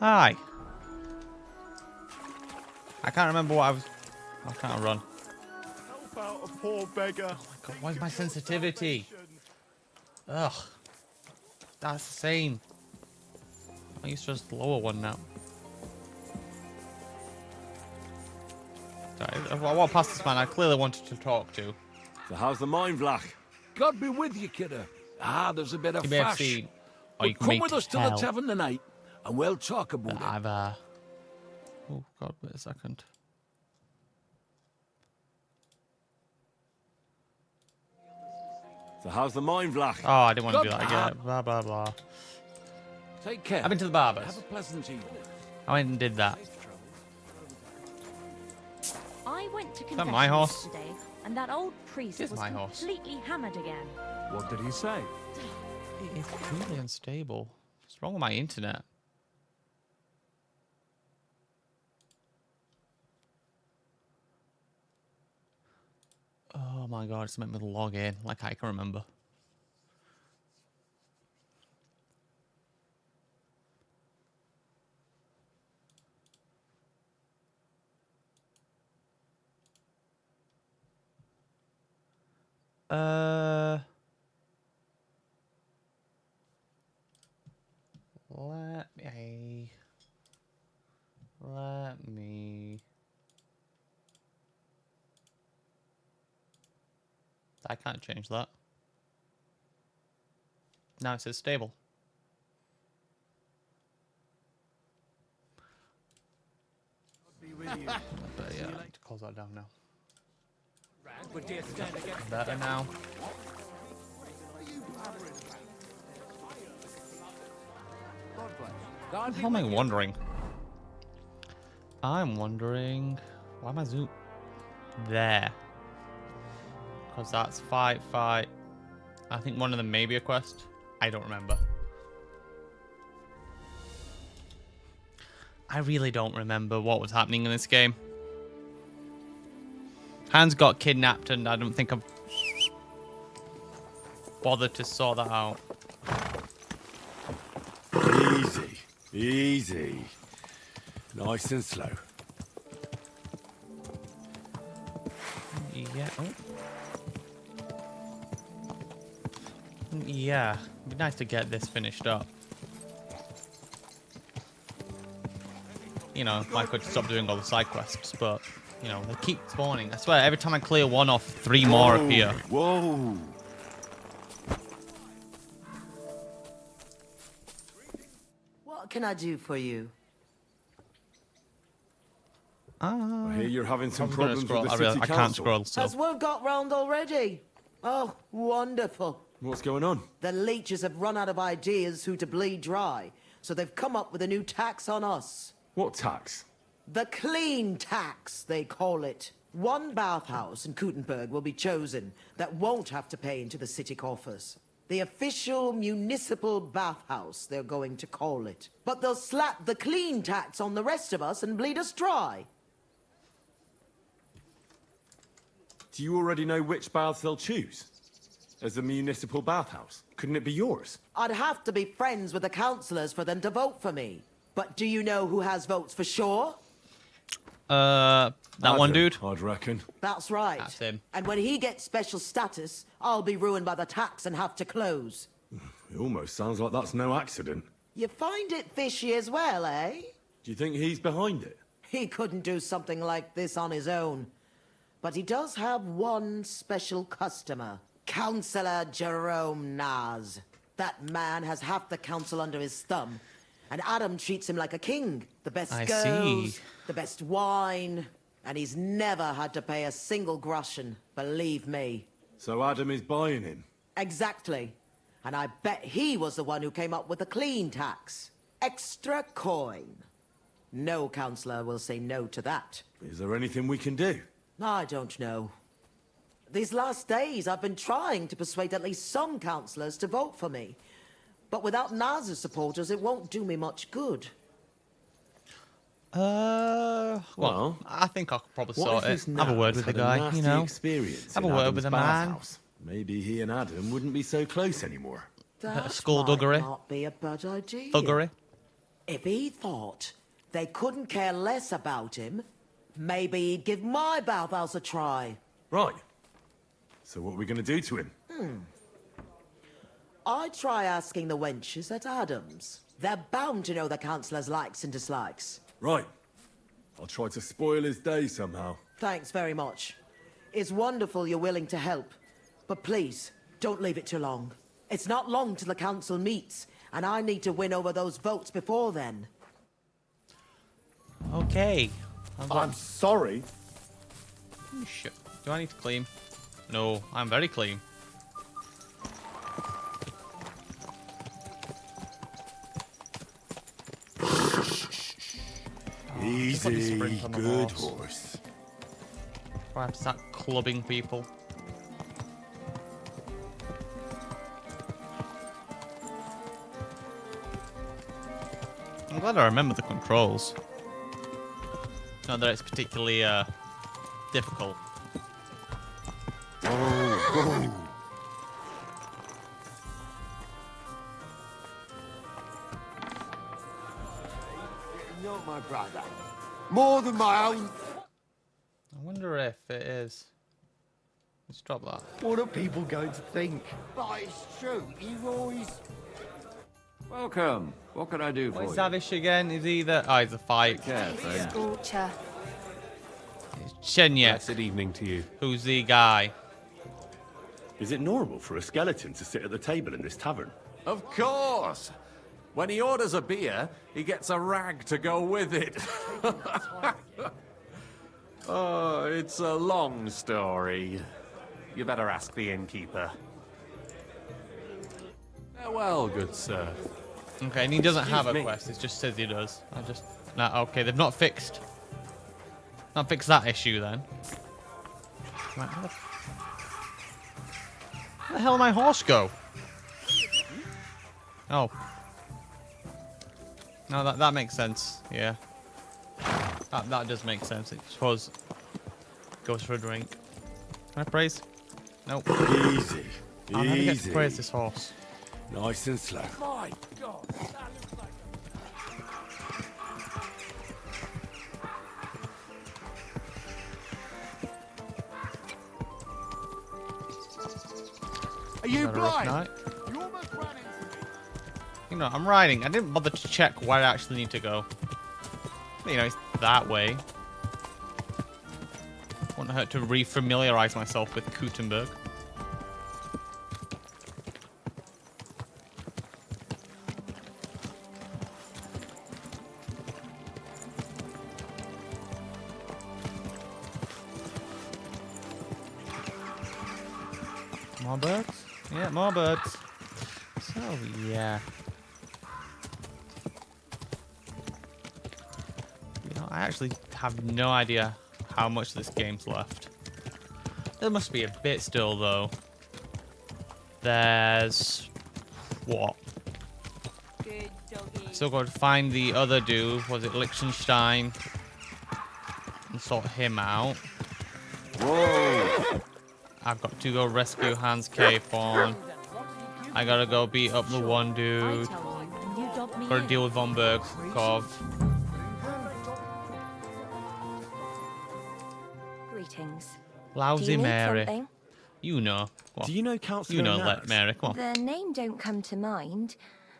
Hi. I can't remember what I was... I can't run. Help out a poor beggar. Oh my god, where's my sensitivity? Ugh. That's the same. I used to just lower one now. Sorry, I walked past this man I clearly wanted to talk to. So how's the mine, Vlach? God be with you, kidder. There's a bit of You may have fash. seen... Or But you can come make with us to the tavern tonight, and we'll talk about it. I've, Oh god, wait a second. So how's the mine, Vlach? Oh, I didn't want to do Good. that again. Blah, blah, blah. Take care. I've been to the barbers. Have a pleasant evening. I went and did that. I went to Is that my horse? yesterday, and that old priest It is was my horse. completely hammered again. What did he say? It's really unstable. What's wrong with my internet? Oh my god, it's made me log in like I can remember. Let me. I can't change that. Now it says stable. But yeah, I need to close that down now. Better now. What the hell am I wondering? I'm wondering... Why am I zoom... There. Because that's fight. I think one of them may be a quest. I don't remember. I really don't remember what was happening in this game. Hans got kidnapped and I don't think I've bothered to sort that out. Easy. Easy. Nice and slow. Yeah. Oh. Yeah. It'd be nice to get this finished up. You know, I could stop doing all the side quests, but, you know, they keep spawning. I swear, every time I clear one off, 3 more appear. Whoa. What can I do for you? I hear you're having some I'm gonna problems scroll. with the I city council. can't scroll, so... Has word got round already? Oh, wonderful. What's going on? The leeches have run out of ideas who to bleed dry, so they've come up with a new tax on us. What tax? The clean tax, they call it. One bathhouse in Kuttenberg will be chosen that won't have to pay into the city coffers. The official municipal bathhouse, they're going to call it. But they'll slap the clean tax on the rest of us and bleed us dry. Do you already know which baths they'll choose? As a municipal bathhouse? Couldn't it be yours? I'd have to be friends with the councillors for them to vote for me. But do you know who has votes for sure? That one dude? I'd reckon. That's right. That's him. And when he gets special status, I'll be ruined by the tax and have to close. It almost sounds like that's no accident. You find it fishy as well, eh? Do you think he's behind it? He couldn't do something like this on his own. But he does have one special customer. Councillor Jerome Naz. That man has half the council under his thumb. And Adam treats him like a king. The best I girls, see. the best wine. And he's never had to pay a single groschen, believe me. So Adam is buying him? Exactly. And I bet he was the one who came up with the clean tax. Extra coin. No councillor will say no to that. Is there anything we can do? I don't know. These last days, I've been trying to persuade at least some councillors to vote for me. But without Naz's supporters, it won't do me much good. Well, I think I could probably what sort if it. this Have a Naz word with the had a guy, nasty you know. experience Have in a word Adam's with the man. bathhouse? Maybe he and Adam wouldn't be so close anymore. That skullduggery. might not be a bad idea. Thuggery. If he thought they couldn't care less about him, maybe he'd give my bathhouse a try. Right. So what are we going to do to him? I'd try asking the wenches at Adams. They're bound to know the councillor's likes and dislikes. Right. I'll try to spoil his day somehow. Thanks very much. It's wonderful you're willing to help. But please, don't leave it too long. It's not long till the council meets, and I need to win over those votes before then. Okay. I'm sorry. Shit. Do I need to clean? No, I'm very clean. Easy, sprint on the good horse. horse. Or I have to start clubbing people. I'm glad I remember the controls. Not that it's particularly difficult. Not my brother. More than my own. I wonder if it is. Let's drop that. What are people going to think? But it's true. You've always. Welcome. What can I do for What's you? Zavish again? Is either he's a fight. Yeah, friend. Scorcher. Shenyek, Blessed evening to you. who's the guy. Is it normal for a skeleton to sit at the table in this tavern? Of course! When he orders a beer, he gets a rag to go with it. Oh, it's a long story. You better ask the innkeeper. Farewell, good sir. Okay, and he doesn't have a me. quest. It just says he does. I just... No, okay, they've not fixed that issue then. Right, where the hell did my horse go? Oh. No, that makes sense. Yeah. That does make sense. It suppose goes for a drink. Can I praise? Nope. Easy, I'll never get to easy. praise this horse. Nice and slow. My God, that looks like Are you Had a rough blind? night. You almost ran into me. You know, I'm riding. I didn't bother to check where I actually need to go. You know, it's that way. Wouldn't hurt to re-familiarize myself with Gutenberg. More birds? Yeah, more birds. So, yeah. You know, I actually have no idea how much this game's left. There must be a bit still, though. There's... what? Good doggy. Still got to find the other dude. Was it Liechtenstein? And sort him out. Whoa! I've got to go rescue Hans Capon. I gotta go beat up the one I dude. tell you, and you dob me Gotta in. deal with Von Bergkov. Greetings. Do Lousy you need Mary. something? You know. What? Do you know Councillor You know, Naz? let Mary. Come on. The name don't come to mind,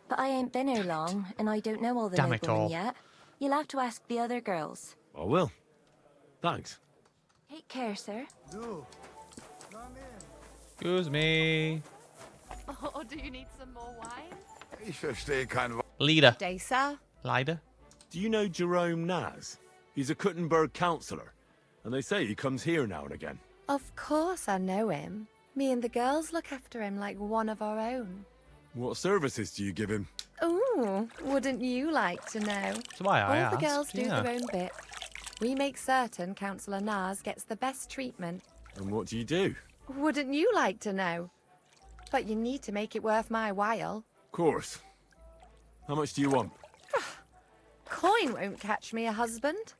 but I ain't been here long, and I don't know all the Damn it noblemen all. yet. You'll have to ask the other girls. I will. Thanks. Take care, sir. Excuse me. Oh, do you need some more wine? Ich verstehe kein Wort. Leader. Day, sir. Leader. Do you know Jerome Naz? He's a Kuttenberg councillor, and they say he comes here now and again. Of course I know him. Me and the girls look after him like one of our own. What services do you give him? Ooh, wouldn't you like to know? That's why I All asked. the girls do yeah. their own bit. We make certain Councillor Naz gets the best treatment. And what do you do? Wouldn't you like to know? But you need to make it worth my while. Of course. How much do you want? Coin won't catch me a husband.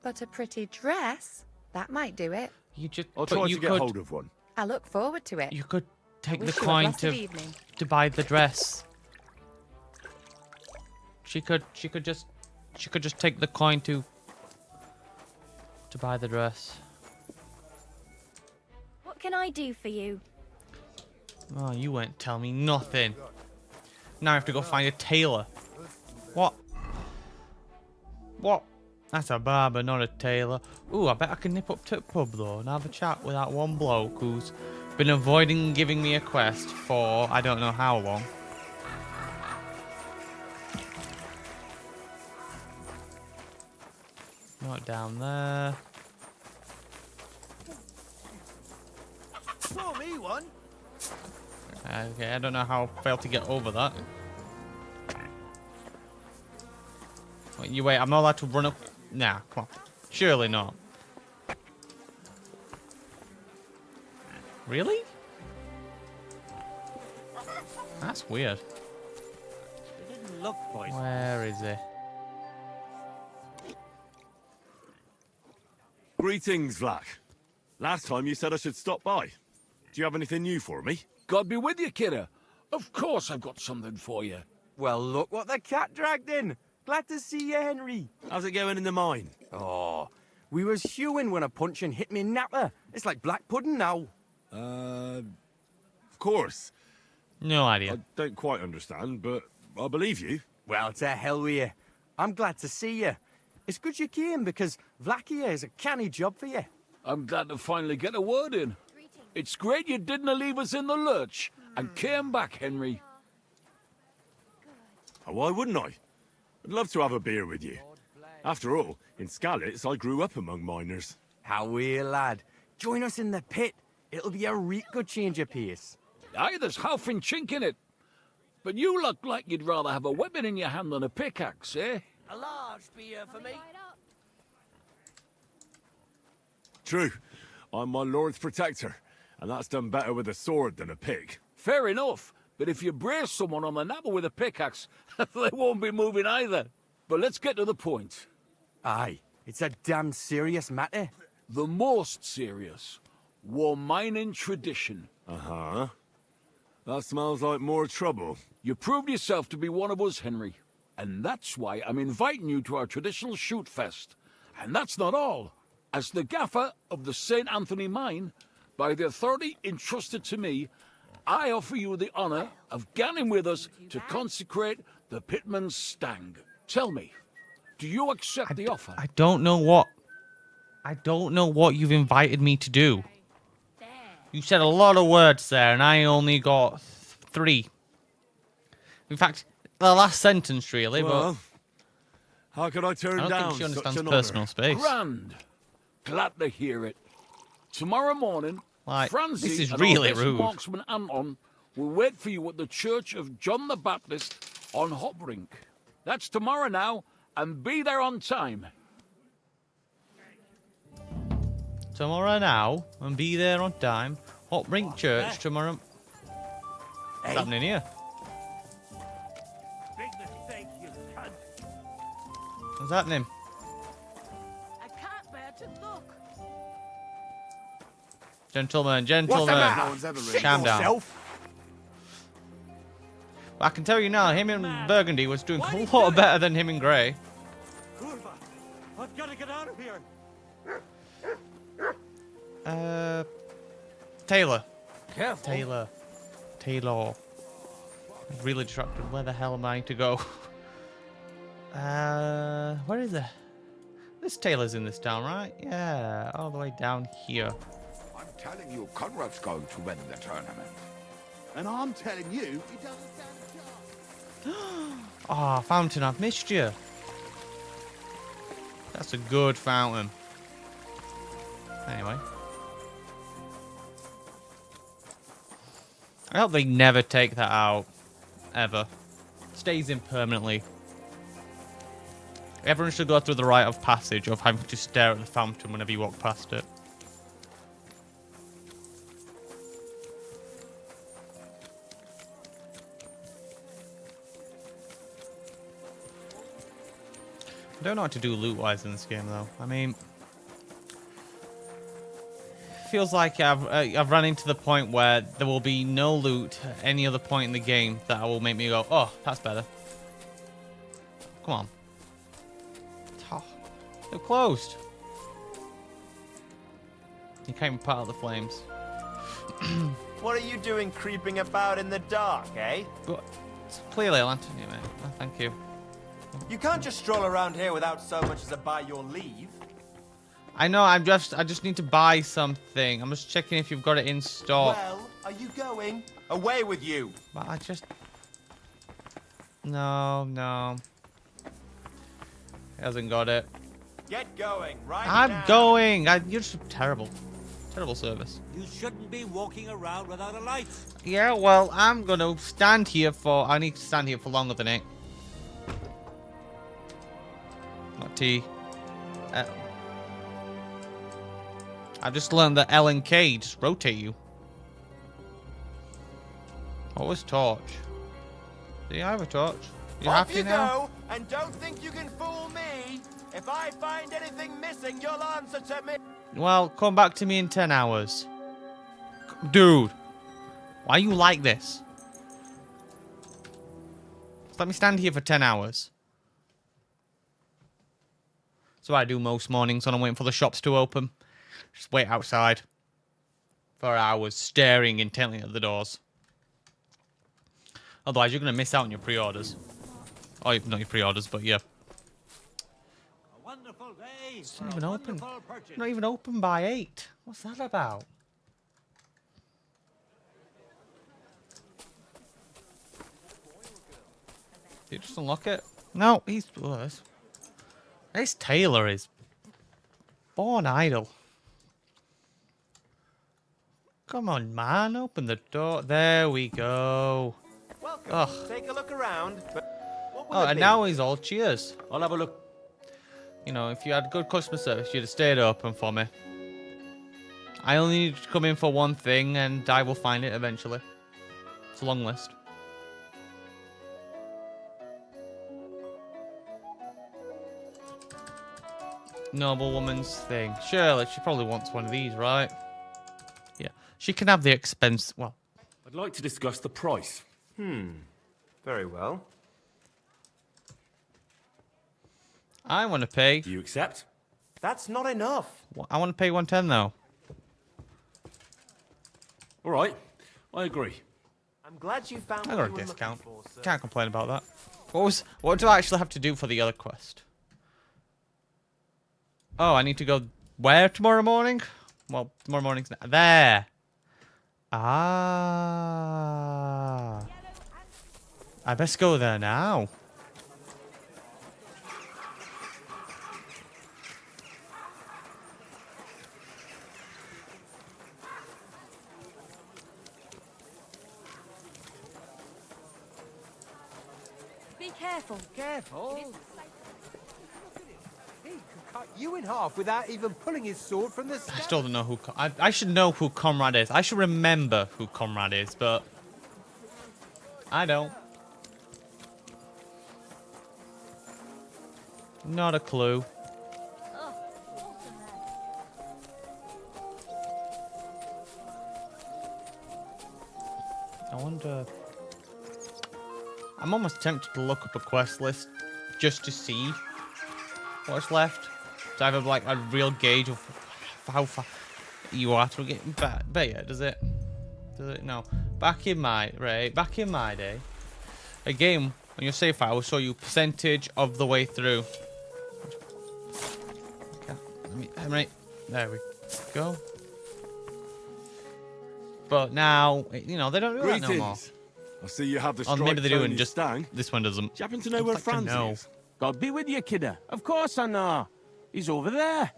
But a pretty dress, that might do it. You just. I'll but try you to get could, hold of one. I look forward to it. You could take the Wish you a coin blessed to evening. buy the dress. She could just take the coin to buy the dress. What can I do for you? Oh, you won't tell me nothing. Now I have to go find a tailor. What? What? That's a barber, not a tailor. Ooh, I bet I can nip up to the pub though and have a chat with that one bloke who's been avoiding giving me a quest for I don't know how long. Not down there. Pour me one. Okay, I don't know how I failed to get over that. Wait, I'm not allowed to run up. Nah, come on. Surely not. Really? That's weird. It didn't look poisonous. Where is he? Greetings, Vlak. Last time you said I should stop by. Do you have anything new for me? God be with you, kidder. Of course I've got something for you. Well, look what the cat dragged in. Glad to see you, Henry. How's it going in the mine? Oh, we was hewing when a puncheon hit me napper. It's like black pudding now. Of course. No I idea. don't quite understand, but I believe you. Well, to hell with you. I'm glad to see you. It's good you came because Vlak here is a canny job for you. I'm glad to finally get a word in. It's great you didn't leave us in the lurch and came back, Henry. Oh, why wouldn't I? I'd love to have a beer with you. After all, in Skalitz, I grew up among miners. How we're, lad. Join us in the pit. It'll be a real good change of pace. Aye, there's half and chink in it. But you look like you'd rather have a weapon in your hand than a pickaxe, eh? A large beer for me. True. I'm my lord's protector, and that's done better with a sword than a pick. Fair enough, but if you brace someone on the napper with a pickaxe, they won't be moving either. But let's get to the point. Aye, it's a damn serious matter. The most serious. War mining tradition. Uh-huh. That smells like more trouble. You proved yourself to be one of us, Henry. And that's why I'm inviting you to our traditional shoot fest. And that's not all. As the gaffer of the St. Anthony mine, by the authority entrusted to me, I offer you the honor of ganning with us to consecrate the Pitman's Stag. Tell me, do you accept the offer? I don't know what you've invited me to do. You said a lot of words there, and I only got 3. In fact, the last sentence, really, Well, how could I turn but I don't down think she understands such an personal honor? space. Grand. Glad to hear it. Tomorrow morning, Like, Francie this is and really our best rude. marksman Anton will wait for you at the Church of John the Baptist on Hoprink. That's tomorrow now, and be there on time. Tomorrow now, and be there on time. Hot Brink Church tomorrow. What's happening here? Big mistake, you cunt. What's happening? I can't bear to look. Gentlemen, What's the gentlemen. matter? No one's ever really Calm down. Yourself? I can tell you now, him in Burgundy was doing a lot better than him in Grey. Kurva, I've got to get out of here. Taylor. Careful. Taylor. Really distracted. Where the hell am I to go? Where is it? This Taylor's in this town, right? Yeah, all the way down here. I'm telling you, Conrad's going to win the tournament. And I'm telling you, he doesn't stand a chance. Ah, fountain, I've missed you. That's a good fountain. Anyway. I hope they never take that out. Ever. Stays in permanently. Everyone should go through the rite of passage of having to stare at the fountain whenever you walk past it. I don't know what to do loot-wise in this game, though. I mean, feels like I've run into the point where there will be no loot at any other point in the game that will make me go, oh, that's better. Come on. Oh, they're closed. You can't even put out the flames. What are you doing creeping about in the dark, eh? But it's clearly a lantern here, mate. Oh, thank you. You can't just stroll around here without so much as a by your leave. I know, I just need to buy something. I'm just checking if you've got it in stock. Well, are you going? Away with you. But I just... No. He hasn't got it. Get going, right I'm now. going! You're just terrible. Terrible service. You shouldn't be walking around without a light. Yeah, well, I'm gonna stand here for... I need to stand here for longer than it. Not T. I've just learned that L and K just rotate you. What was torch? Do you have a torch? You Off happy you now? go, and don't think you can fool me. If I find anything missing, you'll answer to me. Well, come back to me in 10 hours. Dude. Why are you like this? Just let me stand here for 10 hours. That's what I do most mornings when I'm waiting for the shops to open. Just wait outside for hours, staring intently at the doors. Otherwise, you're going to miss out on your pre-orders. Oh, not your pre-orders, but yeah. A wonderful day. It's not even open. Not even open by 8. What's that about? Did you just unlock it? No, he's... Oh, this tailor is born idle. Come on, man. Open the door. There we go. Welcome. Ugh. Take a look around. But what will Oh, it and be? now he's all cheers. I'll have a look. You know, if you had good customer service, you'd have stayed open for me. I only need to come in for one thing, and I will find it eventually. It's a long list. Noblewoman's thing. Surely, she probably wants one of these, right? Yeah. She can have the expense... Well... I'd like to discuss the price. Very well. I want to pay... Do you accept? That's not enough. I want to pay 110 though. All right, I agree. I'm glad you found I what got you a were discount. looking for, sir. Can't complain about that. What do I actually have to do for the other quest? Oh, I need to go where tomorrow morning? Well, tomorrow morning's there. Ah. I best go there now. Be careful. Careful. He could cut you in half without even pulling his sword from the I scabbard. still don't know who... I should know who Comrade is. I should remember who Comrade is, but... I don't. Not a clue. I wonder... I'm almost tempted to look up a quest list just to see what's left. To have like a real gauge of how far you are through getting back. But yeah, does it? Does it? No. Back in my day, a game on your save file will show you percentage of the way through. Okay, right, there we go. But now, you know, they don't do that no more. I see you have the Or strike maybe they do, thrown and your just stang. this one doesn't. Do you happen to know where I'd like to Franz know. is? God be with you, kidder. Of course I know. He's over there.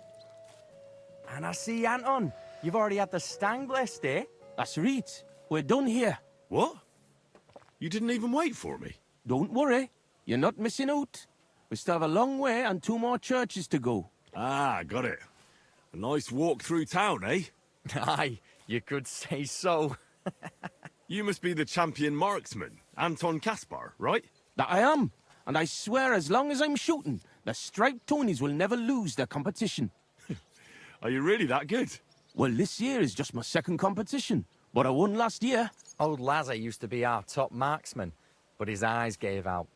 And I see, Anton, you've already had the stang blessed, eh? That's right. We're done here. What? You didn't even wait for me? Don't worry. You're not missing out. We still have a long way and 2 more churches to go. Ah, got it. A nice walk through town, eh? Aye, you could say so. You must be the champion marksman, Anton Kaspar, right? That I am. And I swear as long as I'm shooting, the striped Tonys will never lose their competition. Are you really that good? Well, this year is just my 2nd competition, but I won last year. Old Lazar used to be our top marksman, but his eyes gave out.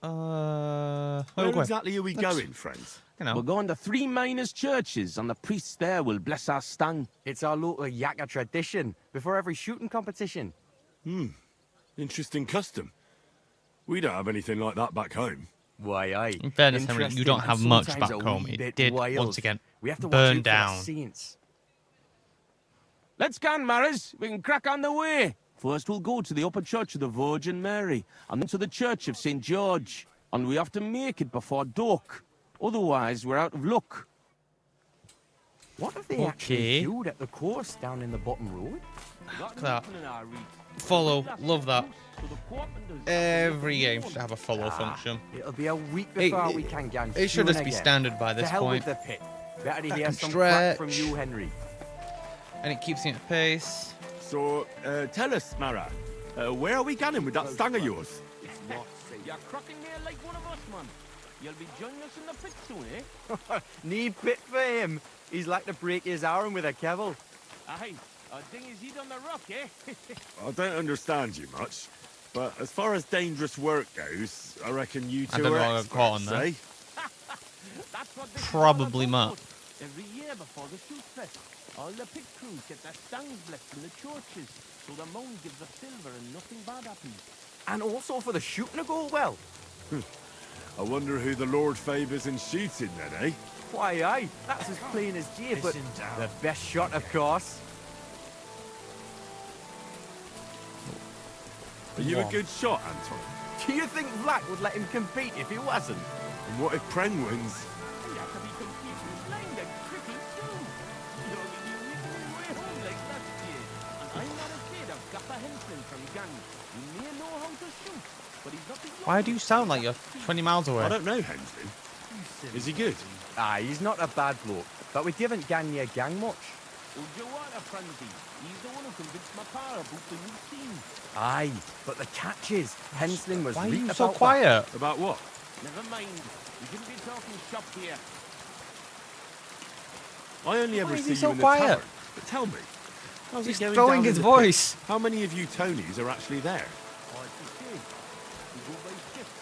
Where exactly are we going, friends? You know. We're going to 3 miners' churches, and the priests there will bless our stang. It's our local yakka tradition before every shooting competition. Interesting custom. We don't have anything like that back home. Why, aye. In fairness, Henry, you don't have much back home. It did, once again, burn down. Let's go, Maris. We can crack on the way. First, we'll go to the upper church of the Virgin Mary, and then to the church of St. George. And we have to make it before dark. Otherwise, we're out of luck. What have they actually viewed at the course down in the bottom road? Look at that. Follow. Love that. Every game should have a follow function. It'll be a week before we can get. It should just be standard by this point. The pit. Better to hear some crack from you, Henry. And it keeps me at pace. So, tell us, Mara, where are we going with that stang of yours? You're cracking there like one of us, man. You'll be joining us in the pit soon, eh? Need pit for him. He's like to break his arm with a kebble. Aye, a ding is heat on the rock, eh? I don't understand you much, but as far as dangerous work goes, I reckon you two are experts, eh? Probably not. Every year before the shoot fest, all the pit crews get their stangs blessed in the churches, so the mound gives a silver and nothing bad happens. And also for the shooting to go well. I wonder who the Lord favours in shooting then, eh? Why, aye, that's as plain as day, but the best shot, of course. Are you a good shot, Anton? Do you think Vlack would let him compete if he wasn't? And what if Preng wins? You have to be competing blind and cricket too. You're making your way home like last year. And I'm not afraid of Gaffer Henson from Gang. He may know how to shoot, but he's not the Why do you sound like you're 20 miles away? I don't know, Hensley. Is he good? Aye, he's not a bad bloke, but we haven't gang near gang much. Would you want a frenzy? He's the one who convinced my pa about the new scene. Aye, but the catch is, Henslin was Why are right you about so quiet? that. About what? Never mind. We shouldn't be talking shop here. I only ever Why is see he so you in the quiet? tavern. But tell me, how's He's it going throwing down his in the voice. pit? How many of you Tonys are actually there? Hard to say. We go by shifts.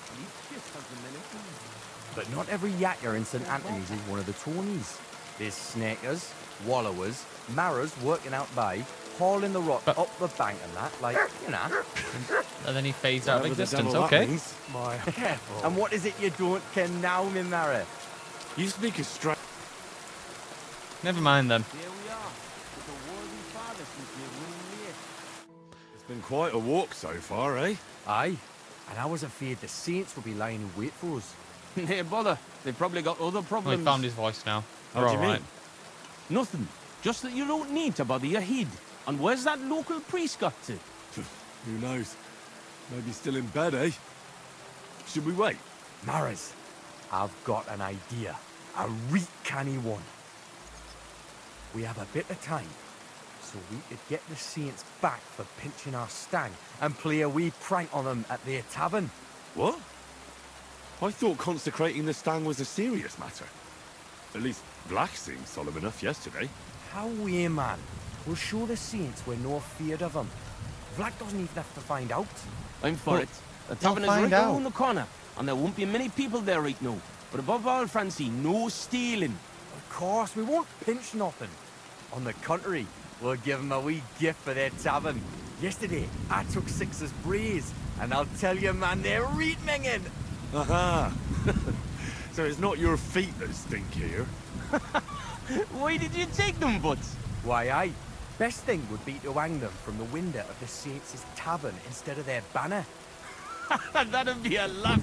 And each shift has the men it needs. But not every yakker in St. Anthony's is one of the Tonys. There's snakers, wallowers, marras working out by, hauling the rock up the bank and that, like, you know. And then he fades out of Whatever the existence, devil that okay. means. My And what is it you don't ken now, me Mara? You speak a straight. Never mind then. Here we are. With a worthy father since we're winning late. It's been quite a walk so far, eh? Aye, and I was afraid the saints would be lying in wait for us. Hey, bother. They've probably got other Oh, problems. he found his voice now. How We're do you all right. mean? Nothing. Just that you don't need to bother your head. And where's that local priest got to? Who knows? Maybe still in bed, eh? Should we wait? Maras, I've got an idea. A reet canny one. We have a bit of time, so we could get the saints back for pinching our stang and play a wee prank on them at their tavern. What? I thought consecrating the stang was a serious matter. At least Black seemed solemn enough yesterday. How we, man? We'll show the saints we're no feared of them. Vlad doesn't even have to find out. I'm for it. The tavern is find right out. around the corner, and there won't be many people there right now. But above all, Francie, no stealing. Of course, we won't pinch nothing. On the contrary, we'll give them a wee gift for their tavern. Yesterday, I took 6's braes, and I'll tell you, man, they're reet minging. Aha! So it's not your feet that stink here. Why did you take them, Butts? Why, aye. Best thing would be to hang them from the window of the saints' tavern instead of their banner. That'd be a laugh.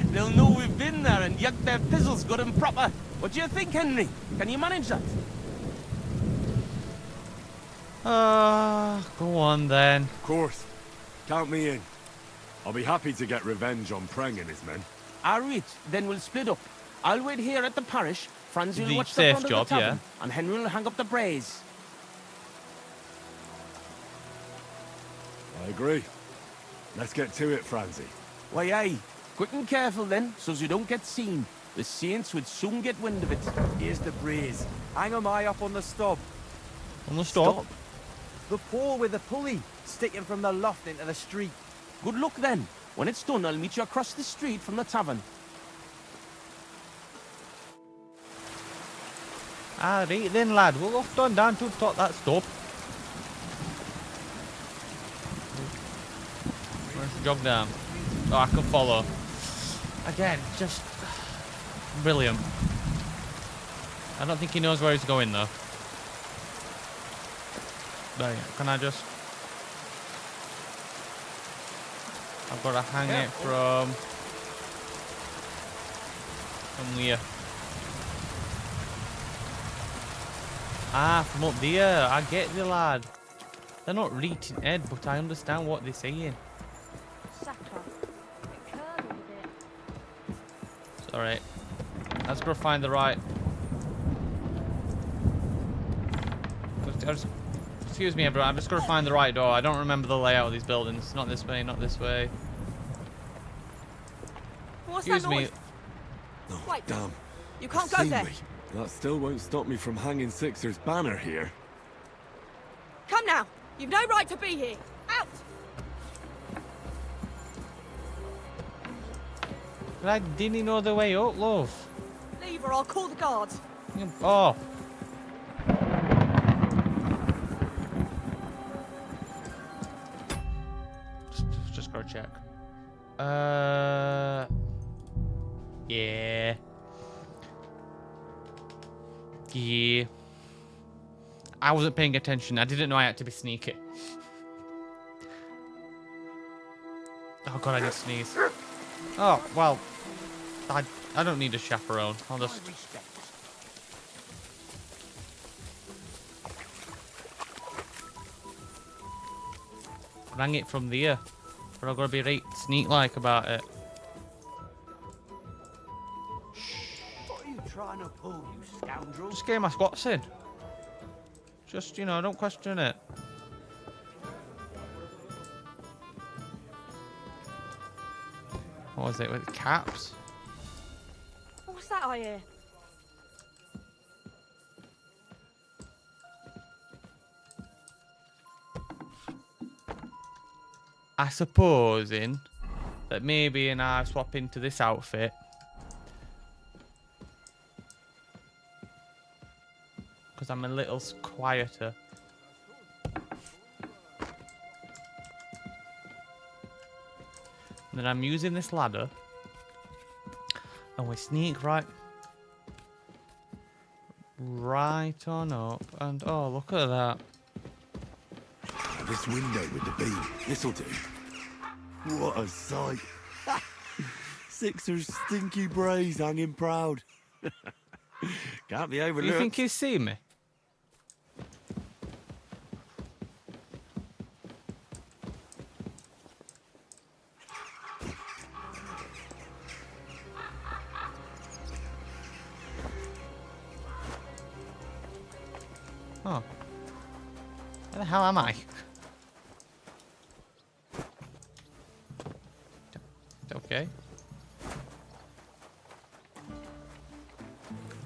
They'll know we've been there and yuck their pizzles good and proper. What do you think, Henry? Can you manage that? Go on then. Of course. Count me in. I'll be happy to get revenge on Preng and his men. All right, then we'll split up. I'll wait here at the parish. Franz will The watch the safe front job, of the tavern, yeah. and Henry will hang up the braes. I agree. Let's get to it, Francie. Why, aye. Quick and careful then, so as you don't get seen. The saints would soon get wind of it. Here's the braes. Hang 'em high up on the stub. On the stop. The pole with the pulley, sticking from the loft into the street. Good luck then. When it's done, I'll meet you across the street from the tavern. Ah, right then, lad. We'll off on down to top that stop. Where's the jog down? Oh, I can follow. Again, just brilliant. I don't think he knows where he's going though. Right, can I just... I've got to hang it from where? Ah, from up there. I get the lad. They're not reaching Ed, but I understand what they're saying. It's alright. Let's go find the right. Excuse me, everyone. I'm just going to find the right door. I don't remember the layout of these buildings. Not this way, not this way. What's Excuse that me. noise? Oh, Wait, damn. you can't They've go seen there. me. That still won't stop me from hanging Sixer's banner here. Come now. You've no right to be here. Out! But I didn't know the way up, love. Leave or I'll call the guards. Oh. Just go check. Yeah. Yeah. I wasn't paying attention. I didn't know I had to be sneaky. Oh god, I did sneeze. Oh, well. I don't need a chaperone. I'll just... rang it from there. But I've got to be right sneak-like about it. What are you trying to pull, you scoundrel? Just getting my squats in. Just, you know, don't question it. What was it with caps? What's that I hear? I supposing that maybe I swap into this outfit. Because I'm a little quieter. And then I'm using this ladder. And we sneak right on up. And oh, look at that. This window with the beam. This'll do. What a sight. Sixer's stinky brays hanging proud. Can't be Do overlooked. you think he's seen me? Oh. Where the hell am I? Okay.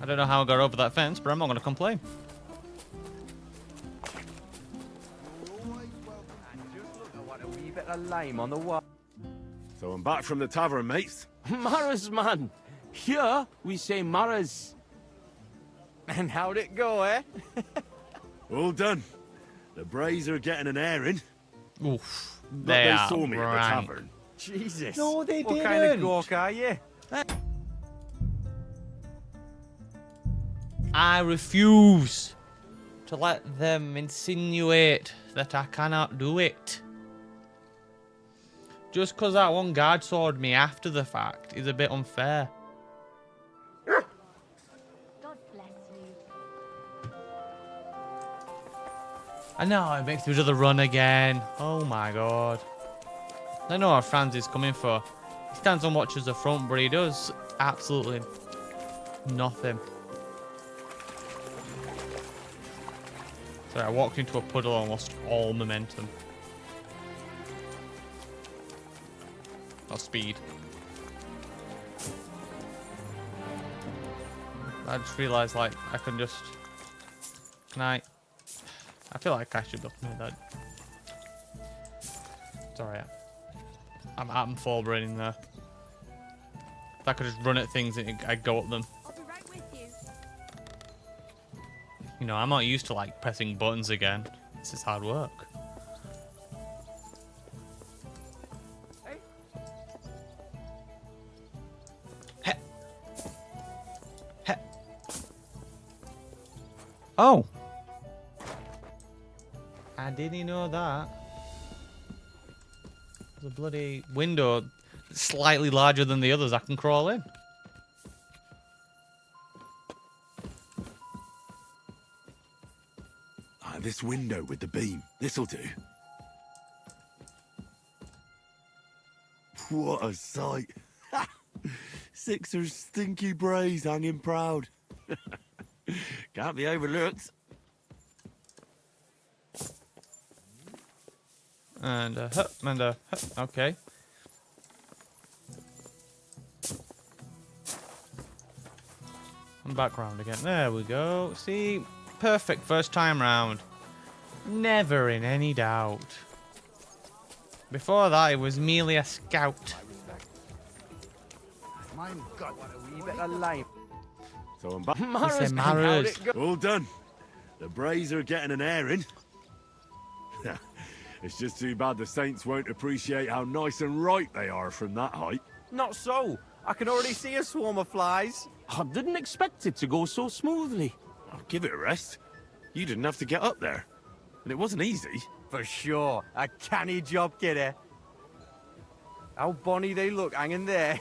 I don't know how I got over that fence, but I'm not going to complain. What a wee bit of lime on the wall. So I'm back from the tavern, mates. Maras, man. Here, we say Maras. And how'd it go, eh? All done. The brays are getting an airing. Oof. But They they are saw me at the rank. tavern. Jesus. No, they what didn't. kind of gawk are you? I refuse to let them insinuate that I cannot do it. Just because that one guard sawed me after the fact is a bit unfair. God bless you. I know, it makes me do the run again. Oh my god. I know what Franz is coming for. He stands and watches the front, but he does absolutely nothing. Sorry, I walked into a puddle and lost all momentum. Or speed. I just realised, like, I can just... Can I feel like I should have made that. It's alright. I'm forwarding there. If I could just run at things, I'd go up them. I'll be right with you. You know, I'm not used to like pressing buttons again. This is hard work. Heh. Heh. Oh. I didn't know that. There's a bloody window slightly larger than the others I can crawl in. This window with the beam. This'll do. What a sight. Sixer's stinky brays hanging proud. Can't be overlooked. And okay. And back round again. There we go. See, perfect first time round. Never in any doubt. Before that, it was merely a scout. My God, what a wee bit of lime. So I'm back. He said Maras. All done. The brays are getting an airing. It's just too bad the Saints won't appreciate how nice and right they are from that height. Not so. I can already see a swarm of flies. I didn't expect it to go so smoothly. I'll give it a rest. You didn't have to get up there. And it wasn't easy. For sure. A canny job, kidder. How bonny they look hanging there.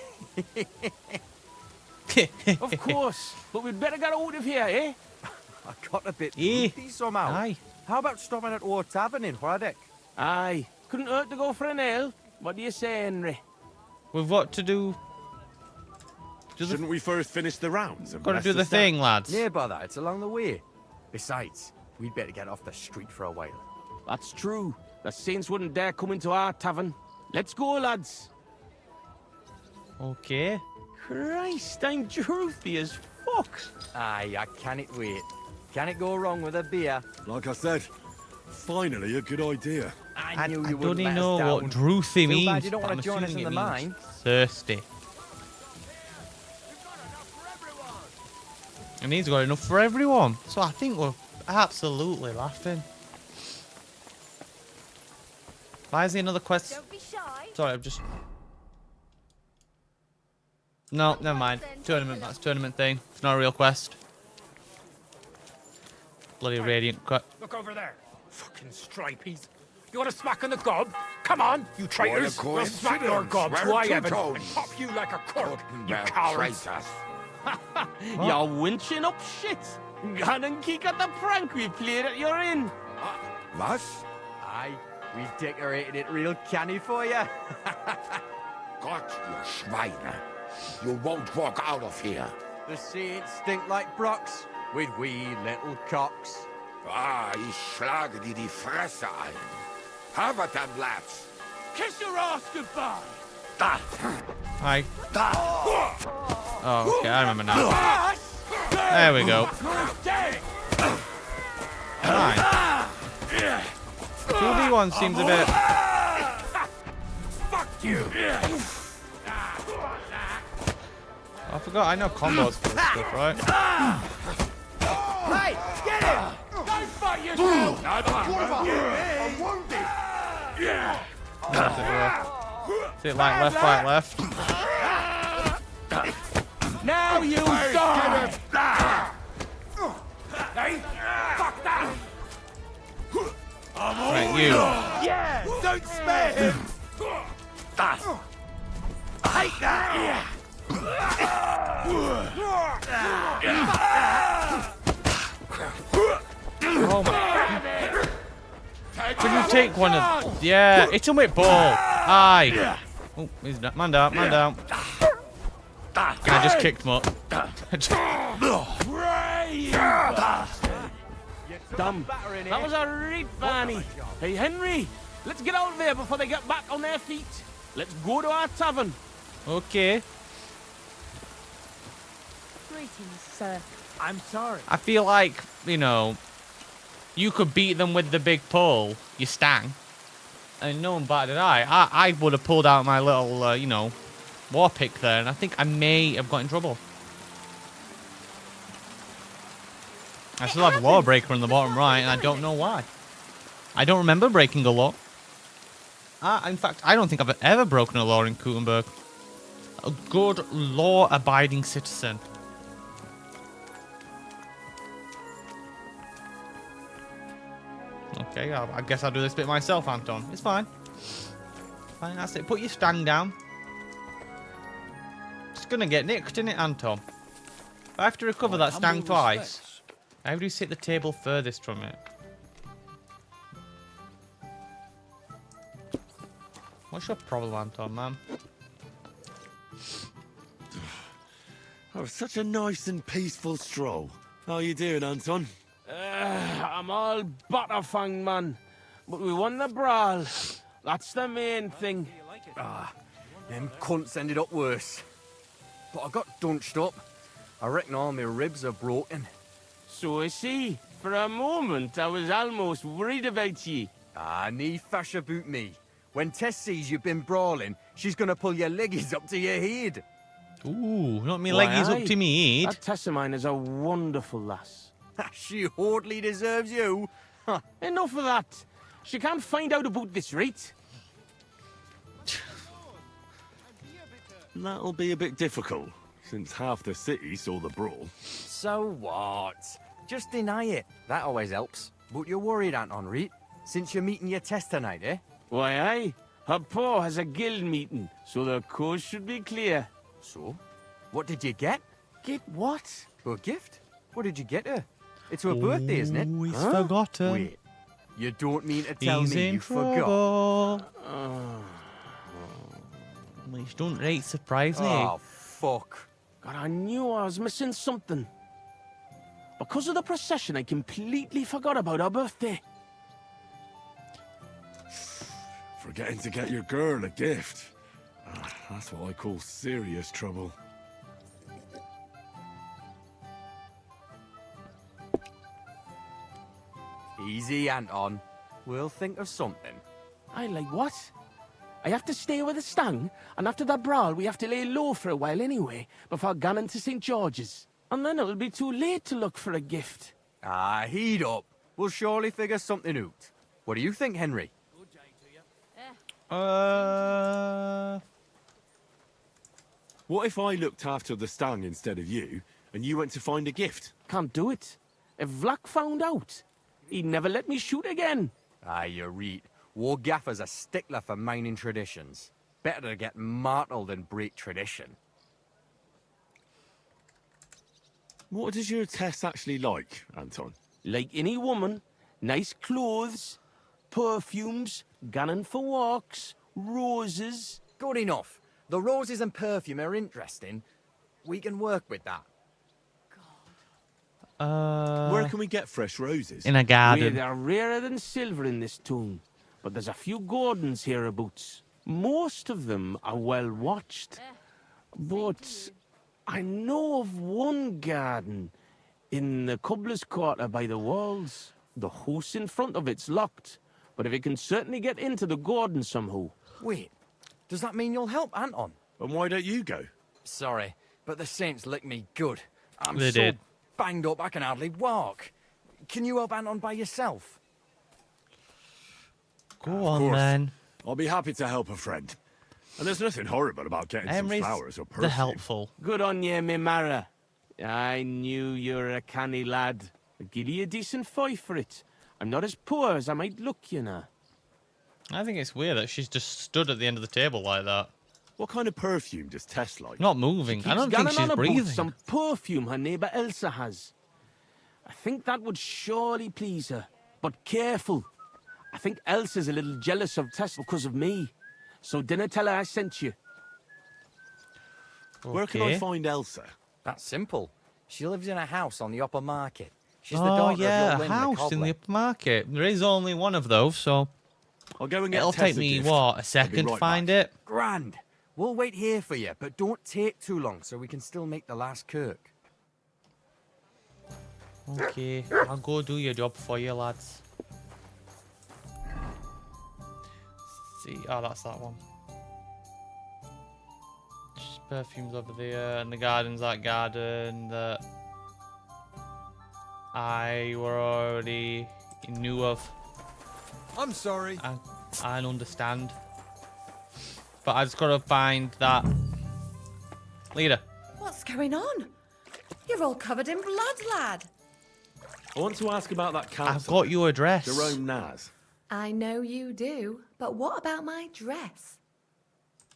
Of course. But we'd better get out of here, eh? I got a bit sleepy somehow. Aye. How about stopping at our tavern in Hradek? Aye. Couldn't hurt to go for an ale. What do you say, Henry? We've got to do. Shouldn't we first finish the rounds? Got to do the thing, lads. Yeah, brother, it's along the way. Besides, we'd better get off the street for a while. That's true. The Saints wouldn't dare come into our tavern. Let's go, lads. Okay. Christ, I'm droopy as fuck. Aye, I can't wait. Can it go wrong with a beer? Like I said, finally a good idea. I knew I you don't wouldn't even let know us down. what droothy Too means. bad you don't but want I'm to join us in assuming the it means mine. thirsty. And he's got enough for everyone. So I think we're absolutely laughing. Why is there another quest? Don't be shy. Sorry, I'm just... No, never mind. Tournament, that's a tournament thing. It's not a real quest. Bloody radiant cut. Look over there. Fucking stripies. You want a smack in the gob? Come on, you traitors. We'll smack your gob to I heaven and pop you like a cork, you cowards. You're winching up shit. Gone and kick at the prank we played at your inn. What? Aye, we decorated it real canny for you. Gott, you Schweine. You won't walk out of here. The Saints stink like brocks, with wee little cocks. Ah, ich schlage dir die Fresse ein. Have it then, lads. Kiss your ass goodbye. Da. Hi. Oh, okay, I remember now. There we go. Nice. 2v1 seems a bit... Fuck you. I forgot, I know combos for this stuff, right? Hey, get him! Don't fight yourself! I'm wounded. Is it like left, right, left? Now you die! Hey, fuck that! Right, you. Yeah, don't spare him! I hate that! Oh my. Can you take one of... Yeah, hit him with ball. Aye. Oh, he's down. Man down, man down. I just kicked him up. Dumb. That was a reet, Fanny. Hey, Henry, let's get out of there before they get back on their feet. Let's go to our tavern. Okay. Greetings, sir. I'm sorry. I feel like, you know, you could beat them with the big pole, you stang. And no one batted an eye. I would have pulled out my little, you know, war pick there, and I think I may have got in trouble. I still have a law breaker in the bottom right, and I don't know why. I don't remember breaking a law. In fact, I don't think I've ever broken a law in Kuttenberg. A good law-abiding citizen. Okay, I guess I'll do this bit myself, Anton. It's fine. Fine, that's it. Put your stang down. It's gonna get nicked, isn't it, Anton? I have to recover that stang twice. How do you sit the table furthest from it? What's your problem, Anton, man? Oh, such a nice and peaceful stroll. How you doing, Anton? I'm all butterfang, man. But we won the brawl. That's the main thing. Them cunts ended up worse. But I got dunched up. I reckon all my ribs are broken. So I see. For a moment, I was almost worried about ye. Nee fash about me. When Tess sees you've been brawling, she's gonna pull your leggies up to your head. Ooh, not me leggies up to me head. That Tess of mine is a wonderful lass. She hardly deserves you. Enough of that. She can't find out about this, right? That'll be a bit difficult, since half the city saw the brawl. So what? Just deny it. That always helps. But you're worried, Anton, right? Since you're meeting your Tess tonight, eh? Why, aye. Her pa has a guild meeting, so the coast should be clear. So? What did you get? Get what? A gift? What did you get her? It's her birthday, isn't it? He's forgotten. Wait. You don't mean to tell He's me in you trouble. forgot? Which don't rate surprise me. Oh, fuck. God, I knew I was missing something. Because of the procession, I completely forgot about her birthday. Forgetting to get your girl a gift. That's what I call serious trouble. Easy, Anton. We'll think of something. I like what? I have to stay with the stang, and after that brawl, we have to lay low for a while anyway, before going to St. George's. And then it'll be too late to look for a gift. Heat up. We'll surely figure something out. What do you think, Henry? What if I looked after the stang instead of you, and you went to find a gift? Can't do it. If Vlack found out, he'd never let me shoot again. You're right. War Gaffer's a stickler for mining traditions. Better to get martled than break tradition. What does your Tess actually like, Anton? Like any woman, nice clothes, perfumes, gunning for walks, roses. Good enough. The roses and perfume are interesting. We can work with that. Where can we get fresh roses? In a garden. They're rarer than silver in this town, but there's a few gardens hereabouts. Most of them are well watched. But I know of one garden in the cobbler's quarter by the walls. The house in front of it's locked, but if you can certainly get into the garden somehow. Wait, does that mean you'll help, Anton? And why don't you go? Sorry, but the Saints licked me good. I'm They so did. banged up I can hardly walk. Can you help Anton by yourself? Go on, then. I'll be happy to help a friend. And there's nothing horrible about getting Henry's some flowers or perfume. the helpful. Good on ye, me Mara. I knew you were a canny lad. I'll give you a decent fight for it. I'm not as poor as I might look, you know. I think it's weird that she's just stood at the end of the table like that. What kind of perfume does Tess like? Not moving. I don't think Gannon she's on about breathing. some perfume her neighbour Elsa has. I think that would surely please her. But careful. I think Elsa's a little jealous of Tess because of me. So dinna tell her I sent you. Where can I find Elsa? That's simple. She lives in a house on the upper market. She's the Oh, daughter yeah, of a your Lynn, house in cobbler. the upper market. There is only one of those, so I'll go and get it'll Tess take a me, gift. what, a I'll second be to right find back. it? Grand. We'll wait here for you, but don't take too long so we can still make the last kirk. Okay, I'll go do your job for you, lads. see. Oh, that's that one. Just perfumes over there, and the garden's that garden that I were already knew of. I'm sorry. I understand. But I just gotta find that leader. What's going on? You're all covered in blood, lad. I want to ask about that council. I've got your address. Jerome Naz. I know you do, but what about my dress?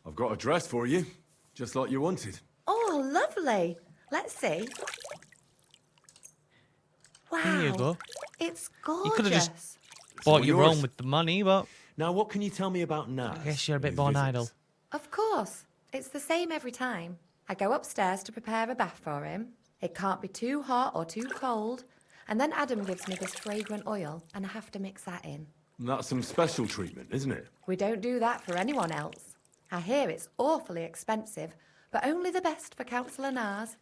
I've got a dress for you, just like you wanted. Oh, lovely. Let's see. Wow. Here you go. It's gorgeous. You could have just bought your own with the money, but... Now, what can you tell me about Naz? I guess you're a bit born idle. Of course. It's the same every time. I go upstairs to prepare a bath for him. It can't be too hot or too cold. And then Adam gives me this fragrant oil, and I have to mix that in. That's some special treatment, isn't it? We don't do that for anyone else. I hear it's awfully expensive, but only the best for Councillor Naz.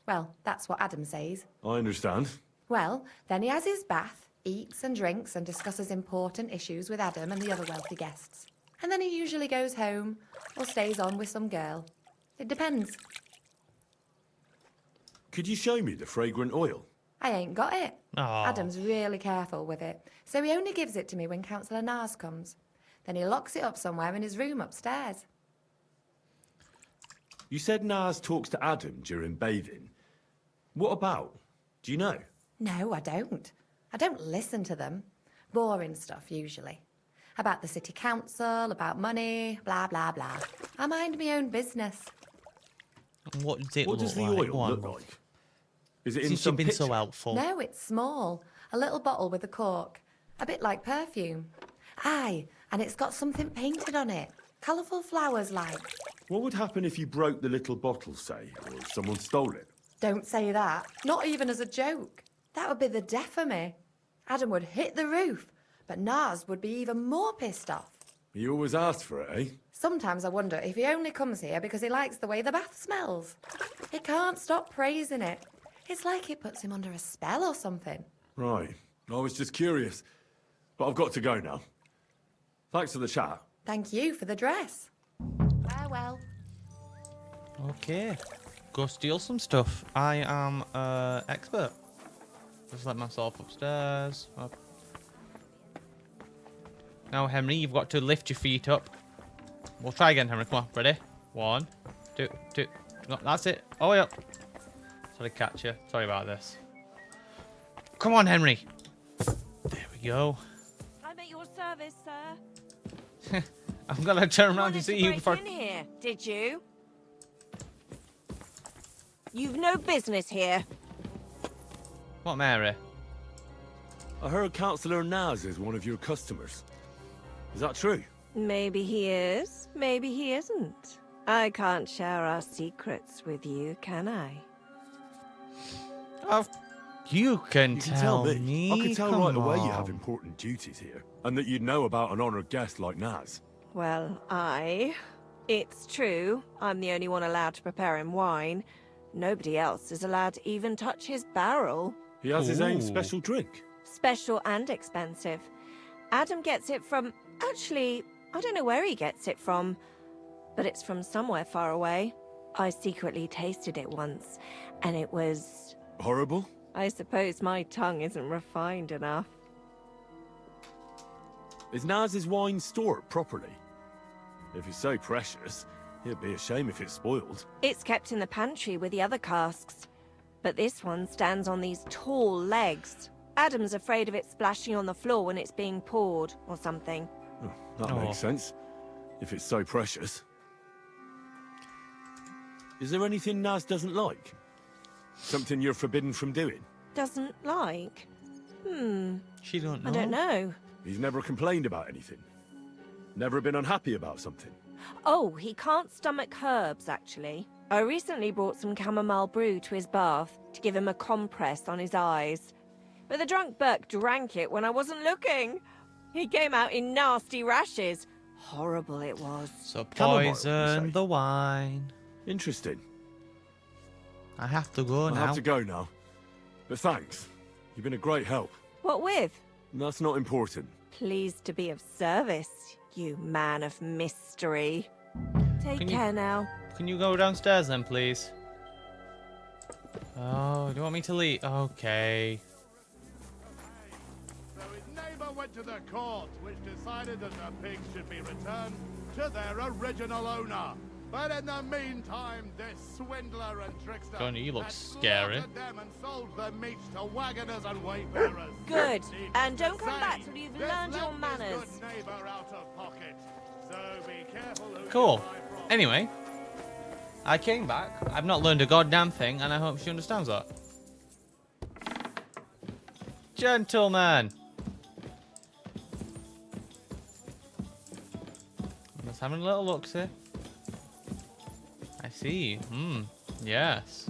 Well, that's what Adam says. I understand. Well, then he has his bath, eats and drinks and discusses important issues with Adam and the other wealthy guests. And then he usually goes home or stays on with some girl. It depends. Could you show me the fragrant oil? I ain't got it. Aww. Adam's really careful with it, so he only gives it to me when Councillor Naz comes. Then he locks it up somewhere in his room upstairs. You said Naz talks to Adam during bathing. What about? Do you know? No, I don't. I don't listen to them. Boring stuff, usually. About the city council, about money, blah, blah, blah. I mind my own business. What does it What look does the like? oil look like? Is it in Since some you've been picture? so helpful. No, it's small. A little bottle with a cork. A bit like perfume. Aye, and it's got something painted on it. Colourful flowers like. What would happen if you broke the little bottle, say, or someone stole it? Don't say that. Not even as a joke. That would be the death of me. Adam would hit the roof, but Naz would be even more pissed off. He always asked for it, eh? Sometimes I wonder if he only comes here because he likes the way the bath smells. He can't stop praising it. It's like it puts him under a spell or something. Right. I was just curious. But I've got to go now. Thanks for the chat. Thank you for the dress. Farewell. Okay. Go steal some stuff. I am expert. Just let myself upstairs. Up. Now, Henry, you've got to lift your feet up. We'll try again, Henry. Come on. Ready? 1, 2, 2. No, that's it. All the way up. Sorry, catch you. Sorry about this. Come on, Henry. There we go. I'm at your service, sir. I'm going to turn around to see you before... in here, did you? You've no business here. What, Mary? I heard Councillor Naz is one of your customers. Is that true? Maybe he is, maybe he isn't. I can't share our secrets with you, can I? You can You tell me. me. I can tell Come right away you on. have important duties here, and that you'd know about an honoured guest like Naz. Well, it's true. I'm the only one allowed to prepare him wine. Nobody else is allowed to even touch his barrel. He has his own Ooh. special drink. Special and expensive. Adam gets it from... Actually, I don't know where he gets it from, but it's from somewhere far away. I secretly tasted it once, and it was... Horrible? I suppose my tongue isn't refined enough. Is Naz's wine stored properly? If it's so precious, it'd be a shame if it's spoiled. It's kept in the pantry with the other casks, but this one stands on these tall legs. Adam's afraid of it splashing on the floor when it's being poured, or something. Oh, that makes sense. If it's so precious. Is there anything Naz doesn't like? Something you're forbidden from doing? Doesn't like? She don't know. I don't know. He's never complained about anything? Never been unhappy about something? Oh, he can't stomach herbs, actually. I recently brought some chamomile brew to his bath to give him a compress on his eyes. But the drunk Burke drank it when I wasn't looking. He came out in nasty rashes. Horrible it was. So Chamomile, you poison say? the wine. Interesting. I have to go I now. have to go now. But thanks. You've been a great help. What with? That's not important. Pleased to be of service, You man of mystery. Take Can you- care now. Can you go downstairs then, please? Oh, do you want me to leave? Okay. So his neighbour went to the court, which decided that the pigs should be returned to their original owner. But in the meantime, this swindler and trickster Johnny, you look had scary. slaughtered them and sold the meat to wagoners and wayfarers. Good. Needless And to don't come say, back till you've this learned your left his manners. good neighbour out of pocket. So be careful who you Cool. buy from. Anyway, I came back. I've not learned a goddamn thing, and I hope she understands that. Gentlemen. I'm just having a little look, see. I see. Yes.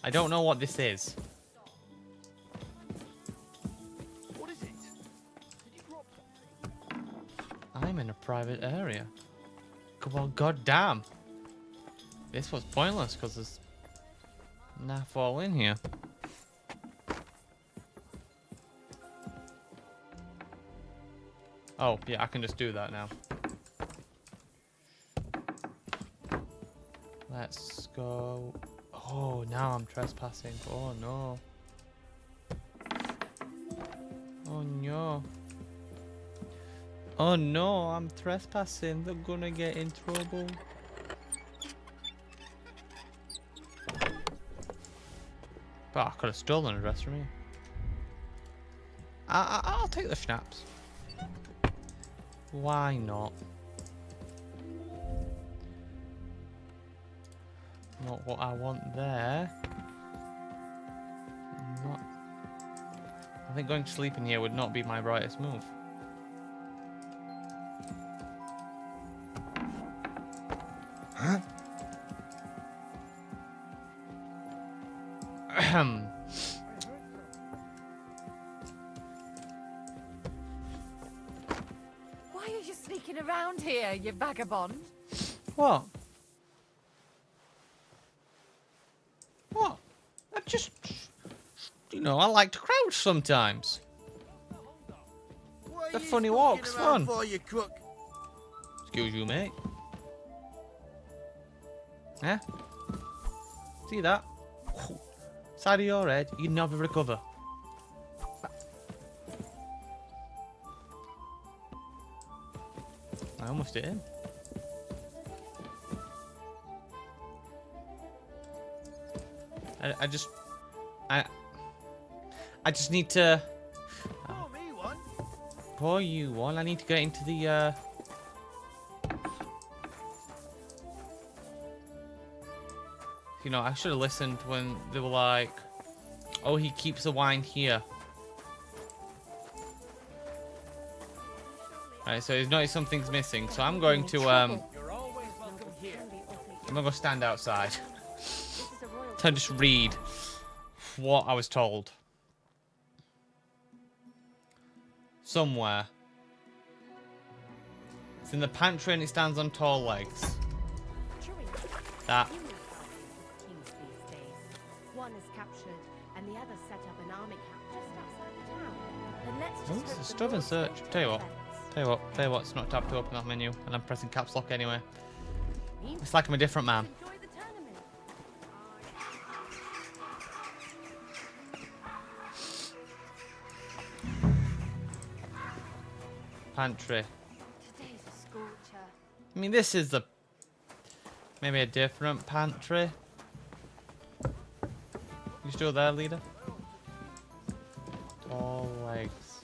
I don't know what this is. What is it? Did you drop something? I'm in a private area. Well, goddamn. This was pointless because there's naff all in here. Oh, yeah, I can just do that now. Let's go. Oh, now I'm trespassing. Oh, no. Oh, no. Oh, no, I'm trespassing. They're gonna get in trouble. But I could have stolen a dress from you. I'll take the schnapps. Why not? Not what I want there. Not. I think going to sleep in here would not be my brightest move. Huh? Ahem. Why are you sneaking around here, you vagabond? What? What? I just, you know, I like to crouch sometimes. The funny walk's fun. For you, crook? Excuse you, mate. Eh? See that? Side of your head, you never recover. I almost hit him. I just need to. Pour me one. Pour you one. I need to get into the. You know, I should have listened when they were like, "Oh, he keeps the wine here." Right, so he's noticed something's missing. So I'm going to I'm gonna go stand outside and just read what I was told. Somewhere. It's in the pantry and it stands on tall legs. That. One is captured, and the other set up an army camp just outside the town. Then let's Oh, just it's a hope the stubborn Lord search. stays Tell you what. defense. Tell you what, it's not tapped to open that menu, and I'm pressing caps lock anyway. It's like I'm a different man. Enjoy the tournament. Pantry. Today's a scorcher. I mean, this is the maybe a different pantry. You still there, leader? Tall legs.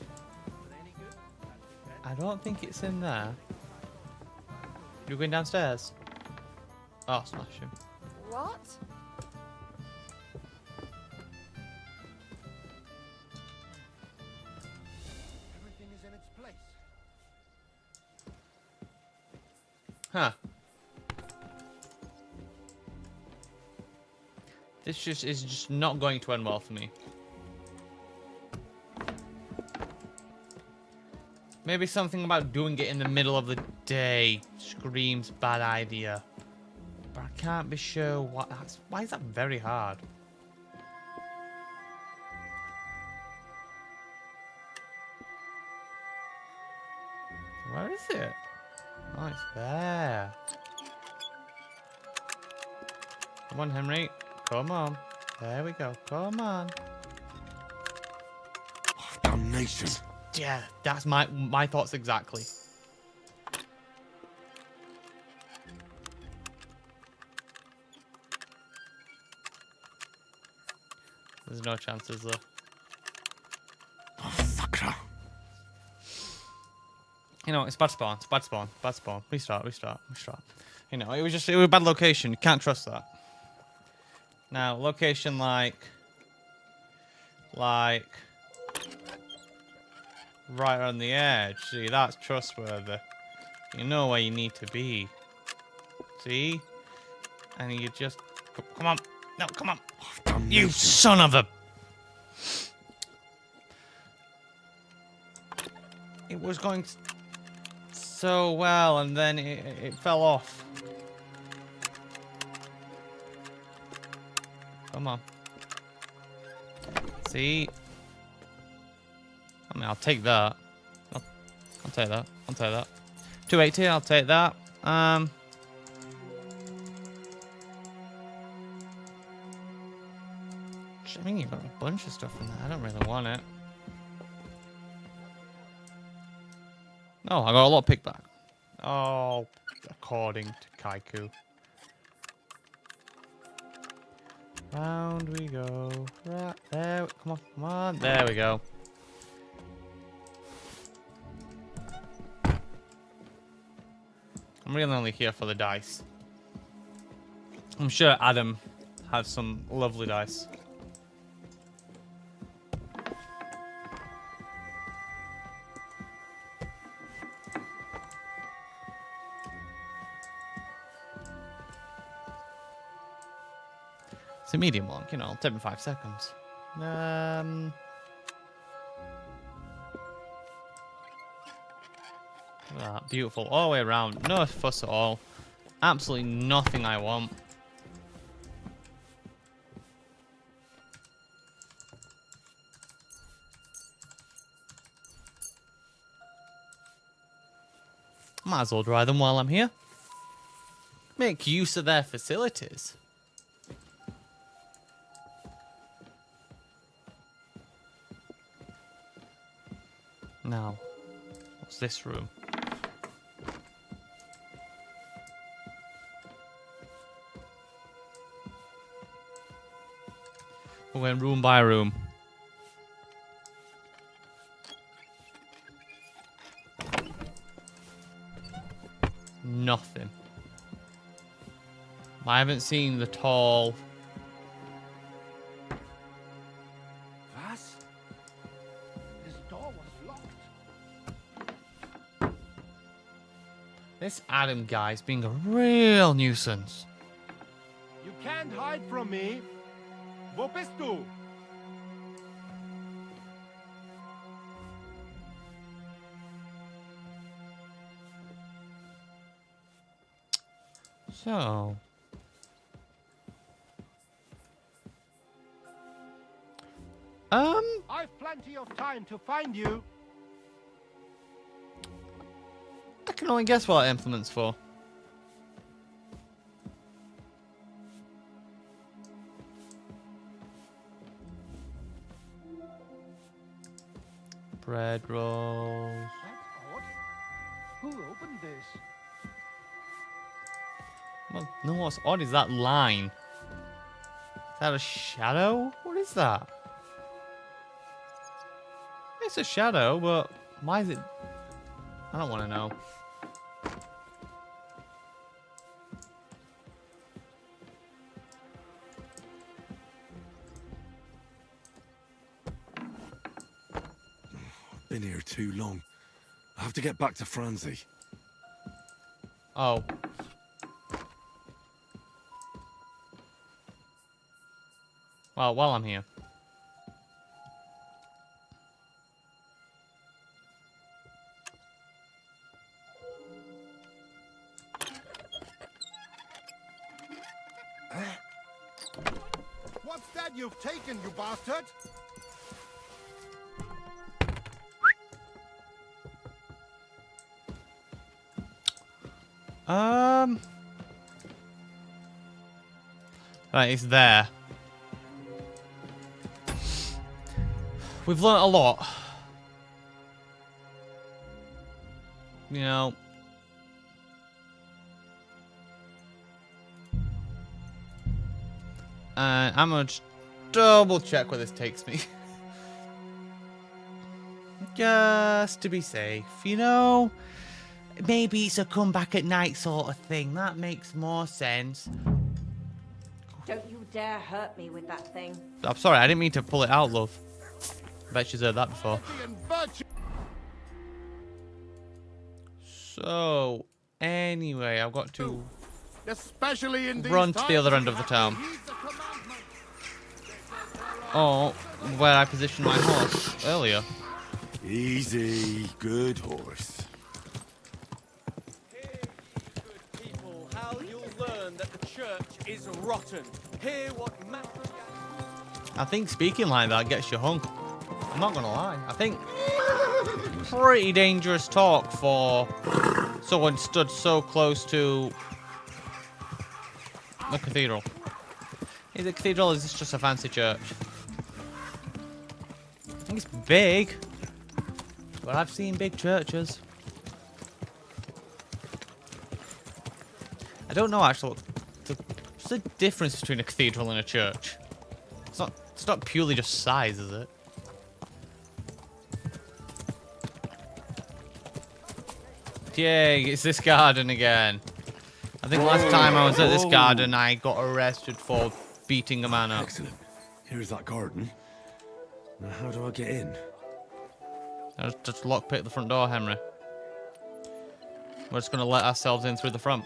I don't think it's in there. You going downstairs? Oh, smash him. What? Everything is in its place. Huh. This just is just not going to end well for me. Maybe something about doing it in the middle of the day screams bad idea. But I can't be sure what that's. Why is that very hard? Where is it? Oh, it's there. Come on, Henry. Come on. There we go. Come on. Damnation. Yeah, that's my thoughts exactly. There's no chances there. Oh, fucker. You know, it's bad spawn. It's bad spawn. Bad spawn. Restart. You know, it was a bad location. You can't trust that. Now, location like right on the edge. See, that's trustworthy. You know where you need to be. See? And you just... Come on. No, come on. You son of a... It was going so well, and then it fell off. Come on. See? I mean, I'll take that. I'll take that. I'll take that. 280, I'll take that. I mean, you've got a bunch of stuff in there. I don't really want it. Oh, I got a lot of pickback. Oh, according to Kaiku. Round we go. Right there. Come on, come on. There we go. I'm really only here for the dice. I'm sure Adam has some lovely dice. It's a medium one, you know, it'll take me 5 seconds. Beautiful, all the way around. No fuss at all. Absolutely nothing I want. Might as well dry them while I'm here. Make use of their facilities. Now, what's this room? We're going room by room. Nothing. I haven't seen the tall... Was? This door was locked. This Adam guy's being a real nuisance. You can't hide from me. Wo bist du? So... I've plenty of time to find you. I can only guess what that implement's for. Bread rolls. That's odd. Who opened this? Well, no, what's odd is that line. Is that a shadow? What is that? It's a shadow, but why is it... I don't want to know. Been here too long. I have to get back to Franzi. Oh. Well, while I'm here. What's that you've taken, you bastard? Right, it's there. We've learnt a lot. You know. And I'm gonna just double check where this takes me. Just to be safe, you know? Maybe it's a come back at night sort of thing. That makes more sense. Don't you dare hurt me with that thing. I'm sorry, I didn't mean to pull it out, love. I bet she's heard that before. So, anyway, I've got to especially in run to the other end of the town. Oh, where I positioned my horse earlier. Easy, good horse. People, how you'll learn that the church is rotten. Hear what I think speaking like that gets you hung. I'm not gonna lie. I think pretty dangerous talk for someone stood so close to the cathedral. Is it a cathedral or is this just a fancy church? I think it's big, but I've seen big churches. I don't know actually. What's the difference between a cathedral and a church? It's not purely just size, is it? Yay, it's this garden again. I think last time I was at this garden, I got arrested for beating a man up. Excellent. Here's that garden. Now, how do I get in? I'll just lockpick the front door, Henry. We're just going to let ourselves in through the front.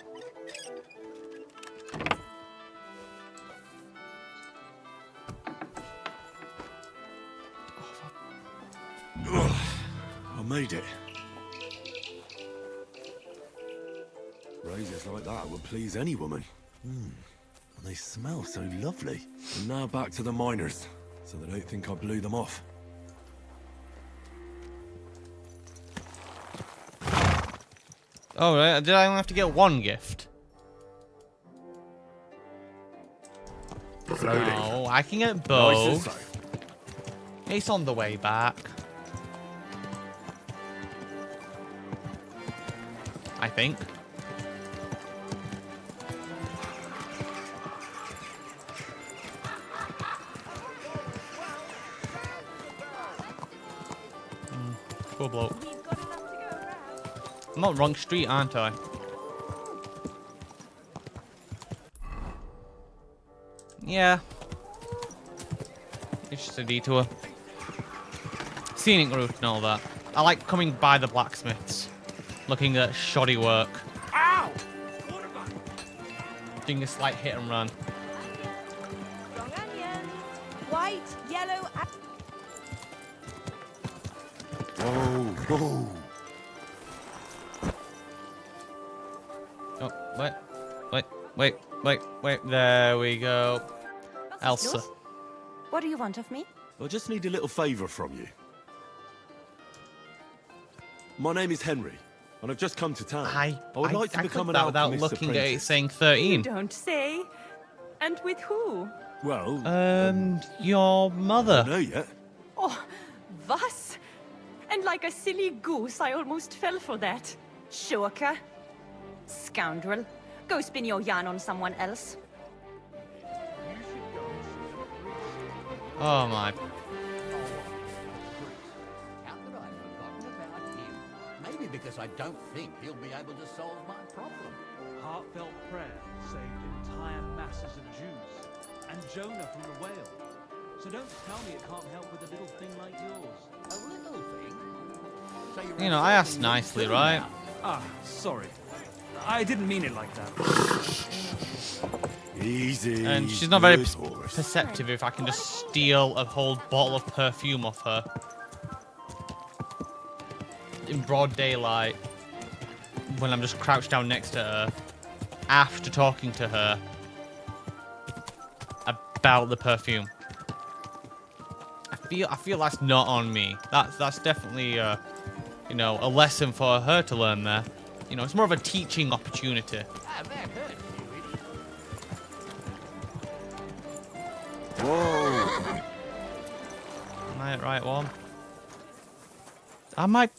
I made it. Roses like that would please any woman. And they smell so lovely. And now back to the miners, so they don't think I blew them off. Oh, right. Did I only have to get one gift? No, I can get both. It's on the way back. I think. Cool bloke. I'm on the wrong street, aren't I? Yeah. It's just a detour. Scenic route and all that. I like coming by the blacksmiths. Looking at shoddy work. Ow! Doing a slight hit and run. Strong onions. White, yellow, Whoa. Oh, wait. There we go. Elsa. What do you want of me? I just need a little favour from you. My name is Henry, and I've just come to town. I would like to become an clicked that without alchemist's looking at it apprentice. saying 13. Don't say. And with who? Well, your mother. I don't know yet. Oh, was? And like a silly goose, I almost fell for that. Shoka. Scoundrel. Go spin your yarn on someone else. Oh my. Maybe because I don't think he'll be able to solve my problem. Heartfelt prayer saved entire masses of Jews, and Jonah from the whale. So don't tell me it can't help with a little thing like yours. A little thing? So You know, I asked nicely, right? Ah, sorry. I didn't mean it like that. Easy. And she's not very perceptive if I can just steal a whole bottle of perfume off her. In broad daylight. When I'm just crouched down next to her. After talking to her. About the perfume. I feel that's not on me. That's definitely you know, a lesson for her to learn there. You know, it's more of a teaching opportunity. Whoa! Am I at right one? I might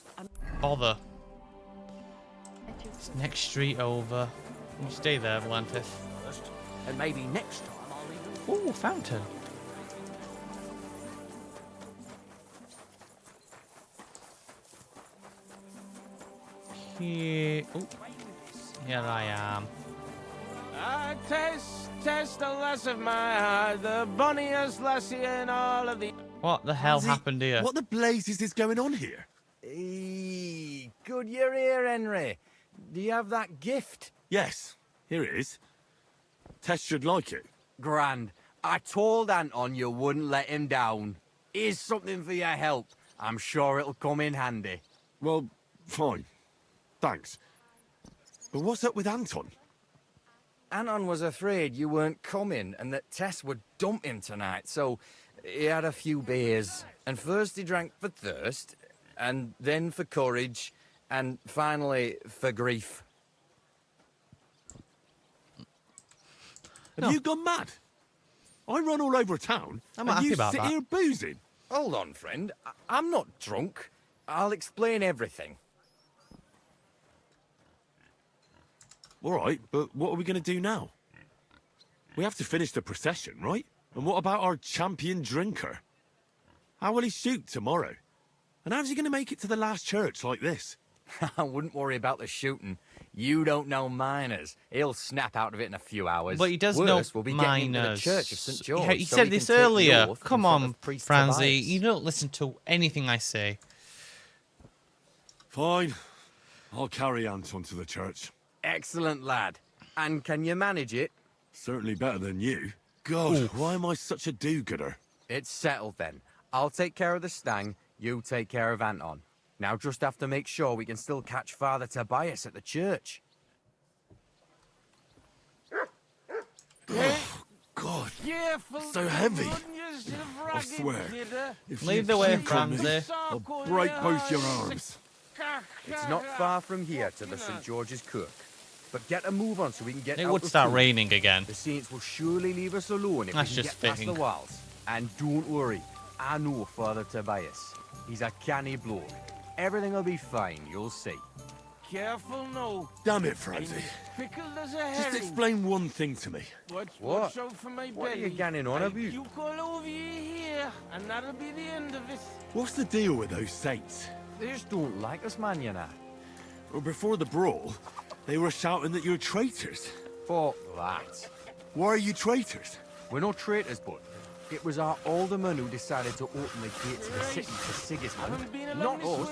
bother. It's next street over. You stay there, Volantis. And maybe next time I'll even... Ooh, fountain. Here. Ooh. Here I am. Test the less of my heart, the bonniest lassie in all of the... What the hell happened here? What the blazes is going on here? Good you're here, Henry. Do you have that gift? Yes, here it is. Tess should like it. Grand. I told Anton you wouldn't let him down. Here's something for your help. I'm sure it'll come in handy. Well, fine. Thanks. But what's up with Anton? Anton was afraid you weren't coming and that Tess would dump him tonight, so he had a few beers. And first he drank for thirst, and then for courage, and finally for grief. Have you gone mad? I run all over town, I'm not and happy you about sit that. here boozing. Hold on, friend. I'm not drunk. I'll explain everything. All right, but what are we going to do now? We have to finish the procession, right? And what about our champion drinker? How will he shoot tomorrow? And how's he going to make it to the last church like this? I wouldn't worry about the shooting. You don't know miners. He'll snap out of it in a few hours. But he does Worse, know we'll be getting into the miners. Church of St. George. Yeah, he so said he this can take the earlier. oath Come in front on, of Priest Franzi. Tobias. You don't listen to anything I say. Fine. I'll carry Anton to the church. Excellent, lad. And can you manage it? Certainly better than you. God, why am I such a do-gooder? It's settled then. I'll take care of the stang, you take care of Anton. Now just have to make sure we can still catch Father Tobias at the church. God, Careful, so heavy. goodness, I swear, if Lead you the way, puke on me, Franzi. I'll break both your arms. It's not far from here to the St. George's Kirk. But get a move on so we can get It out would the start food. raining again. The Saints will surely leave us alone if That's we can just get past fitting. the walls. And don't worry, I know Father Tobias. He's a canny bloke. Everything will be fine, you'll see. Careful now. Damn it, Franzi. Pickled as a Just herring. explain one thing to me. Watch out for my What are belly. you ganning on I'll about? puke all over you here, and that'll be the end of it. What's the deal with those saints? They just don't like us, man, you know. Well, before the brawl, they were shouting that you're traitors. Fuck that. Why are you traitors? We're not traitors, but it was our alderman who decided to open the gates of the city for Sigismund, not us.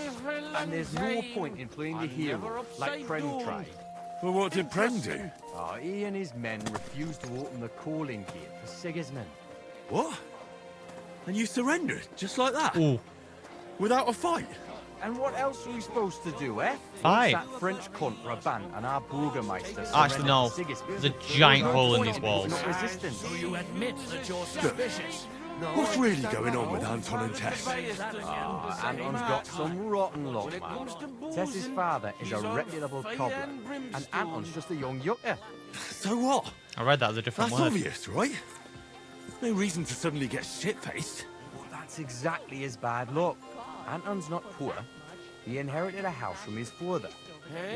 And there's no point in playing the hero like Pren tried. Well, what did Pren do? He and his men refused to open the calling gate for Sigismund. What? And you surrendered, just like that? Ooh. Without a fight? And what else are we supposed to do, eh? Fight. Once that French cunt Raban and our Burgermeister Actually, no. surrendered to Sigismund, There's a giant hole in these it walls. was not resistance. So you admit that you're suspicious? What's really going on with Anton and Tess? Anton's got some rotten luck, man. Tess's father is a reputable cobbler, and Anton's just a young yucca. So what? I read that as a different That's word. obvious, right? No reason to suddenly get shit-faced. Well, that's exactly his bad luck. Anton's not poor. He inherited a house from his father,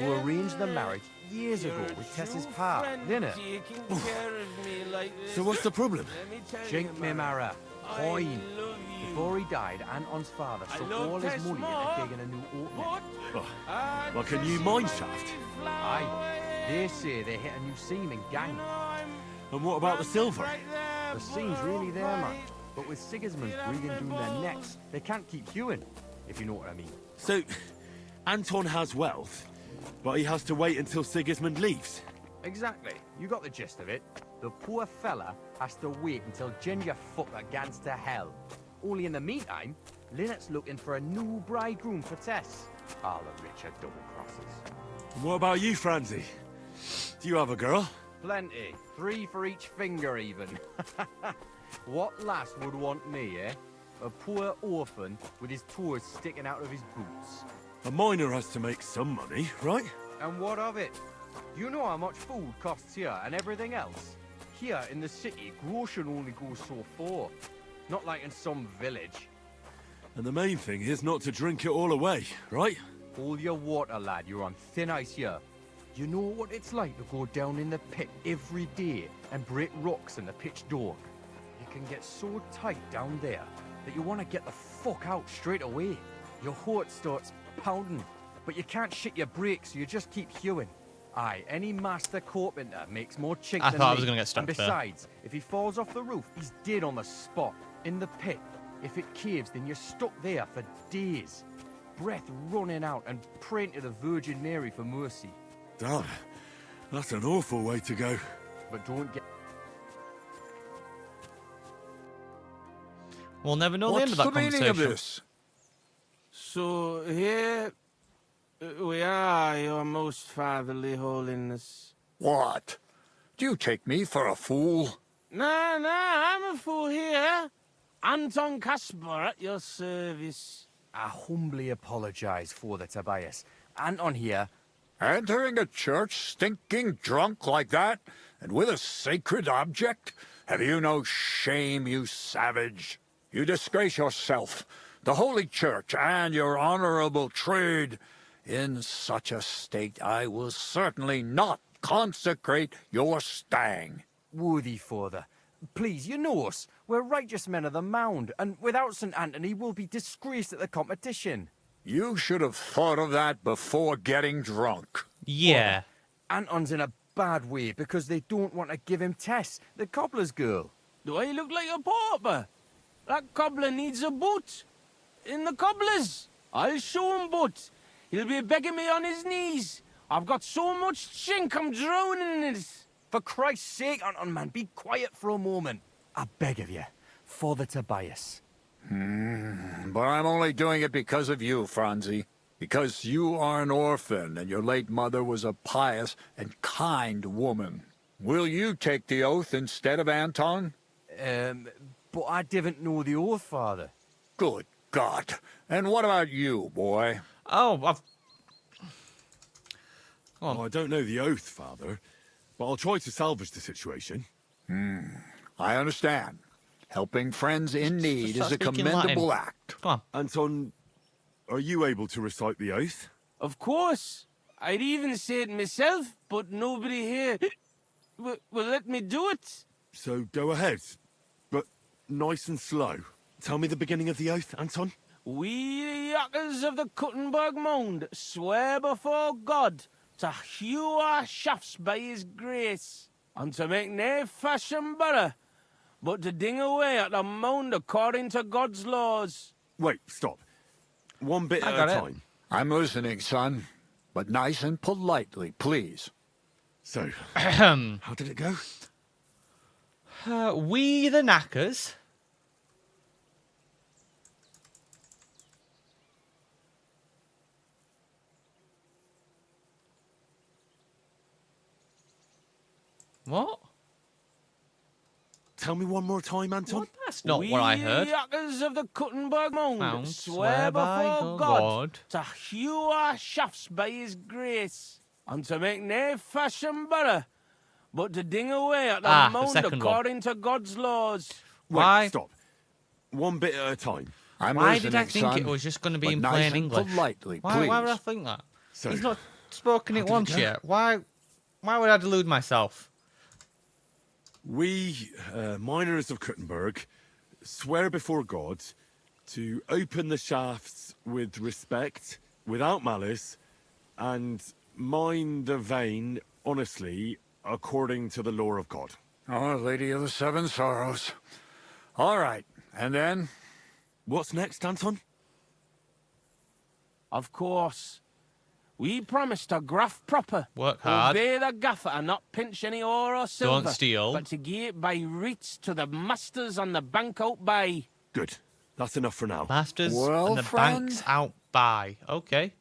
who arranged the marriage years ago with Tess's pa, didn't it? So what's the problem? Chink me Mara, coin. Before he died, Anton's father sunk all his money into digging a new opening. Oh, like a new mine shaft. Aye, they say they hit a new seam in gang. And what about the silver? The seam's really there, man. But with Sigismund's breathing down their necks, they can't keep hewing, if you know what I mean. So, Anton has wealth, but he has to wait until Sigismund leaves. Exactly. You got the gist of it. The poor fella has to wait until Ginger fucker gans to hell. Only in the meantime, Lynette's looking for a new bridegroom for Tess. All the rich are double-crosses. And what about you, Franzi? Do you have a girl? Plenty. 3 for each finger, even. What lass would want me, eh? A poor orphan with his toes sticking out of his boots. A miner has to make some money, right? And what of it? You know how much food costs here and everything else? Here in the city, grocery only goes so far. Not like in some village. And the main thing is not to drink it all away, right? Hold your water, lad. You're on thin ice here. You know what it's like to go down in the pit every day and break rocks in the pitch dark? You can get so tight down there that you want to get the fuck out straight away. Your heart starts pounding, but you can't shit your brakes, so you just keep hewing. Aye, any master carpenter makes more chinks I than thought I me. was gonna get stuck And there. besides, if he falls off the roof, he's dead on the spot, in the pit. If it caves, then you're stuck there for days. Breath running out and praying to the Virgin Mary for mercy. Damn, that's an awful way to go. But don't get... We'll never know the end of that conversation. So here we are, your most fatherly holiness. What? Do you take me for a fool? Nah, I'm a fool here. Anton Caspar at your service. I humbly apologize for the Tobias. Anton here. Entering a church stinking drunk like that, and with a sacred object? Have you no shame, you savage? You disgrace yourself, the Holy Church, and your honorable trade. In such a state, I will certainly not consecrate your stang. Worthy father, please, you know us. We're righteous men of the Mound, and without St. Anthony, we'll be disgraced at the competition. You should have thought of that before getting drunk. Yeah. Anton's in a bad way because they don't want to give him Tess, the cobbler's girl. Do I look like a pauper? That cobbler needs a boot. In the cobbler's. I'll show him boot. He'll be begging me on his knees. I've got so much chink, I'm drowning in it. For Christ's sake, Anton, man, be quiet for a moment. I beg of you, Father Tobias. But I'm only doing it because of you, Franzi. Because you are an orphan, and your late mother was a pious and kind woman. Will you take the oath instead of Anton? But I didn't know the oath, Father. Good God. And what about you, boy? Oh, I don't know the oath, Father, but I'll try to salvage the situation. I understand. Helping friends in need is a commendable act. Come on. Anton, are you able to recite the oath? Of course. I'd even say it myself, but nobody here will let me do it. So go ahead, but nice and slow. Tell me the beginning of the oath, Anton. We, the Yakkers of the Kuttenberg Mound, swear before God to hew our shafts by his grace, and to make nae fashion better, but to ding away at the mound according to God's laws. Wait, stop. One bit at a time. I'm listening, son, but nice and politely, please. So, how did it go? We the Knackers. What? Tell me one more time, Anton. What? That's not what I heard. We, the Yakkers of the Kuttenberg Mound, swear by God to hew our shafts by his grace, and to make nae fashion better, but to ding away at the mound according to God's laws. Wait, stop. One bit at a time. Why did I think it was just going to be in plain English? Politely, why would I think that? So, he's not spoken it once yet. Why would I delude myself? We, miners of Kuttenberg, swear before God to open the shafts with respect, without malice, and mine the vein honestly, according to the law of God. Our Lady of the Seven Sorrows. All right, and then? What's next, Anton? Of course. We promise to graft proper. Work hard. Obey the gaffer and not pinch any ore or silver. Don't steal. But to give it by reats to the masters on the bank out by. Good. That's enough for now. Masters Well, and the friend? banks out by. Okay.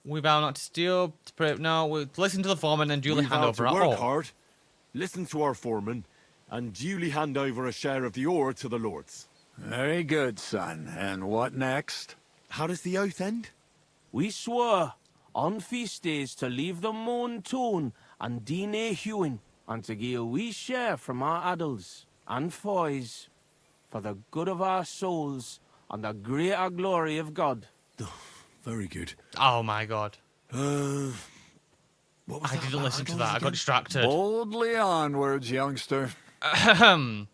We vow not to steal. To pray, no, we listen to the foreman and duly We hand vow over to our work ore. hard, listen to our foreman, and duly hand over a share of the ore to the lords. Very good, son. And what next? How does the oath end? We swore on feast days to leave the moan tone and DNA hewing, and to give a wee share from our adults and foys for the good of our souls and the greater glory of God. Very good. Oh my god. What was I that didn't about listen to idols that. I got again? distracted. Boldly onwards, youngster. Ahem.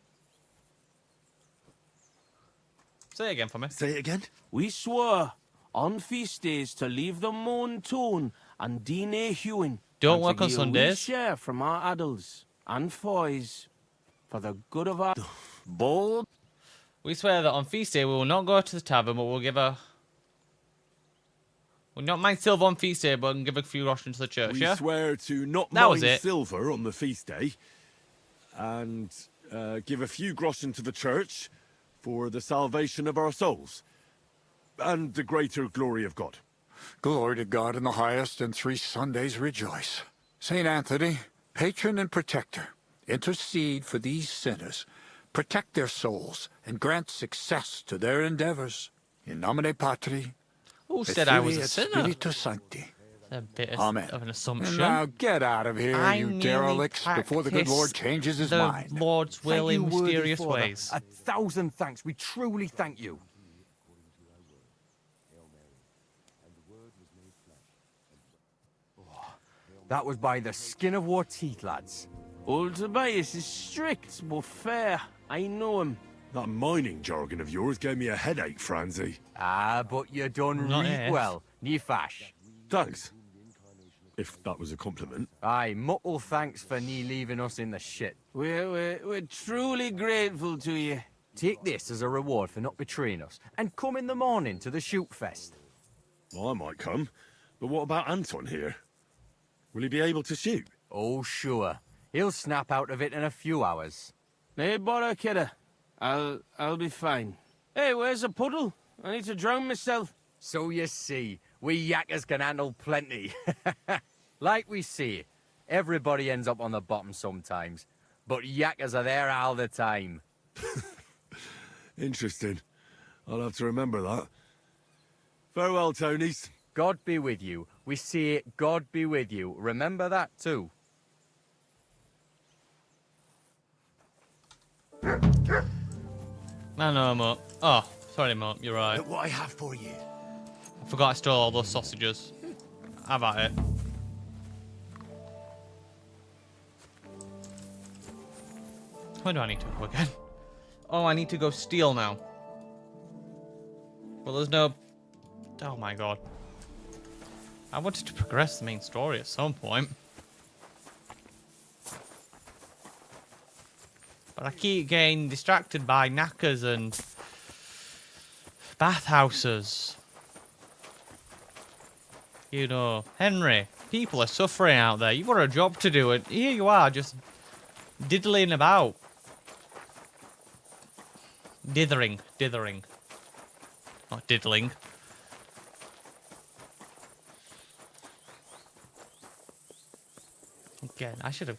Say it again for me. Say it again. We swore on feast days to leave the moan tone and DNA hewing. Don't and work to on give a wee Sundays. share from our adults and foys for the good of our... Bold. We swear that on feast day we will not go to the tavern, but we'll give a... We'll not mind silver on feast day, but we'll give a few groschen to the church, We yeah? swear to not That was mine it. silver on the feast day, and give a few groschen to the church for the salvation of our souls, and the greater glory of God. Glory to God in the highest, and 3 Sundays rejoice. Saint Anthony, patron and protector, intercede for these sinners, protect their souls, and grant success to their endeavors. In nomine Patri, Who et said I was Filii a et sinner? Spiritus Sancti. A bit Amen. of an assumption. Now get out of here, I you merely derelicts, before the good Lord practiced changes his the mind. Lord's will Thank you, in worthy mysterious Father. ways. 1,000 thanks. We truly thank you. Oh, that was by the skin of our teeth, lads. Old Tobias is strict but fair. I know him. That mining jargon of yours gave me a headache, Franzi. Ah, but you done Not reet yet. well. Ní fash. Thanks. If that was a compliment. Aye, muckle thanks for nie leaving us in the shit. We're truly grateful to you. Take this as a reward for not betraying us, and come in the morning to the shoot fest. Well, I might come, but what about Anton here? Will he be able to shoot? Oh, sure. He'll snap out of it in a few hours. Hey, bother, kidder. I'll be fine. Hey, where's the puddle? I need to drown myself. So you see, we yakkers can handle plenty. Like we say, everybody ends up on the bottom sometimes, but yakkers are there all the time. Interesting. I'll have to remember that. Farewell, Tonys. God be with you. We say God be with you. Remember that too. No, Mo. Oh, sorry, Mo. You're right. Look what I have for you. I forgot I stole all those sausages. Have at it. Where do I need to go again? Oh, I need to go steal now. Well, there's no... Oh my god. I wanted to progress the main story at some point. But I keep getting distracted by knackers and bathhouses. You know, Henry, people are suffering out there. You've got a job to do, and here you are, just diddling about. Dithering. Not diddling. Again, I should have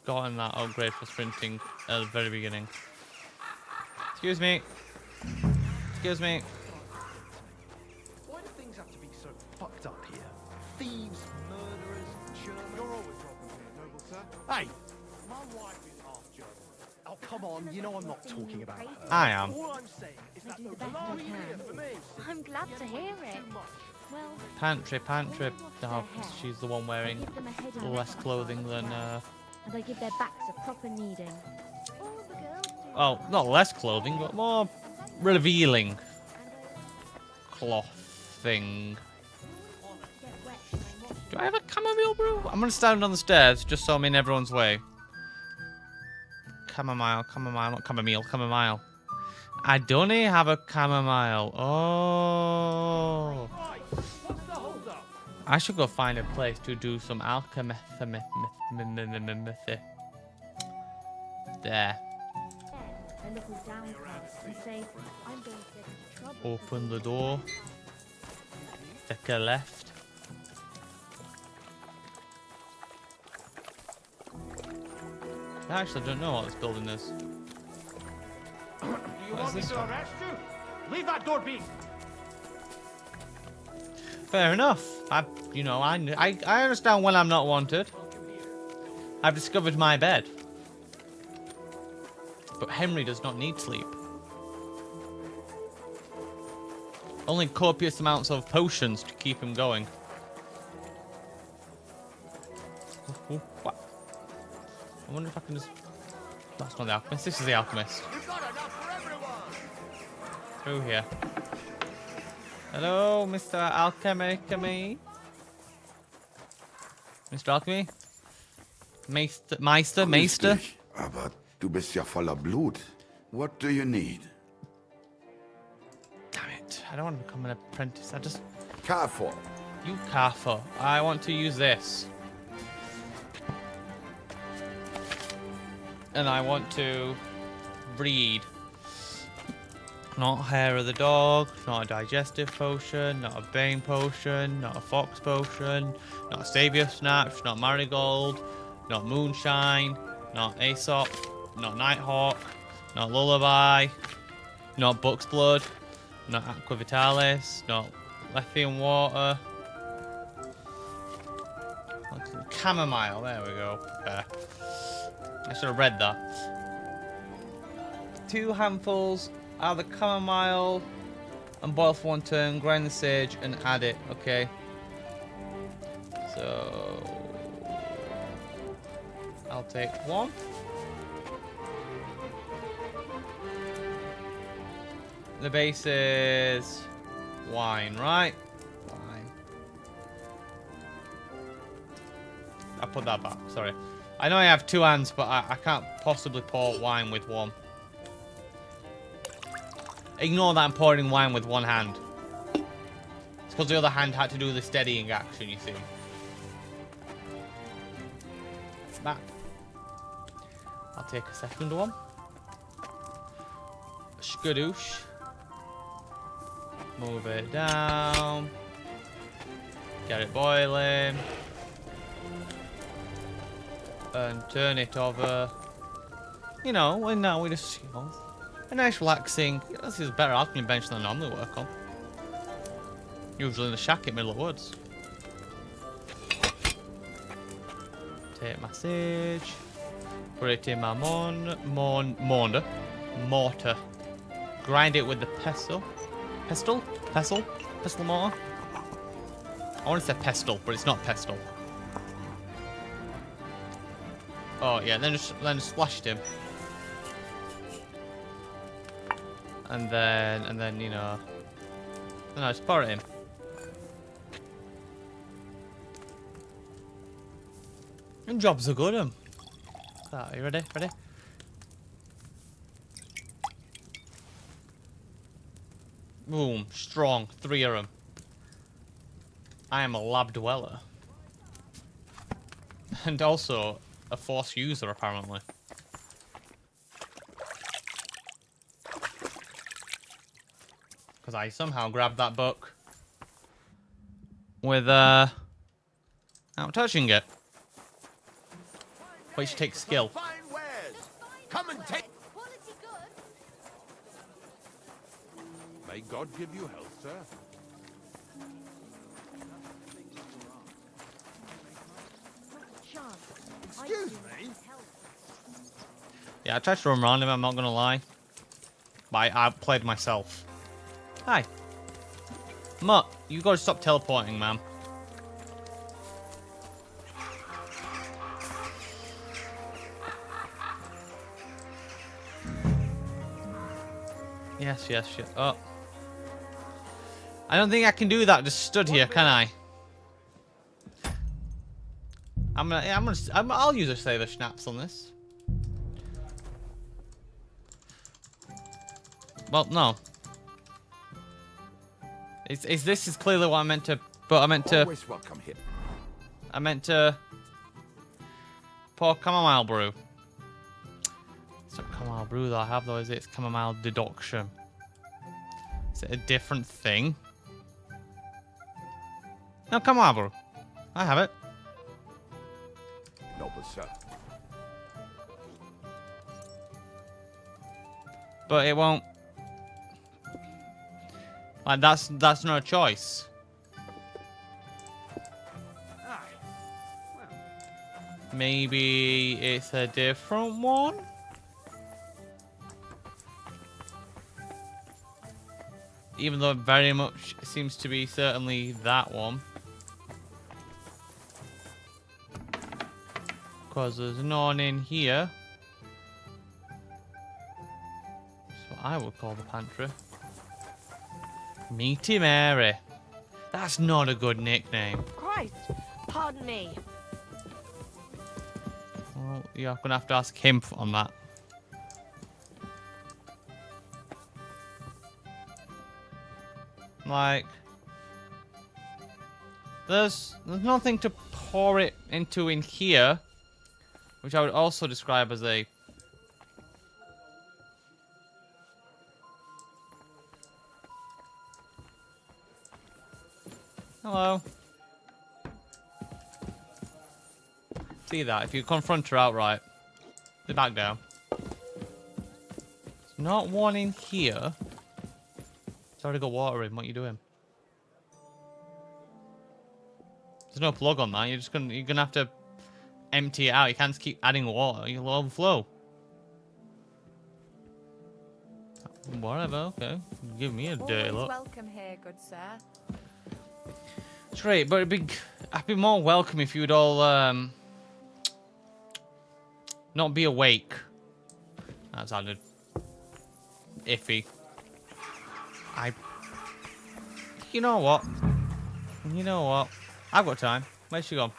gotten that upgrade for sprinting at the very beginning. Excuse me. Excuse me. Why do things have to be so fucked up here? Thieves, murderers, Germans. You're always welcome here, noble sir. Hey, my wife is half German. Oh, come on, you know I'm not talking about her. I am. All I'm saying is that the last year for me. I'm glad to hear it. Well, Pantry. Oh, she's the one wearing give them a head and less neck clothing massage than, and I give their backs a proper kneading. All the girls do. well, not less clothing, but more revealing cloth thing. Do I have a chamomile brew? I'm gonna stand on the stairs just so I'm in everyone's way. Chamomile, not chamomile. I don't have a chamomile. Oh. I should go find a place to do some alchemy. There. A little downcast and say, I'm going to get into trouble. Open the door. Take a left. I actually don't know what this building is. Do you What want me is this to one? arrest you? Leave that door be. Fair enough. I understand when I'm not wanted. I've discovered my bed. But Henry does not need sleep. Only copious amounts of potions to keep him going. Ooh, what? I wonder if I can just... That's not the alchemist. This is the alchemist. Through here. Hello, Mr. Alchemy. Mr. Alchemy? Meister? Grüß dich, aber du bist ja voller Blut. What do you need? Damn it. I don't want to become an apprentice. I just... Careful. You careful. I want to use this. And I want to breed. Not hair of the dog, not a digestive potion, not a bane potion, not a fox potion, not a saviour snatch, not marigold, not moonshine, not Aesop, not nighthawk, not lullaby, not buck's blood, not aqua vitalis, not Lethian water. Chamomile, there we go. I should have read that. 2 handfuls of the chamomile and boil for 1 turn, grind the sage and add it. Okay. So I'll take 1. The base is wine, right? Wine. I'll put that back, sorry. I know I have 2 hands, but I can't possibly pour wine with 1. Ignore that I'm pouring wine with 1 hand. It's because the other hand had to do the steadying action, you see. That. I'll take a second one. Skadoosh. Move it down. Get it boiling. And turn it over. You know, and now we just, you know, a nice relaxing. This is a better alchemy bench than I normally work on. Usually in the shack in the middle of the woods. Take my sage. Put it in my mortar. Grind it with the pestle. Pestle mortar. I want to say pestle, but it's not pestle. Oh yeah, then just splashed him. And then you know, no, just pour it in. And jobs are good. Are you ready? Ready? Boom, strong, 3 of them. I am a lab dweller. And also a force user, apparently. Because I somehow grabbed that book without touching it. Which takes skill. Come and take. May God give you health, sir. Excuse me. Yeah, I tried to run around him, I'm not gonna lie. But I outplayed myself. Hi. Mutt, you gotta stop teleporting, man. Yes. Oh. I don't think I can do that just stood here, can I? I'll use a sailor schnapps on this. Well, no. This is clearly what I meant to, but I meant to. Always welcome here. I meant to pour chamomile brew. It's not chamomile brew that I have though, is it? It's chamomile deduction. Is it a different thing? No, chamomile brew. I have it. Noble sir. But it won't. Like, that's not a choice. Maybe it's a different one? Even though it very much seems to be certainly that one. Because there's none in here. That's what I would call the pantry. Meaty Mary. That's not a good nickname. Christ, pardon me. Well, you're going to have to ask him on that. Like, there's nothing to pour it into in here, which I would also describe as a... Hello. See that? If you confront her outright, they back down. There's not one in here. It's already got water in. What are you doing? There's no plug on that. You're gonna have to empty it out. You can't just keep adding water. You'll overflow. Whatever. Okay. Give me a dirty look. Welcome here, good sir. Straight, but I'd be more welcome if you'd all not be awake. That sounded iffy. You know what? I've got time. Where's she gone?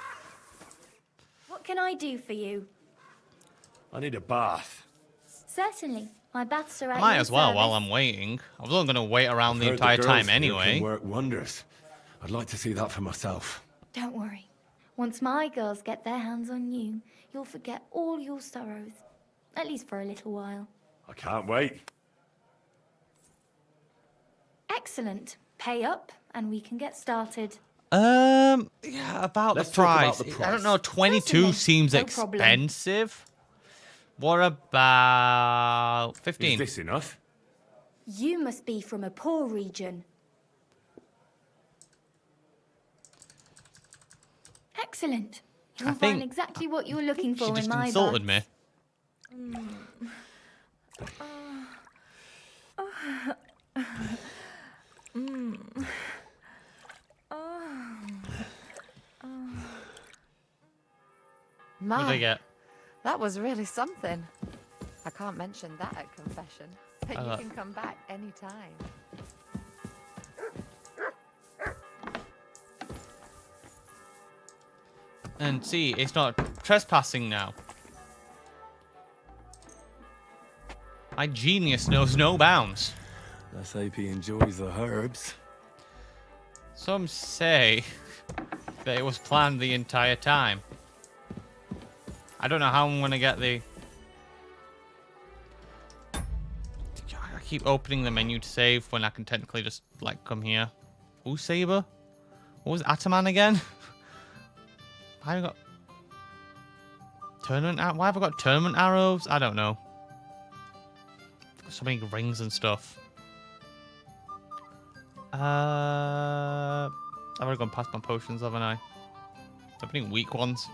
What can I do for you? I need a bath. Certainly. My baths are at I might your as well service. while I'm waiting. I was only going to wait around the I've heard entire girls time here anyway. can work wonders. I'd like to see that for myself. Don't worry. Once my girls get their hands on you, you'll forget all your sorrows. At least for a little while. I can't wait. Excellent. Pay up, and we can get started. Yeah, about Let's the talk price. about the I don't price. know, 22 Certainly. seems No problem. expensive. What about 15? Is this enough? You must be from a poor region. Excellent. You'll think find exactly what you're looking She for just in my insulted baths. me. What did I get? That was really something. I can't mention that at confession, but you Uh. can come back anytime. And see, it's not trespassing now. My genius knows no bounds. Let's hope he enjoys the herbs. Some say that it was planned the entire time. I don't know how I'm gonna get the... I keep opening the menu to save when I can technically just, like, come here. Ooh, Saber? What was Ataman again? Why have I got... Tournament... Why have I got tournament arrows? I don't know. So many rings and stuff. I've already gone past my potions, haven't I? I'm putting weak ones.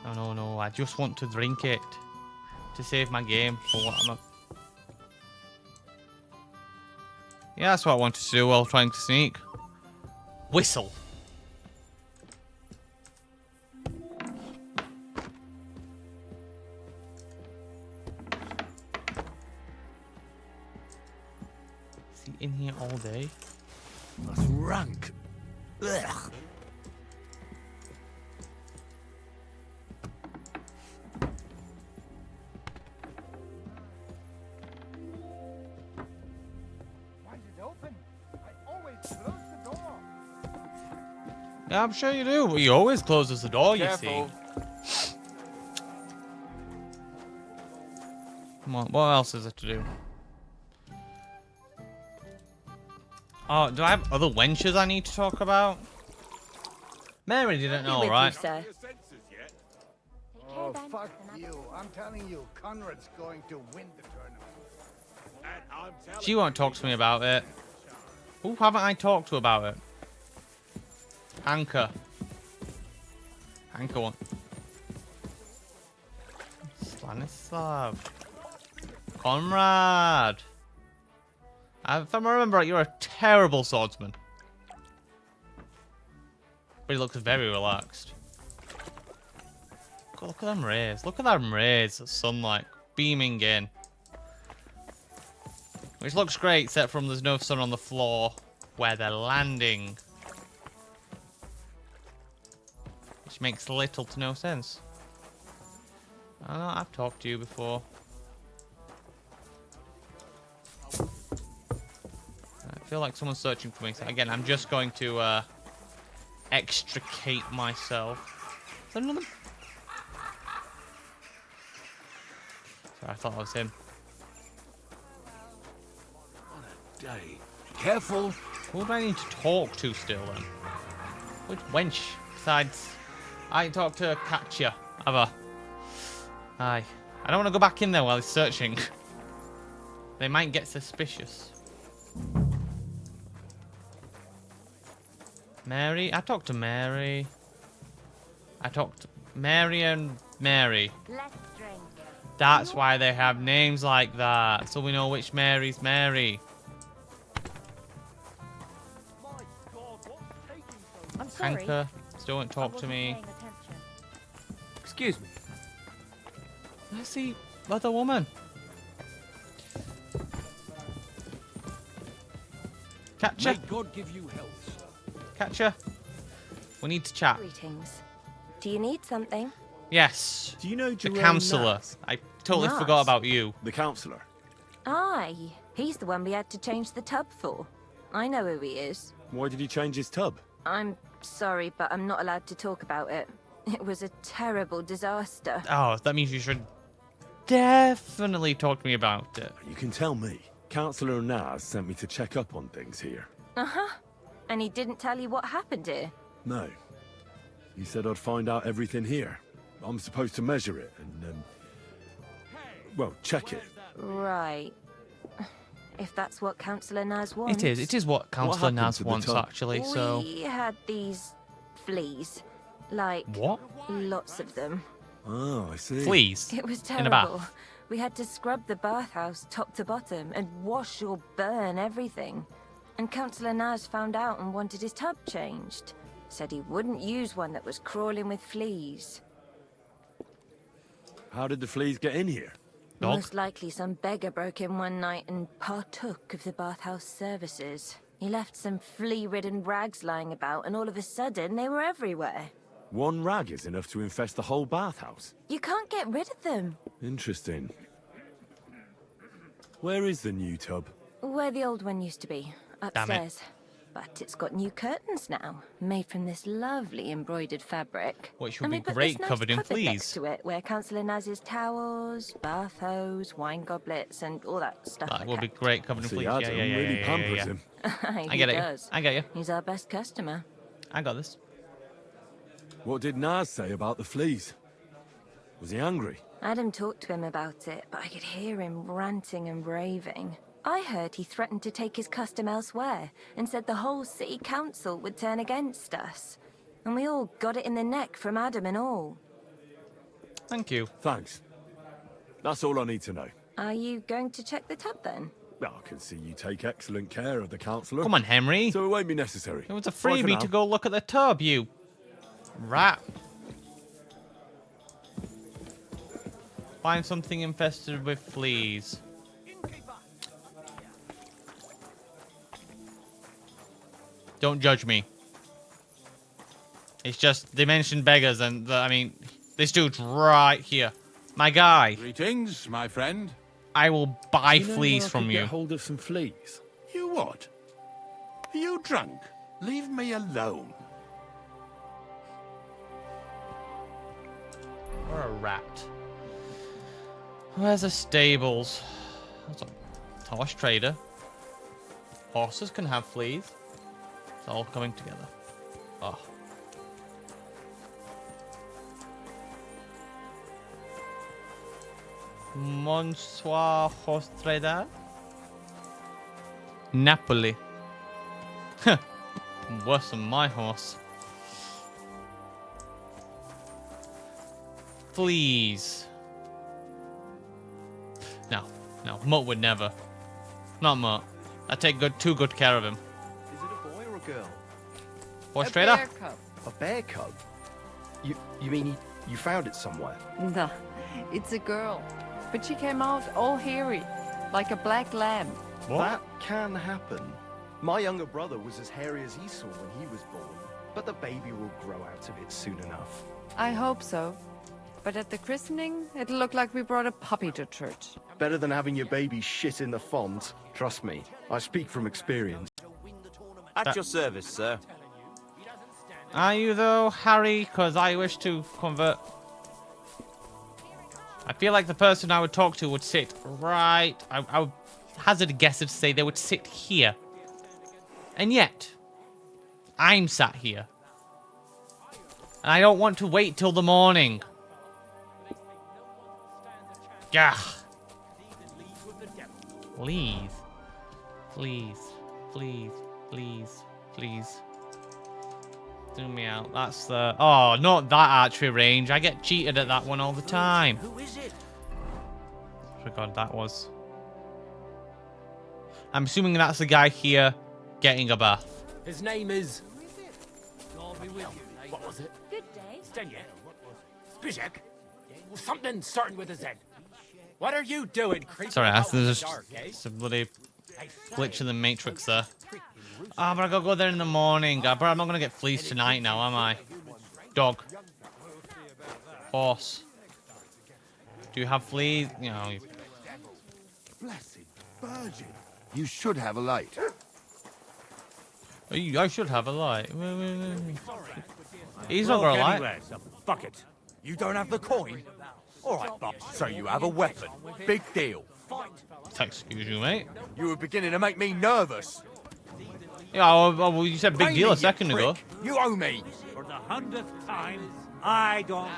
No, I just want to drink it. To save my game for what I'm... Yeah, that's what I wanted to do while trying to sneak. Whistle. Is he in here all day? That's rank. Ugh. Why is it open? I always close the door. Yeah, I'm sure you do. He always closes the door, you Careful. see. Come on, what else is there to do? Oh, do I have other wenches I need to talk about? Mary didn't know, right? Oh, fuck you. I'm telling you, Conrad's going to win the tournament. She won't talk to me about it. Who haven't I talked to about it? Anchor. Anchor one. Stanislav. Conrad. If I remember right, you're a terrible swordsman. But he looks very relaxed. God, look at them rays. Look at them rays of sunlight beaming in. Which looks great, except from there's no sun on the floor where they're landing. Which makes little to no sense. I know, I've talked to you before. I feel like someone's searching for me. So again, I'm just going to extricate myself. Is that another? Sorry, I thought that was him. Day. Careful. Who do I need to talk to still then? Which wench? Besides, I ain't talked to Katya, have I? Aye. I don't want to go back in there while he's searching. They might get suspicious. Mary? I talked to Mary. I talked to Mary and Mary. Let's drink. That's why they have names like that. So we know which Mary's Mary. I'm sorry. Anchor, still won't talk to me. Excuse me. Let's see other woman. Catch May her. God give you health, sir. Catch her. We need to chat. Greetings. Do you need something? Yes. Do you know the Jerome counsellor? Naz? I totally Naz? forgot about you. The counsellor. Aye. He's the one we had to change the tub for. I know who he is. Why did he change his tub? I'm sorry, but I'm not allowed to talk about it. It was a terrible disaster. Oh, that means you should definitely talk to me about it. You can tell me. Councillor Naz sent me to check up on things here. Uh-huh. And he didn't tell you what happened here? No. He said I'd find out everything here. I'm supposed to measure it and, well, check it. Right. If that's what Councillor Naz wants. It is what Councillor happened Naz to the wants, tub? actually, so... We had these fleas. Like... What? Lots of them. Oh, I see. Fleas? It was In a terrible. bath? We had to scrub the bathhouse top to bottom and wash or burn everything. And Councillor Naz found out and wanted his tub changed. Said he wouldn't use one that was crawling with fleas. How did the fleas get in here? Most likely some beggar broke in one night and partook of the bathhouse services. He left some flea-ridden rags lying about, and all of a sudden they were everywhere. One rag is enough to infest the whole bathhouse. You can't get rid of them. Interesting. Where is the new tub? Where the old one used to be, upstairs. But it's got new curtains now, made from this lovely embroidered fabric. Which would And be we put great this nice covered in cupboard fleas. next to it, where Councillor Naz's towels, bath hose, wine goblets, and all that stuff. That would be great covered in See, fleas. Adam really pampers him. I get it. Does. I get you. He's our best customer. I got this. What did Naz say about the fleas? Was he angry? Adam talked to him about it, but I could hear him ranting and raving. I heard he threatened to take his custom elsewhere and said the whole city council would turn against us. And we all got it in the neck from Adam and all. Thank you. Thanks. That's all I need to know. Are you going to check the tub then? Well, I can see you take excellent care of the councillor. Come on, Henry. So it won't be necessary. It was a Bye for freebie now. to go look at the tub, you rat. Find something infested with fleas. Don't judge me. It's just, they mentioned beggars and, I mean, this dude's right here. My guy. Greetings, my friend. I will buy You know fleas where I from could you. Get hold of some fleas. You what? Are you drunk? Leave me alone. Or a rat. Where's the stables? That's a horse trader. Horses can have fleas. It's all coming together. Oh. Bonsoir, horse trader. Napoli. Worse than my horse. Please. No, no, Mutt would never. Not Mutt. I take too good care of him. Is it a boy or a girl? Horse trader? A bear cub? You mean you found it somewhere? No, it's a girl. But she came out all hairy, like a black lamb. What? That can happen. My younger brother was as hairy as Esau when he was born, but the baby will grow out of it soon enough. I hope so. But at the christening, it looked like we brought a puppy to church. Better than having your baby shit in the font. Trust me, I speak from experience. At your service, sir. Are you though, Harry? Because I wish to convert. I feel like the person I would talk to would sit right. I would hazard a guess to say they would sit here. And yet, I'm sat here. And I don't want to wait till the morning. Gah. Please. Please. Please. Please. Please. Zoom me out. That's the... Oh, not that archery range. I get cheated at that one all the time. Who is it? I forgot that was. I'm assuming that's the guy here getting a bath. His name is... What was it? Good day. Stenya? Spizek? Something starting with a Z. What are you doing, creeping Sorry, about in the there's dark, eh? just a bloody glitch in the Matrix there. Ah, but I gotta go there in the morning. But I'm not gonna get fleeced tonight now, am I? Dog. Horse. Do you have fleas? You know. Blessed Virgin. You should have a light. I should have a light. He's not got a light. Anywhere, so fuck it. You don't have the coin? All right, Bob. So you have a weapon. Big deal. Excuse you, mate. You were beginning to make me nervous. Yeah, well, you said big deal a second ago. You owe me. For the 100th time, I don't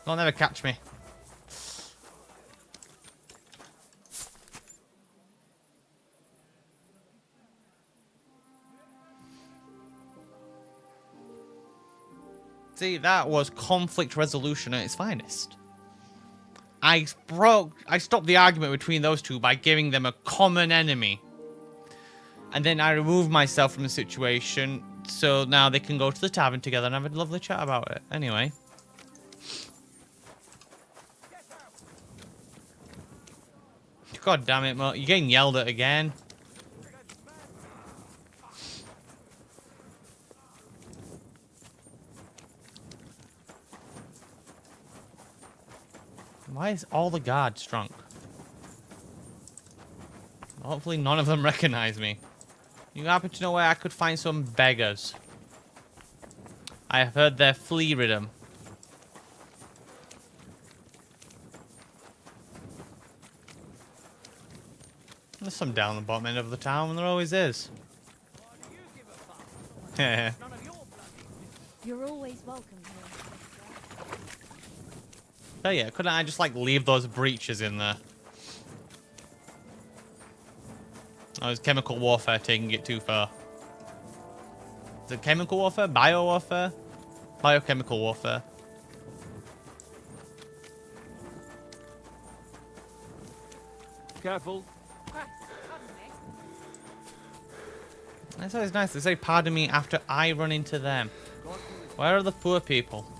They'll never catch me. See, that was conflict resolution at its finest. I stopped the argument between those two by giving them a common enemy. And then I removed myself from the situation, so now they can go to the tavern together and have a lovely chat about it. Anyway. God damn it, Mo. You're getting yelled at again. Why is all the guards drunk? Hopefully none of them recognize me. You happen to know where I could find some beggars? I have heard they're flea-ridden. There's some down the bottom end of the town, and there always is. Yeah. You're always welcome here. Oh yeah, couldn't I just like leave those breaches in there? Oh, is chemical warfare taking it too far? Is it chemical warfare? Bio warfare? Biochemical warfare. Careful. That's always nice. They say pardon me after I run into them. Where are the poor people?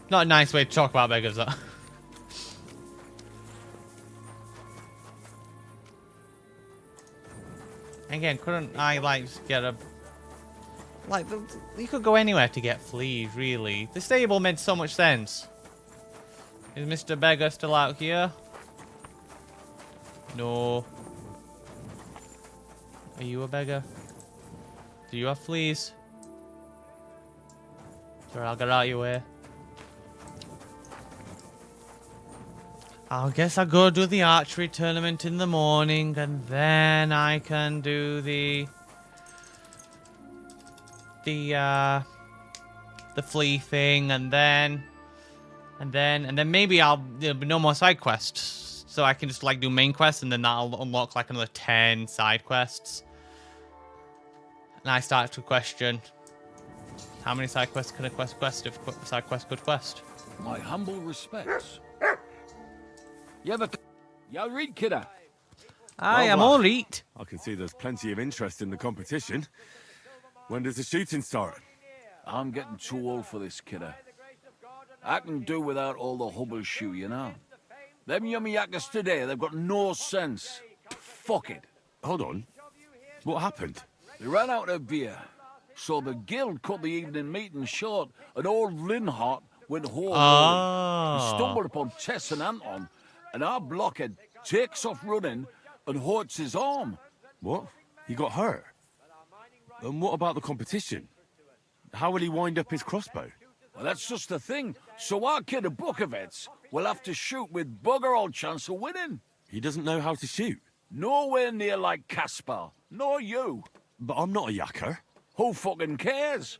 Not a nice way to talk about beggars, though. Again, couldn't I, like, just get a... Like, you could go anywhere to get fleas, really. The stable made so much sense. Is Mr. Beggar still out here? No. Are you a beggar? Do you have fleas? Sure, I'll get out of your way. I guess I'll go do the archery tournament in the morning, and then I can do the flea thing, and then And then maybe there'll be no more side quests. So I can just like do main quests and then that'll unlock like another 10 side quests. And I start to question, how many side quests can a quest if side quest could quest? My humble respects. You ever... You read, kidder? I am all right. I can see there's plenty of interest in the competition. When does the shooting start? I'm getting too old for this, kidder. I can do without all the hubble shoe, you know. Them yummy yakkers today, they've got no sense. Fuck it. Hold on. What happened? They ran out of beer. So the guild cut the evening meeting short, and old Linhart went home early. He stumbled upon Tess and Anton, and our blockhead takes off running and hurts his arm. What? He got hurt? And what about the competition? How will he wind up his crossbow? Well, that's just the thing. So our kid of Bukovets will have to shoot with bugger all chance of winning. He doesn't know how to shoot? Nowhere near like Caspar. Nor you. But I'm not a yakker. Who fucking cares?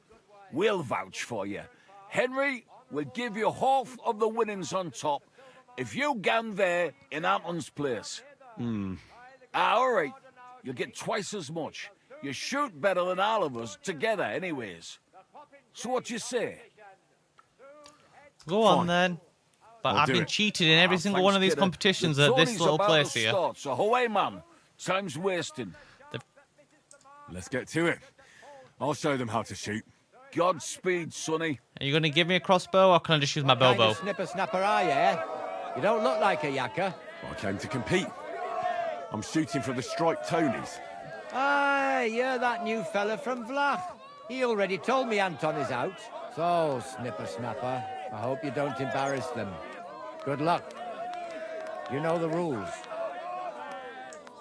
We'll vouch for you. Henry will give you half of the winnings on top if you gan there in Anton's place. All right. You'll get twice as much. You shoot better than all of us together anyways. So what you say? Go on then. But I've been cheated in every single one of these competitions at this little place here. So away, man. Time's wasting. Let's get to it. I'll show them how to shoot. Godspeed, sonny. Are you going to give me a crossbow or can I just use my bow? Kind of snipper-snapper are you, eh? You don't look like a yakker. I came to compete. I'm shooting for the striped Tonys. Aye, you're that new fella from Vlach. He already told me Anton is out. So, snipper-snapper, I hope you don't embarrass them. Good luck. You know the rules.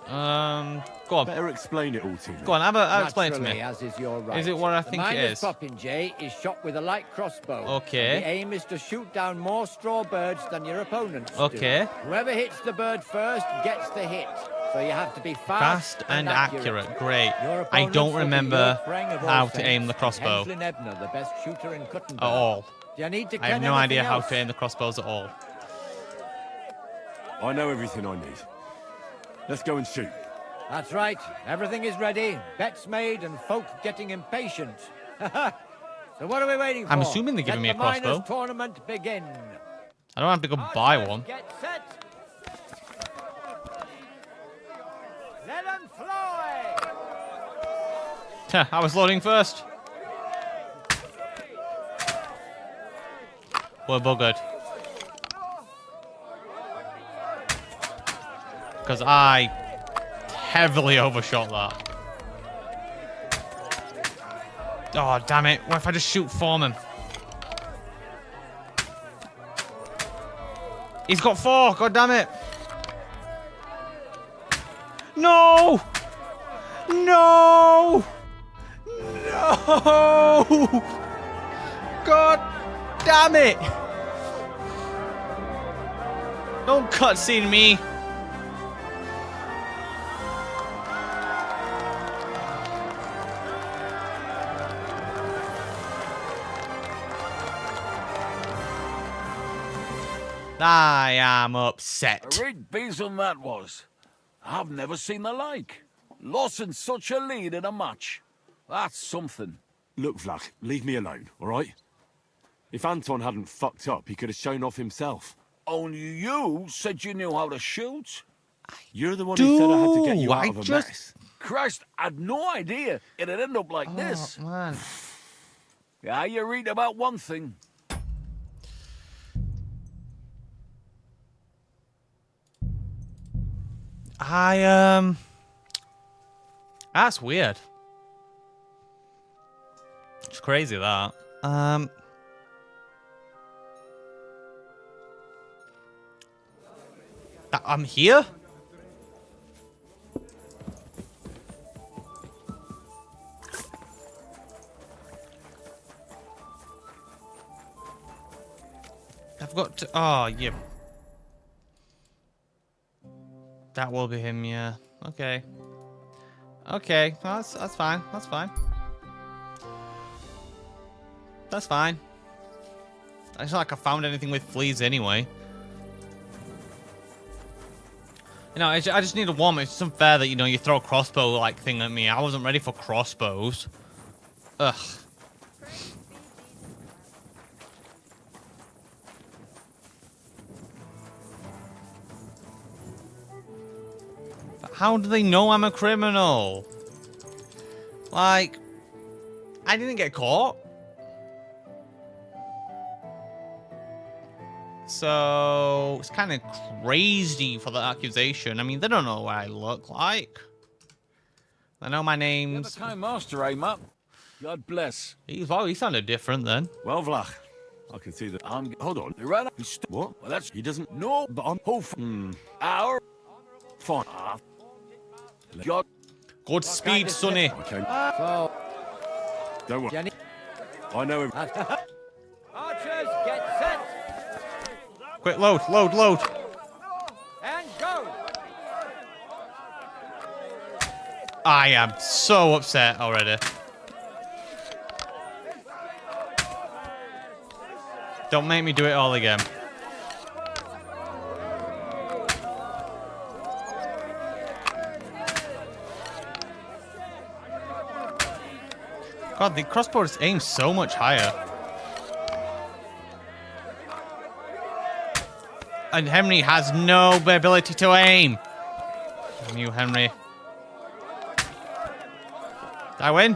Go on. Better explain it all to me. Go on, explain it to me. Naturally, as is your right. Is it what I think it is? The popinjay is shot with a light crossbow. Okay. And the aim is to shoot down more straw birds than your opponents Okay. do. Whoever hits the bird first gets the hit. So you have to be Fast and accurate. Great. Your I don't opponents will be remember York of how all to aim the saints, crossbow and Henslin Ebner, the best shooter in Kuttenberg. at all. Do you need to I have ken no idea anything how else? to aim the crossbows at all. I know everything I need. Let's go and shoot. That's right. Everything is ready. Bets made and folk getting impatient. So what are we waiting for? I'm assuming they're giving me a Let the minors' crossbow. tournament begin. I don't have to go buy one. Get set. Let them fly. I was loading first. We're buggered. Because I heavily overshot that. Oh, damn it. What if I just shoot Foreman? He's got 4. God damn it. No! No! No! God damn it! Don't cutscene me. I am upset. A real besom that was. I've never seen the like. Lost in such a lead in a match. That's something. Look, Vlach, leave me alone, all right? If Anton hadn't fucked up, he could have shown off himself. Only you said you knew how to shoot. You're the one who said I had to get you out of a mess. Christ, I'd no idea it'd end up like this. Man. Yeah, you read about one thing. That's weird. It's crazy that. I'm here? I've got to... Oh, yeah. That will be him, yeah. Okay. Okay, well, that's fine. That's fine. That's fine. It's not like I found anything with fleas anyway. You know, I just need a warm. It's unfair that, you know, you throw a crossbow-like thing at me. I wasn't ready for crossbows. Ugh. But how do they know I'm a criminal? Like, I didn't get caught. So, it's kind of crazy for the accusation. I mean, they don't know what I look like. They know my name's... You're the kind master, eh, Matt? God bless. He sounded different then. Well, Vlach, I can see that. Hold on. You ran What? Well, that's... He doesn't... No, but I'm... Our... Fine. God... Godspeed, Sonny. Okay. Don't worry. I know him. Archers, get set! Quick, load. And go! I am so upset already. Don't make me do it all again. God, the crossbow is aimed so much higher. And Henry has no ability to aim. Damn you, Henry. Did I win?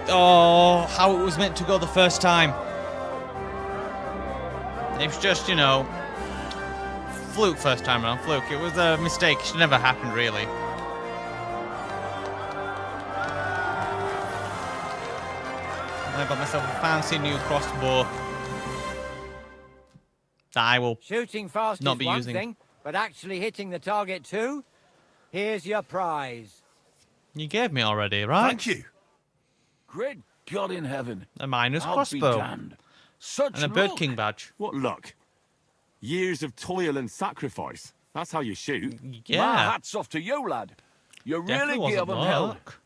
Oh, how it was meant to go the first time. It was just, you know, fluke first time around. Fluke. It was a mistake. It should never happened, really. I got myself a fancy new crossbow that I will Shooting fast not is be one using. thing, but actually hitting the target too? Here's your prize. You gave me already, right? Thank you. Great God in heaven. A miner's I'll crossbow. be damned. Such And a Bird luck. King badge. What luck? Years of toil and sacrifice. That's how you shoot. Yeah. My hat's off to you, lad. You Definitely really wasn't gave them hell. luck.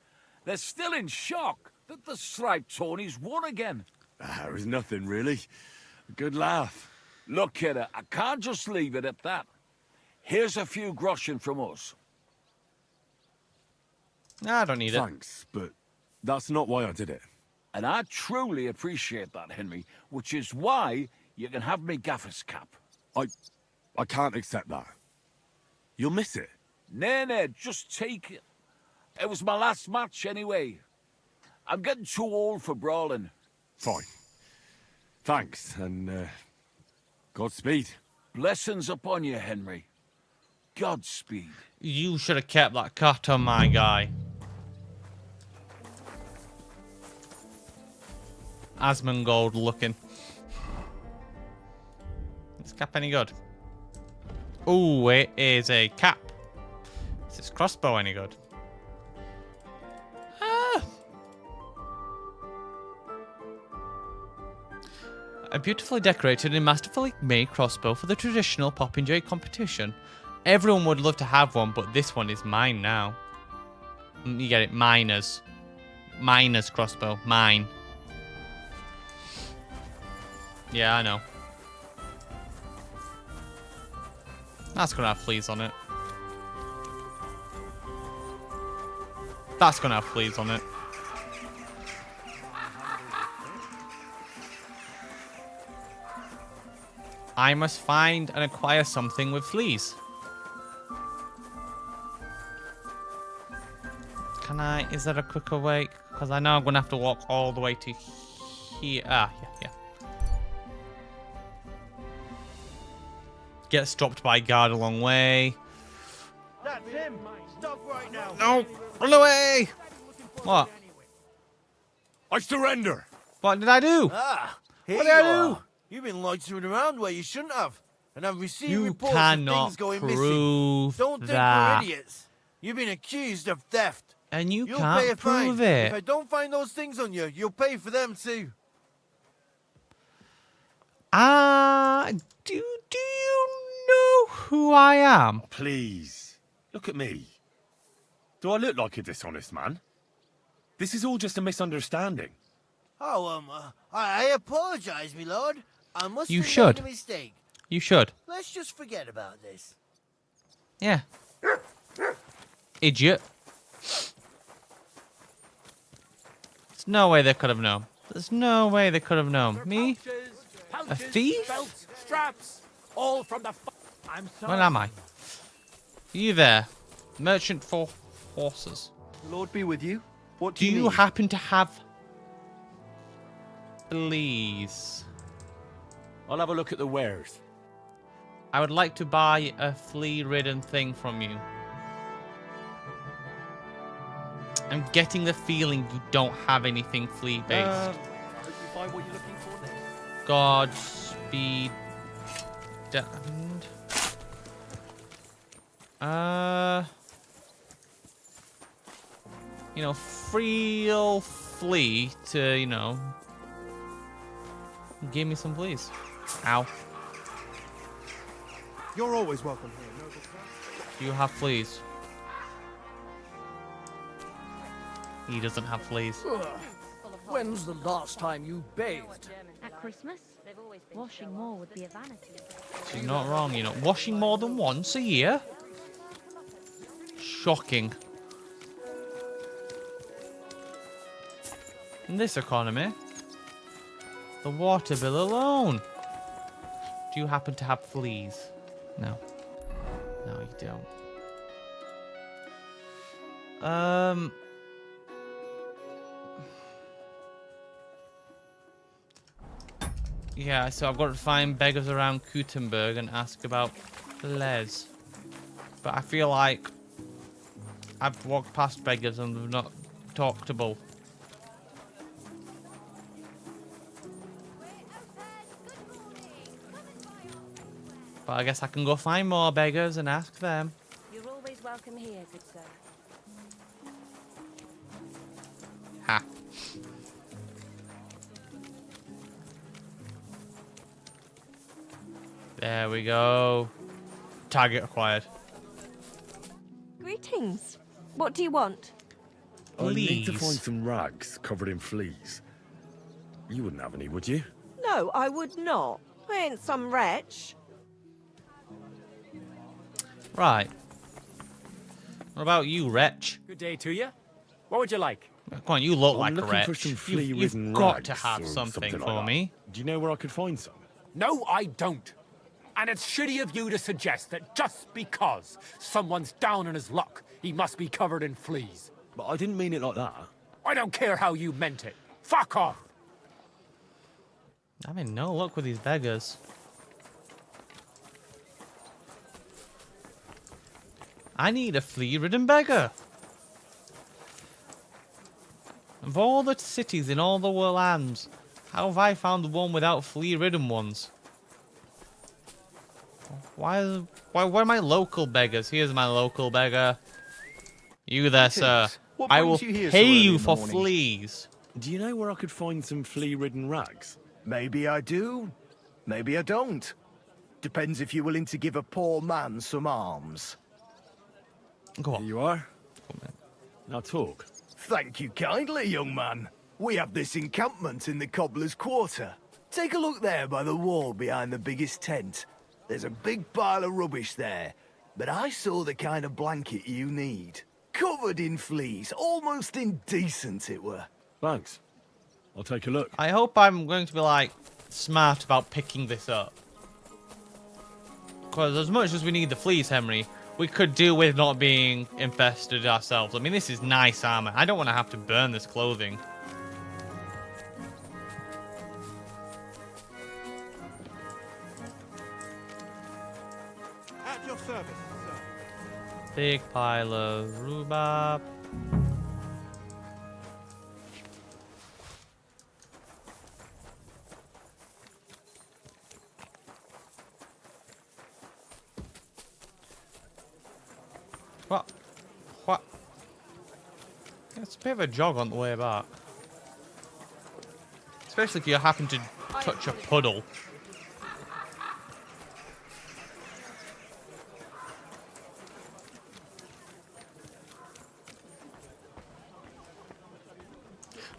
They're still in shock that the striped Tawnies won again. There was nothing, really. A good laugh. Look, kidder, I can't just leave it at that. Here's a few groschen from us. Nah, I don't need Thanks, but that's not why I did it. And I truly appreciate that, Henry, which is why you can have me gaffer's cap. I can't accept that. You'll miss it. Nay, just take it. It was my last match anyway. I'm getting too old for brawling. Fine. Thanks, and Godspeed. Blessings upon you, Henry. Godspeed. it. You should have kept that cut on my guy. Asmongold looking. Is this cap any good? Ooh, it is a cap. Is this crossbow any good? A beautifully decorated and masterfully made crossbow for the traditional popinjay competition. Everyone would love to have one, but this one is mine now. You get it, miners. Miners crossbow, mine. Yeah, I know. That's gonna have fleas on it. That's gonna have fleas on it. I must find and acquire something with fleas. Can I? Is there a quicker way? Because I know I'm gonna have to walk all the way to here. Ah, yeah. Get stopped by a guard a long way. That's him. Stop right now. No, run away! What? I surrender. What did I do? Ah, here What you did I are. do? You've been loitering around where you shouldn't have. And I've received You reports of cannot things going prove missing. Don't think that. we're idiots. You've been accused of theft. And you'll pay a can't fine. prove it. If I don't find those things on you, you'll pay for them too. Do you know who I am? Please, look at me. Do I look like a dishonest man? This is all just a misunderstanding. Oh, I apologize, my lord. I must You have should. made a mistake. You should. Let's just forget about this. Yeah. Idiot. There's no way they could have known. There's no way they could have known. Me? A thief? Belts, straps, all from the. I'm sorry. Where am I? You there? Merchant for horses. The Lord be with you. What Do you happen to have... Please. I'll have a look at the wares. I would like to buy a flea-ridden thing from you. I'm getting the feeling you don't have anything flea-based. I hope you find what you're looking for next. Godspeed. Damned. You know, real flea to, you know, give me some please. Ow. You're always welcome here, noble sir. Do you have fleas? He doesn't have fleas. When's the last time you bathed? At Christmas, washing more would be a vanity. She's not wrong, you know. Washing more than once a year? Shocking. In this economy, the water bill alone. Do you happen to have fleas? No. No, you don't. Yeah, so I've got to find beggars around Gutenberg and ask about Les. But I feel like I've walked past beggars and they've not talkable. But I guess I can go find more beggars and ask them. You're always welcome here, good sir. Ha. There we go. Target acquired. Greetings. What do you want? I need to Please. find some rags covered in fleas. You wouldn't have any, would you? No, I would not. I ain't some wretch. Right. What about you, wretch? Good day to you. What would you like? Come on, you look I'm like a looking wretch. for some You've flea-ridden got to rags have or something like for that. me. Do you know where I could find some? No, I don't. And it's shitty of you to suggest that just because someone's down on his luck, he must be covered in fleas. But I didn't mean it like that. I don't care how you meant it. Fuck off. I mean, no luck with these beggars. I need a flea-ridden beggar. Of all the cities in all the lands, how have I found one without flea-ridden ones? Why are my local beggars? Here's my local beggar. You there, sir. What I will brings you here so pay early you in the for morning? fleas. Do you know where I could find some flea-ridden rags? Maybe I do. Maybe I don't. Depends if you're willing to give a poor man some alms. Go on. Here you are. Now talk. Thank you kindly, young man. We have this encampment in the Cobbler's Quarter. Take a look there by the wall behind the biggest tent. There's a big pile of rubbish there, but I saw the kind of blanket you need. Covered in fleas, almost indecent it were. Thanks. I'll take a look. I hope I'm going to be, like, smart about picking this up. Because as much as we need the fleas, Henry, we could do with not being infested ourselves. I mean, this is nice armor. I don't want to have to burn this clothing. At your service, sir. Big pile of rhubarb. What? What? It's a bit of a jog on the way back. Especially if you happen to touch a puddle.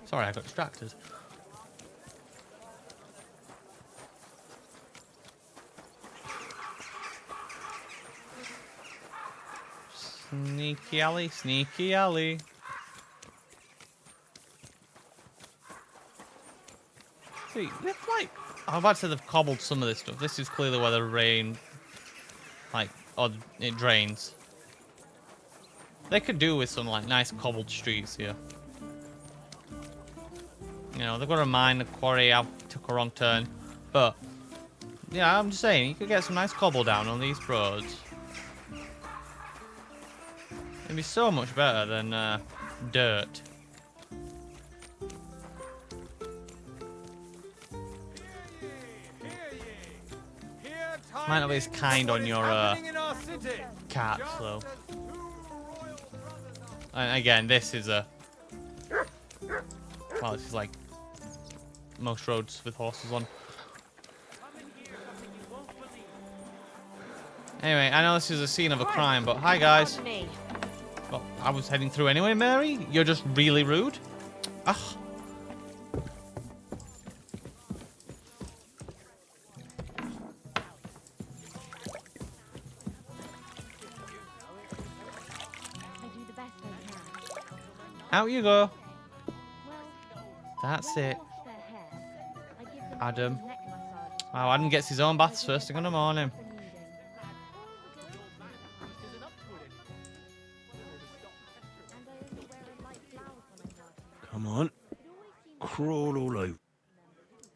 Sorry, I got distracted. Sneaky alley, sneaky alley. See, it's like... I'm about to say they've cobbled some of this stuff. This is clearly where the rain... Like, or it drains. They could do with some, like, nice cobbled streets here. You know, they've got a mine, a quarry, I took a wrong turn. But, yeah, I'm just saying, you could get some nice cobble down on these roads. It'd be so much better than dirt. Might not be as kind on your cats, though. And again, this is a... Well, this is like most roads with horses on. Anyway, I know this is a scene of a crime, but hi guys. Well, I was heading through anyway, Mary. You're just really rude. Ugh. Out you go. That's it. Adam. Wow, Adam gets his own baths first thing in the morning. Come on. Crawl all over.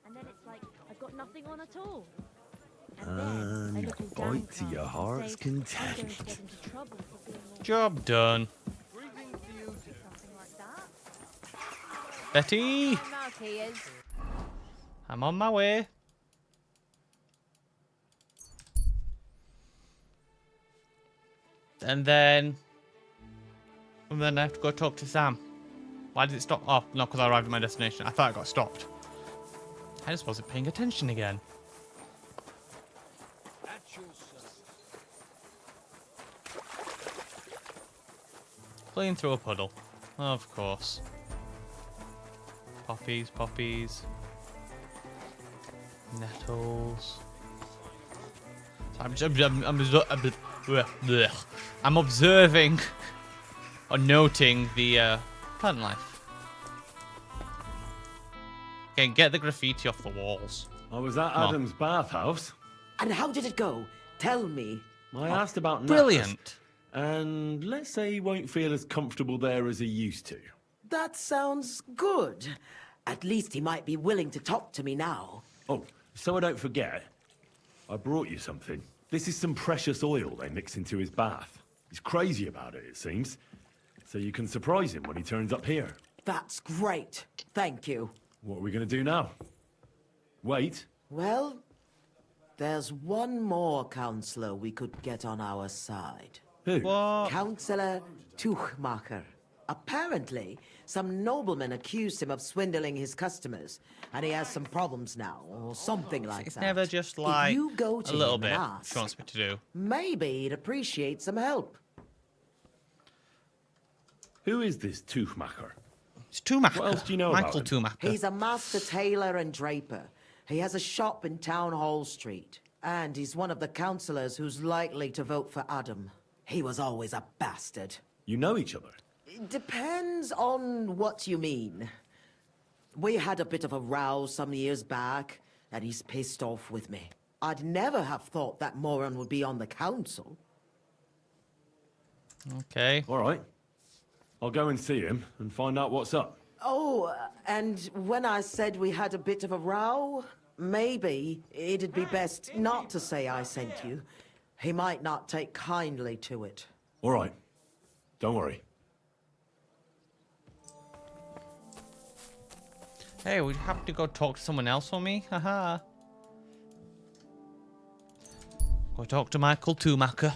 And then it's like, I've got nothing on at all. And bite to your heart's content. Job done. Betty! I'm on my way. And then I have to go talk to Sam. Why did it stop? Oh, no, because I arrived at my destination. I thought I got stopped. I just wasn't paying attention again. Playing through a puddle. Of course. Poppies, poppies. Nettles. So I'm observing or noting the plant life. Okay, get the graffiti off the walls. I was at Adam's bathhouse. And how did it go? Tell me. I asked about brilliant. And let's say he won't feel as comfortable there as he used to. That sounds good. At least he might be willing to talk to me now. Oh, so I don't forget, I brought you something. This is some precious oil they mix into his bath. He's crazy about it, it seems. So you can surprise him when he turns up here. That's great. Thank you. What are we going to do now? Wait. Well, there's one more counselor we could get on our side. Who? Councillor Tuchmacher. Apparently, some nobleman accused him of swindling his customers, and he has some problems now, or something like It's that. never just like If you go to a little him bit. and What ask, he wants me to do. maybe he'd appreciate some help. Who is this Tuchmacher? It's Tuchmacher. What else do you know Michael about him? Tuchmacher. He's a master tailor and draper. He has a shop in Town Hall Street, and he's one of the councillors who's likely to vote for Adam. He was always a bastard. You know each other? Depends on what you mean. We had a bit of a row some years back, and he's pissed off with me. I'd never have thought that moron would be on the council. Okay. All right. I'll go and see him and find out what's up. Oh, and when I said we had a bit of a row, maybe it'd be best not to say I sent you. He might not take kindly to it. All right. Don't worry. Hey, we have to go talk to someone else for me? Haha. Go talk to Michael Tuchmacher.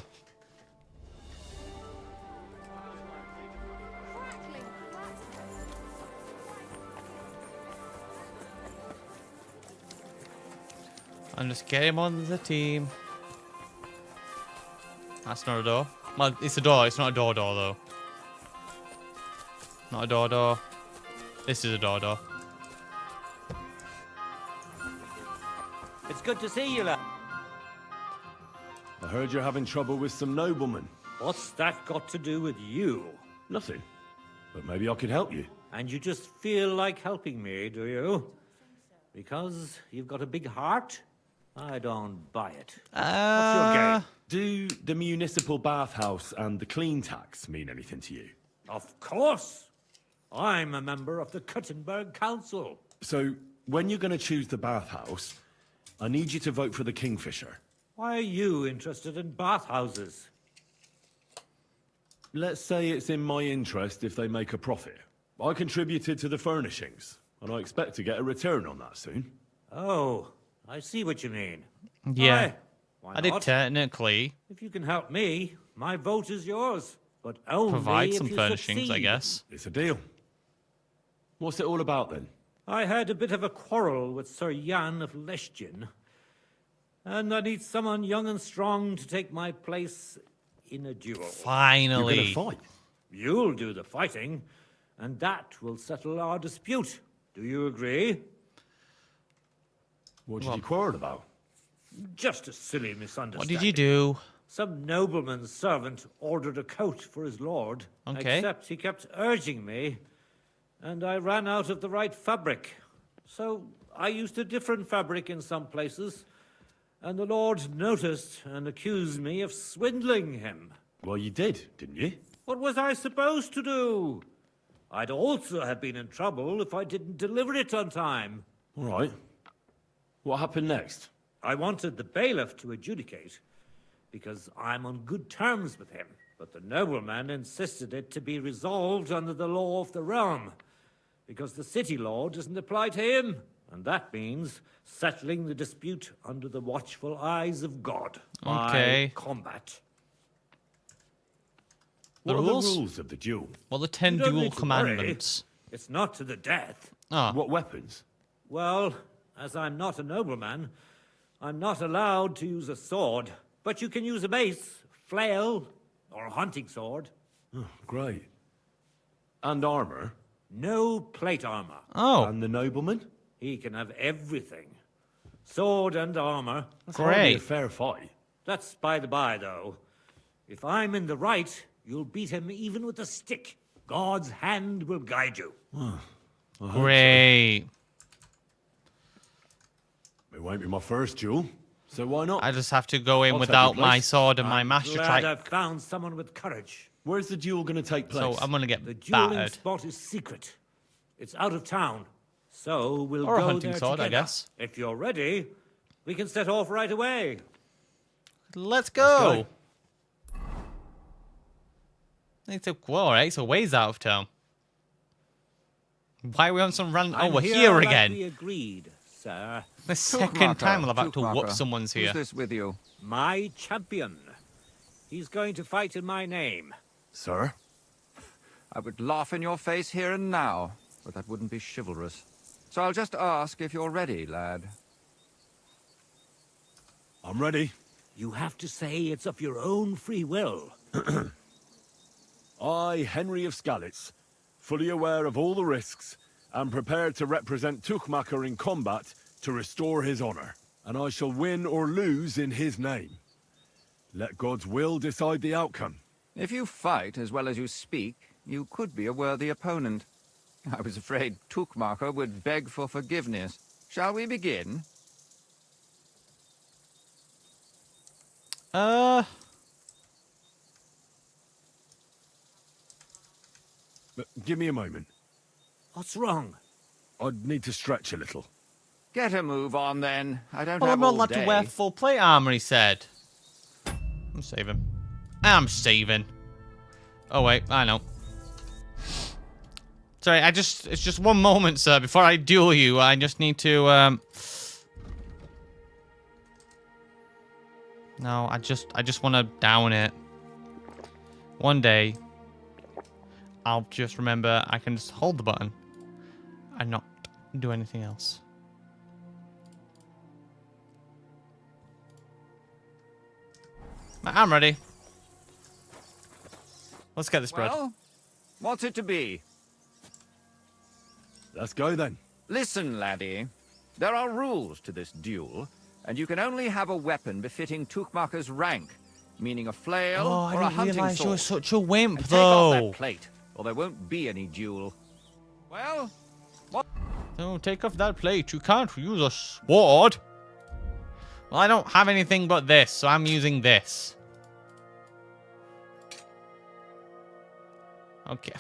And just get him on the team. That's not a door. Well, it's a door. It's not a door though. Not a door. This is a door. It's good to see you, lad. I heard you're having trouble with some noblemen. What's that got to do with you? Nothing. But maybe I could help you. And you just feel like helping me, do you? Because you've got a big heart? I don't buy it. What's your game? Do the municipal bathhouse and the clean tax mean anything to you? Of course. I'm a member of the Kuttenberg Council. So, when you're going to choose the bathhouse, I need you to vote for the Kingfisher. Why are you interested in bathhouses? Let's say it's in my interest if they make a profit. I contributed to the furnishings, and I expect to get a return on that soon. Oh, I see what you mean. Yeah. Aye, why I did not? technically If you can help me, my vote is yours. But only provide if some you furnishings, I succeed. guess. It's a deal. What's it all about then? I had a bit of a quarrel with Sir Jan of Leschin, and I need someone young and strong to take my place in a duel. Finally. You're gonna fight? You'll do the fighting, and that will settle our dispute. Do you agree? What did you quarrel about? Just a silly misunderstanding. What did you do? Some nobleman's servant ordered a coat for his lord. Okay. Except he kept urging me, and I ran out of the right fabric. So I used a different fabric in some places, and the lord noticed and accused me of swindling him. Well, you did, didn't you? What was I supposed to do? I'd also have been in trouble if I didn't deliver it on time. All right. What happened next? I wanted the bailiff to adjudicate, because I'm on good terms with him. But the nobleman insisted it to be resolved under the law of the realm, because the city law doesn't apply to him. And that means settling the dispute under the watchful eyes of God. Okay. By combat. What rules? are the rules of the duel? Well, the 10 You don't dual need to worry. commandments. It's not to the death. Ah. What weapons? Well, as I'm not a nobleman, I'm not allowed to use a sword. But you can use a mace, flail, or a hunting sword. Oh, great. And armor? No plate armor. Oh. And the nobleman? He can have everything. Sword and armor. That's hardly a fair fight. That's by the by, though. If I'm in the right, you'll beat him even with a stick. God's hand will guide you. Great. It won't be my first duel, so why not? I just have to go in I'll take without your my place. sword and my I'm master glad try. I've found someone with courage. Where's the duel going to take place? So I'm gonna get The dueling battered. spot is secret. It's out of town. So we'll Or a go hunting there sword, I together. guess. If you're ready, we can set off right away. Let's go. Let's It's a well, alright, so ways out of town. Why are we on some random? Oh, I'm we're here here like again. we agreed, sir. The second time I'm about to whoop someone's here. Who's this with you? My champion. He's going to fight in my name. Sir? I would laugh in your face here and now, but that wouldn't be chivalrous. So I'll just ask if you're ready, lad. I'm ready. You have to say it's of your own free will. I, Henry of Skalitz, fully aware of all the risks, am prepared to represent Tuchmacher in combat to restore his honor, and I shall win or lose in his name. Let God's will decide the outcome. If you fight as well as you speak, you could be a worthy opponent. I was afraid Tuchmacher would beg for forgiveness. Shall we begin? Give me a moment. What's wrong? I'd need to stretch a little. Get a move on, then. I don't Well, have I'm not all allowed day. to wear full plate armor, he said. I'm saving. I'm saving. Oh, wait, I know. Sorry, it's just one moment, sir. Before I duel you, I just need to, No, I just want to down it. One day, I'll just remember I can just hold the button and not do anything else. I'm ready. Let's get this bread. Well, what's it to be? Let's go then. Listen, laddie. There are rules to this duel, and you can only have a weapon befitting Tuchmacher's rank. meaning a flail Oh, or I a didn't hunting realise you were sword. such a wimp, And take off though. that plate, or there won't be any duel. Well, what? No, take off that plate. You can't use a sword. Well, I don't have anything but this, so I'm using this. Okay.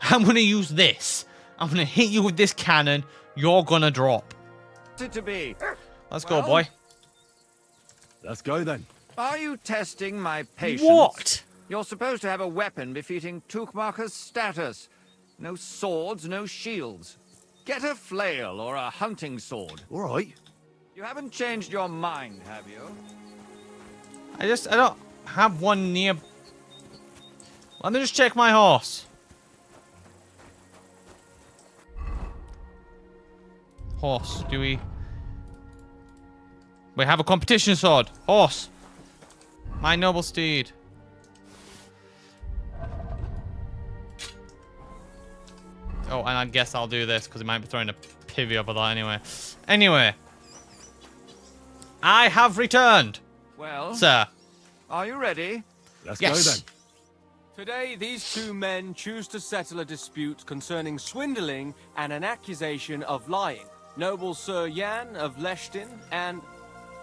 I'm going to use this. I'm going to hit you with this cannon. You're going to drop. It to be. Let's go, boy. Let's go, then. Are you testing my patience? What? You're supposed to have a weapon befitting Tookmacher's status. No swords, no shields. Get a flail or a hunting sword. All right. You haven't changed your mind, have you? I don't have one near. Let me just check my horse. Horse, do we have a competition sword? Horse. My noble steed. Oh, and I guess I'll do this because it might be throwing a pivy over that anyway. Anyway. I have returned. Well, sir. Are you ready? Let's Yes. go, then. Today, these two men choose to settle a dispute concerning swindling and an accusation of lying. Noble Sir Jan of Lechtin and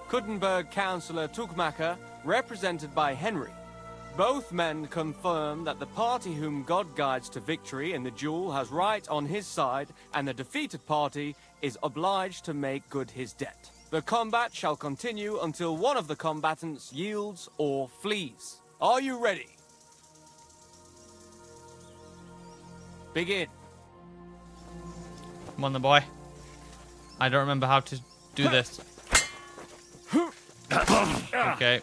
Kuttenberg Councillor Tookmacher, represented by Henry. Both men confirm that the party whom God guides to victory in the duel has right on his side, and the defeated party is obliged to make good his debt. The combat shall continue until one of the combatants yields or flees. Are you ready? Begin. Come on, the boy. I don't remember how to do this. Okay.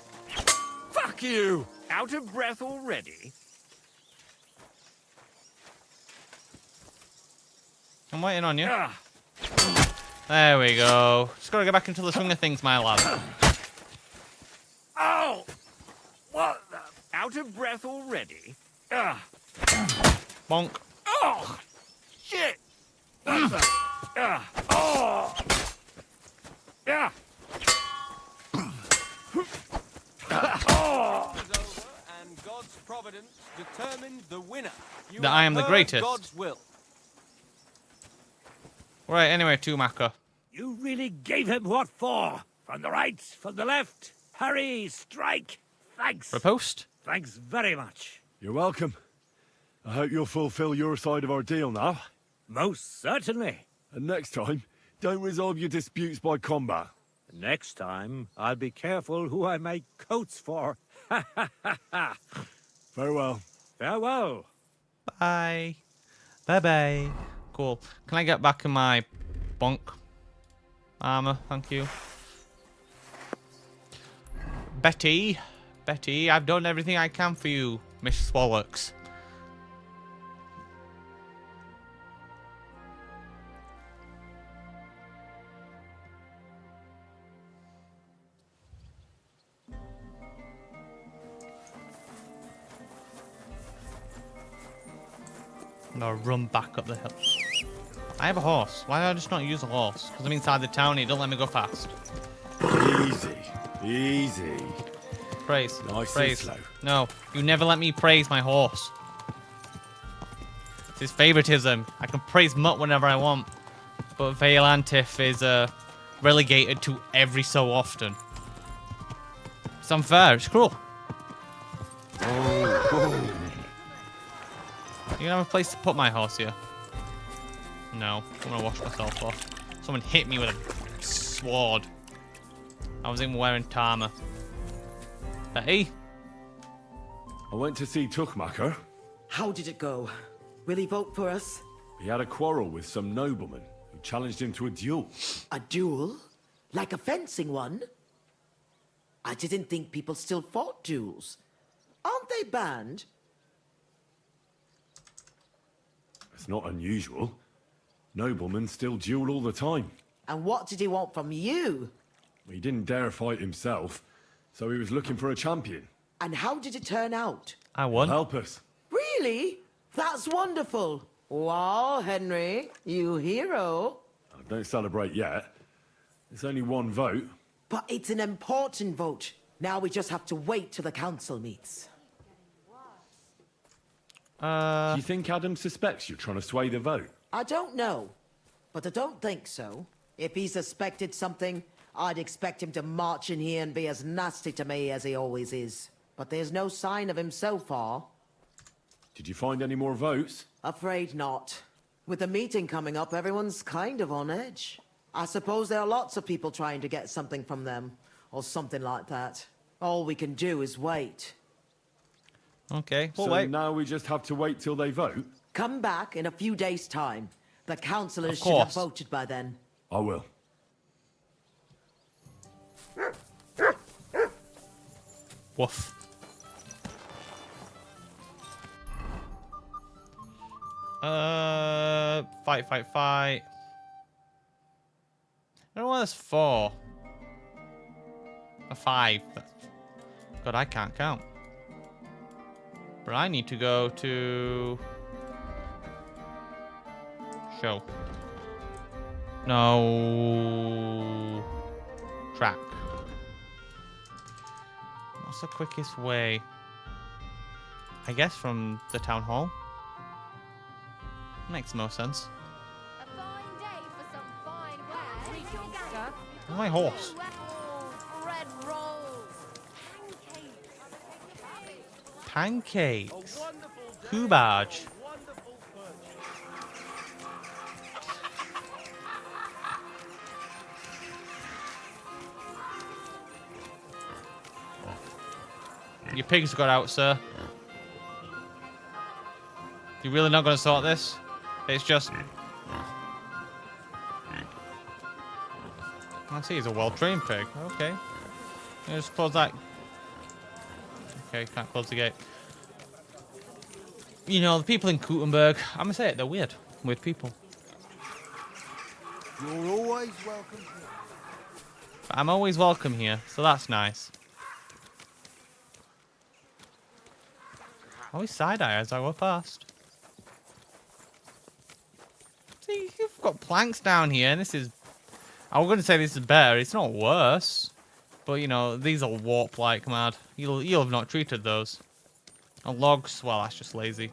Fuck you! Out of breath already? I'm waiting on you. There we go. Just gotta get back into the swing of things, my lad. Oh! What the? Out of breath already? Bonk. Oh! Shit! Oh! Yeah! And God's providence determined the winner. You That I am the have heard greatest. God's will. Right, anyway, Tookmacher. You really gave him what for? From the right, from the left. Hurry, strike. Thanks. Riposte? Thanks very much. You're welcome. I hope you'll fulfill your side of our deal now. Most certainly. And next time, don't resolve your disputes by combat. Next time, I'll be careful who I make coats for. Ha ha ha ha. Farewell. Farewell. Bye. Bye-bye. Cool. Can I get back in my bonk armor? Thank you. Betty. Betty, I've done everything I can for you, Miss Swallocks. And I'll run back up the hill. I have a horse. Why did I just not use a horse? Because I'm inside the town and it don't let me go fast. Easy. Easy. Praise. Nice praise. and slow. No, you never let me praise my horse. It's his favoritism. I can praise Mutt whenever I want. But Vale Antif is relegated to every so often. It's unfair. It's cruel. You don't have a place to put my horse here? No. I'm gonna wash myself off. Someone hit me with a sword. I was even wearing Tama. Betty? I went to see Tookmacher. How did it go? Will he vote for us? He had a quarrel with some nobleman who challenged him to a duel. A duel? Like a fencing one? I didn't think people still fought duels. Aren't they banned? It's not unusual. Noblemen still duel all the time. And what did he want from you? He didn't dare fight himself, so he was looking for a champion. And how did it turn out? I won. Help us. Really? That's wonderful. Wow, Henry, you hero. Don't celebrate yet. It's only one vote. But it's an important vote. Now we just have to wait till the council meets. Do you think Adam suspects you're trying to sway the vote? I don't know, but I don't think so. If he suspected something, I'd expect him to march in here and be as nasty to me as he always is. But there's no sign of him so far. Did you find any more votes? Afraid not. With the meeting coming up, everyone's kind of on edge. I suppose there are lots of people trying to get something from them, or something like that. All we can do is wait. Okay, we'll so wait. now we just have to wait till they vote? Come back in a few days' time. The councillors should have voted by then. I will. Woof. Fight. I don't know what that's 4. A 5. God, I can't count. But I need to go to... Show. No. Track. What's the quickest way? I guess from the town hall. Makes no sense. Where's my horse? Pancakes. Kubaj. Your pigs got out, sir. You're really not going to sort this? It's just... I see he's a well-trained pig. Okay. Just close that. Okay, can't close the gate. You know, the people in Kingdome, I'm going to say it, they're weird. Weird people. You're always welcome here. I'm always welcome here, so that's nice. Always side-eye as I go past. See, you've got planks down here, and this is... I was going to say this is better. It's not worse. But, you know, these are warp like mad. You'll have not treated those. And logs, well, that's just lazy.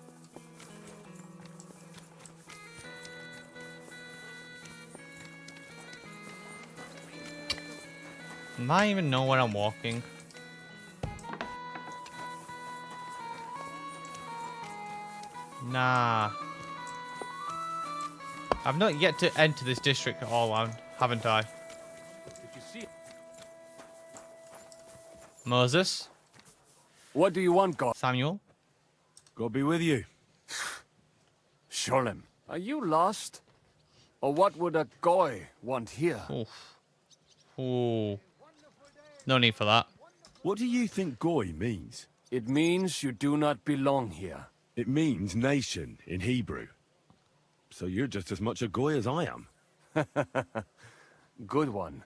I even know where I'm walking. Nah. I've not yet to enter this district at all, haven't I? Did you see it? Moses? What do you want, God? Samuel? God be with you. Sholem, are you lost? Or what would a goy want here? Oof. Ooh. No need for that. What do you think goy means? It means you do not belong here. It means nation in Hebrew. So you're just as much a goy as I am. Good one.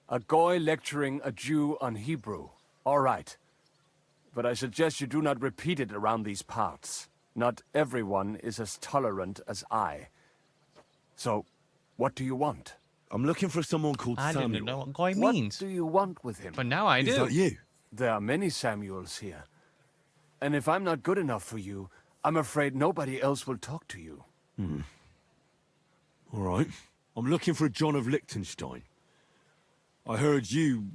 A goy lecturing a Jew on Hebrew. All right. But I suggest you do not repeat it around these parts. Not everyone is as tolerant as I. So, what do you want? I'm looking for someone called Samuel. I didn't know what goy means. What do you want with him? But now I do. Is that you? There are many Samuels here. And if I'm not good enough for you, I'm afraid nobody else will talk to you. All right. I'm looking for John of Liechtenstein. I heard you,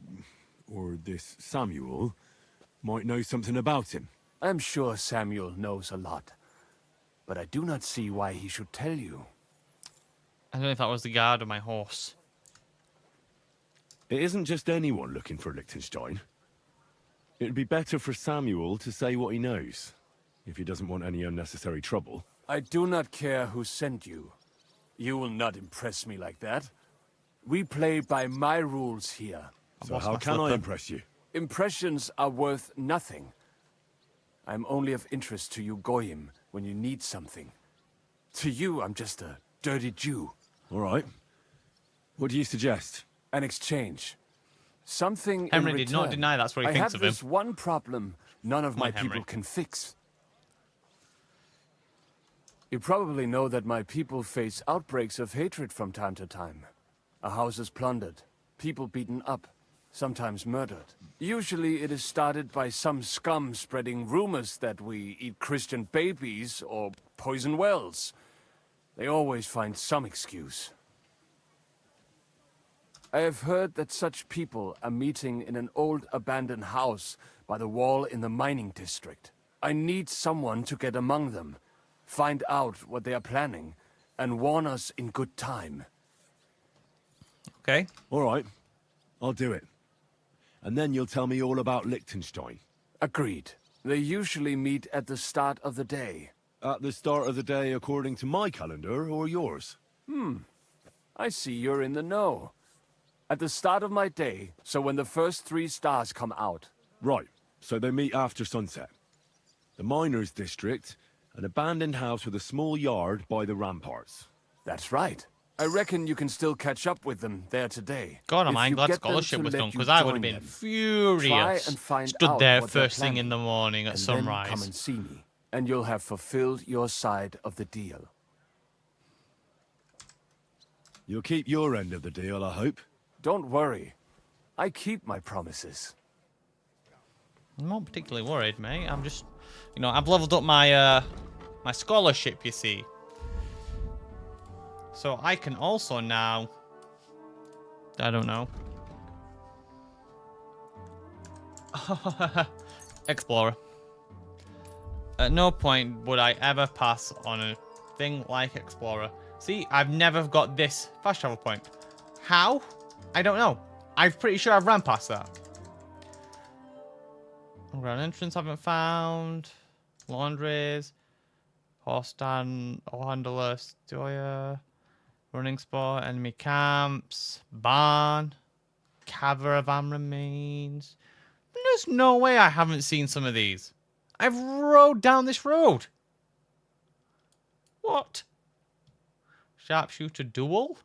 or this Samuel, might know something about him. I'm sure Samuel knows a lot. But I do not see why he should tell you. I don't know if that was the guard or my horse. It isn't just anyone looking for Liechtenstein. It'd be better for Samuel to say what he knows, if he doesn't want any unnecessary trouble. I do not care who sent you. You will not impress me like that. We play by my rules here. So how can I impress you? Impressions are worth nothing. I'm only of interest to you Goyim when you need something. To you, I'm just a dirty Jew. All right. What do you suggest? An exchange. Something Henry in did not return. deny that's what he thinks of I him. have this one problem none of my Henry. people can fix. You probably know that my people face outbreaks of hatred from time to time. A house is plundered, people beaten up. sometimes murdered. Usually it is started by some scum spreading rumors that we eat Christian babies or poison wells. They always find some excuse. I have heard that such people are meeting in an old abandoned house by the wall in the mining district. I need someone to get among them, find out what they are planning, and warn us in good time. Okay. All right. I'll do it. And then you'll tell me all about Liechtenstein. Agreed. They usually meet at the start of the day. At the start of the day according to my calendar, or yours? I see you're in the know. At the start of my day, so when the first 3 stars come out. Right. So they meet after sunset. The miners' district, an abandoned house with a small yard by the ramparts. That's right. I reckon you can still catch up with them there today. God, If I'm you glad get them scholarship to was let done, you because I would join have been them. furious. Try and find Stood out there what they're first thing in the planning, morning at and sunrise. Then come and see me, and you'll have fulfilled your side of the deal. You'll keep your end of the deal, I hope. Don't worry. I keep my promises. I'm not particularly worried, mate. I'm just, you know, I've leveled up my my scholarship, you see. So I can also now, I don't know. Explorer. At no point would I ever pass on a thing like Explorer. See, I've never got this fast travel point. How? I don't know. I'm pretty sure I've ran past that. Underground entrance haven't found. Laundries. Horse stand. Handler. Stoya. Running spot. Enemy camps. Barn. Caravan remains. There's no way I haven't seen some of these. I've rode down this road. What? Sharpshooter duel?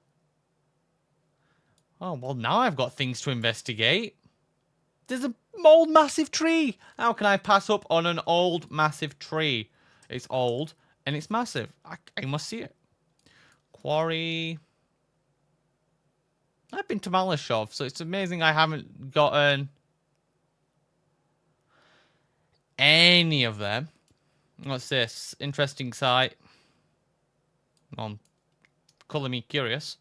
Oh, well, now I've got things to investigate. There's an old massive tree. How can I pass up on an old massive tree? It's old and it's massive. I must see it. Quarry. I've been to Malashov, so it's amazing I haven't gotten any of them. What's this? Interesting site. Colour me curious.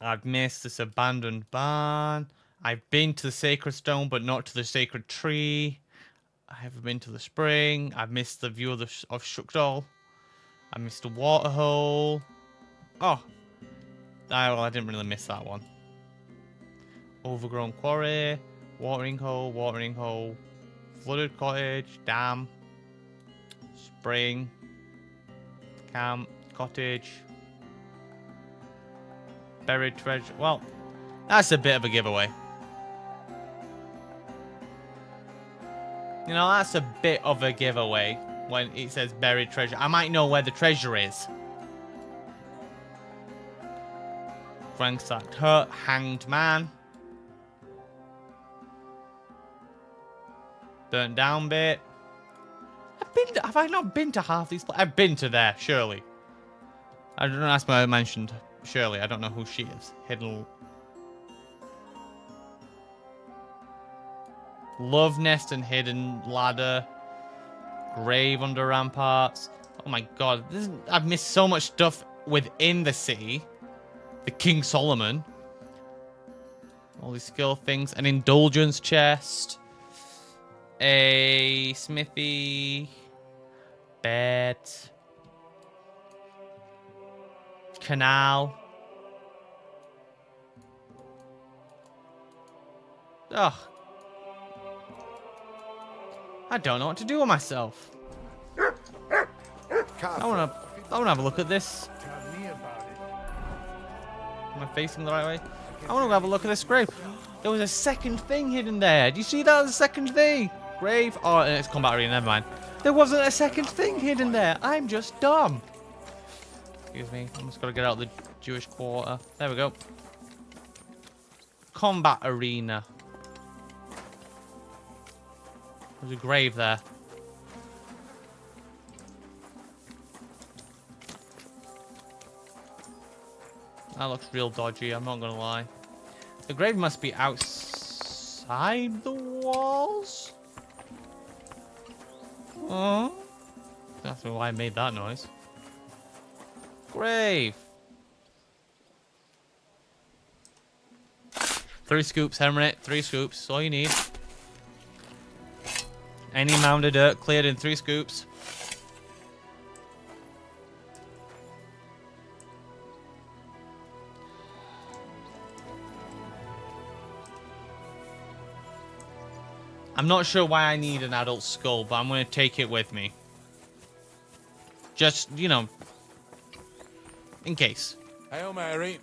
I've missed this abandoned barn. I've been to the sacred stone, but not to the sacred tree. I haven't been to the spring. I've missed the view of Shukdal. I missed a water hole. Oh. Well, I didn't really miss that one. Overgrown quarry. Watering hole. Flooded cottage. Dam. Spring. Camp. Cottage. Buried treasure. Well, that's a bit of a giveaway. You know, that's a bit of a giveaway when it says buried treasure. I might know where the treasure is. Ransacked hut, hanged man. Burnt down bit. Have I not been to half these places? I've been to there, surely. I don't know, that's what I mentioned. Shirley, I don't know who she is. Hidden. Love nest and hidden ladder. Grave under ramparts. Oh my god. I've missed so much stuff within the city. The King Solomon. All these skill things. An indulgence chest. A smithy. Bed. Canal. Ugh. I don't know what to do with myself. I wanna have a look at this. Am I facing the right way? I wanna have a look at this grave. There was a second thing hidden there. Do you see that? The second thing. Grave. Oh, it's combat arena. Never mind. There wasn't a second thing hidden there. I'm just dumb. Excuse me, I'm just gotta get out of the Jewish quarter. There we go. Combat arena. There's a grave there. That looks real dodgy, I'm not gonna lie. The grave must be outside the walls? Oh. That's why I made that noise. Grave. 3 scoops, Henry. 3 scoops. That's all you need. Any mound of dirt cleared in 3 scoops. I'm not sure why I need an adult skull, but I'm going to take it with me. Just, you know, in case. Hail Mary.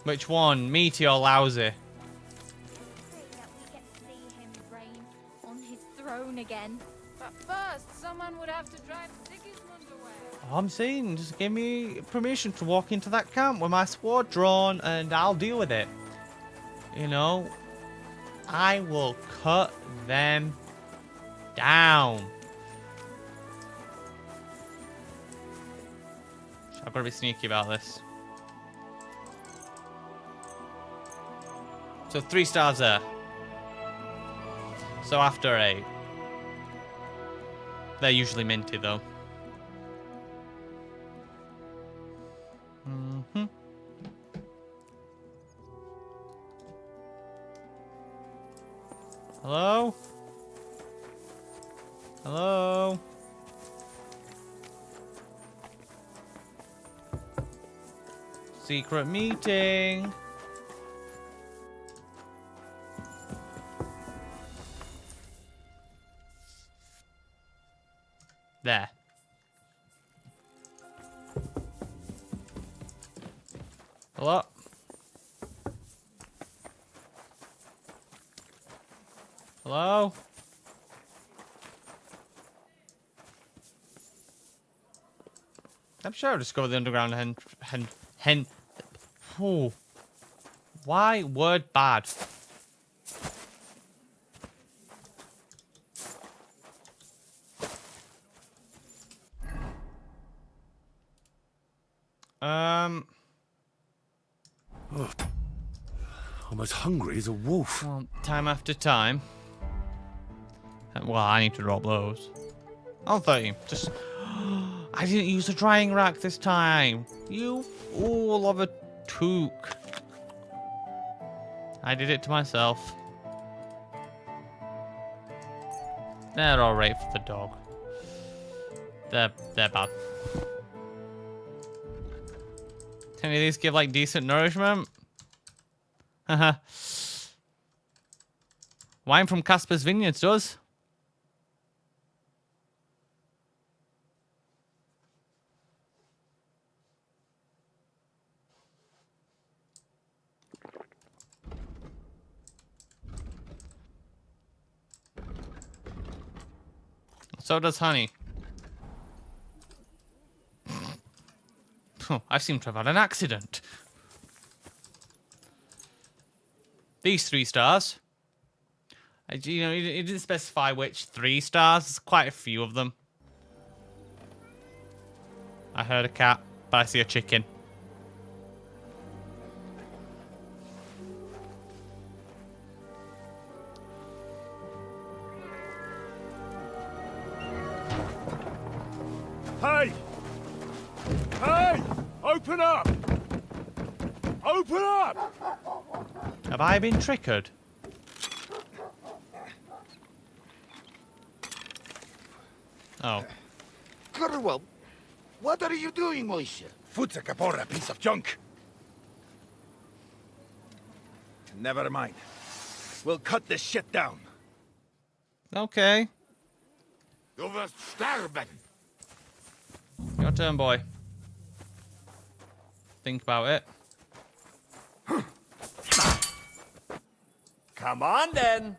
Which one? Meaty or lousy? On his throne again. But first, someone would have to drive Sigismund away. All I'm saying, just give me permission to walk into that camp with my sword drawn and I'll deal with it. You know, I will cut them down. I've got to be sneaky about this. So 3 stars there. So after 8. They're usually minty though. Mm-hmm. Hello? Hello? Secret meeting. There. Hello? Hello? I'm sure I'll just go with the underground hen. Oh. Why word bad? I'm as hungry as a wolf. Well, time after time. Well, I need to drop those. I'll 30. Just. I didn't use a drying rack this time. You fool of a took. I did it to myself. They're alright for the dog. They're bad. Any of these give like decent nourishment? Haha. Wine from Casper's Vineyards does. So does honey. I seem to have had an accident. These 3 stars. You know, it didn't specify which 3 stars. There's quite a few of them. I heard a cat, but I see a chicken. Hey! Hey! Open up! Open up! Have I been triggered? Oh. Curwell, what are you doing, Moishe? Futsa Capora, piece of junk. Never mind. We'll cut this shit down. Okay. Du wirst sterben. Your turn, boy. Think about it. Come on, then.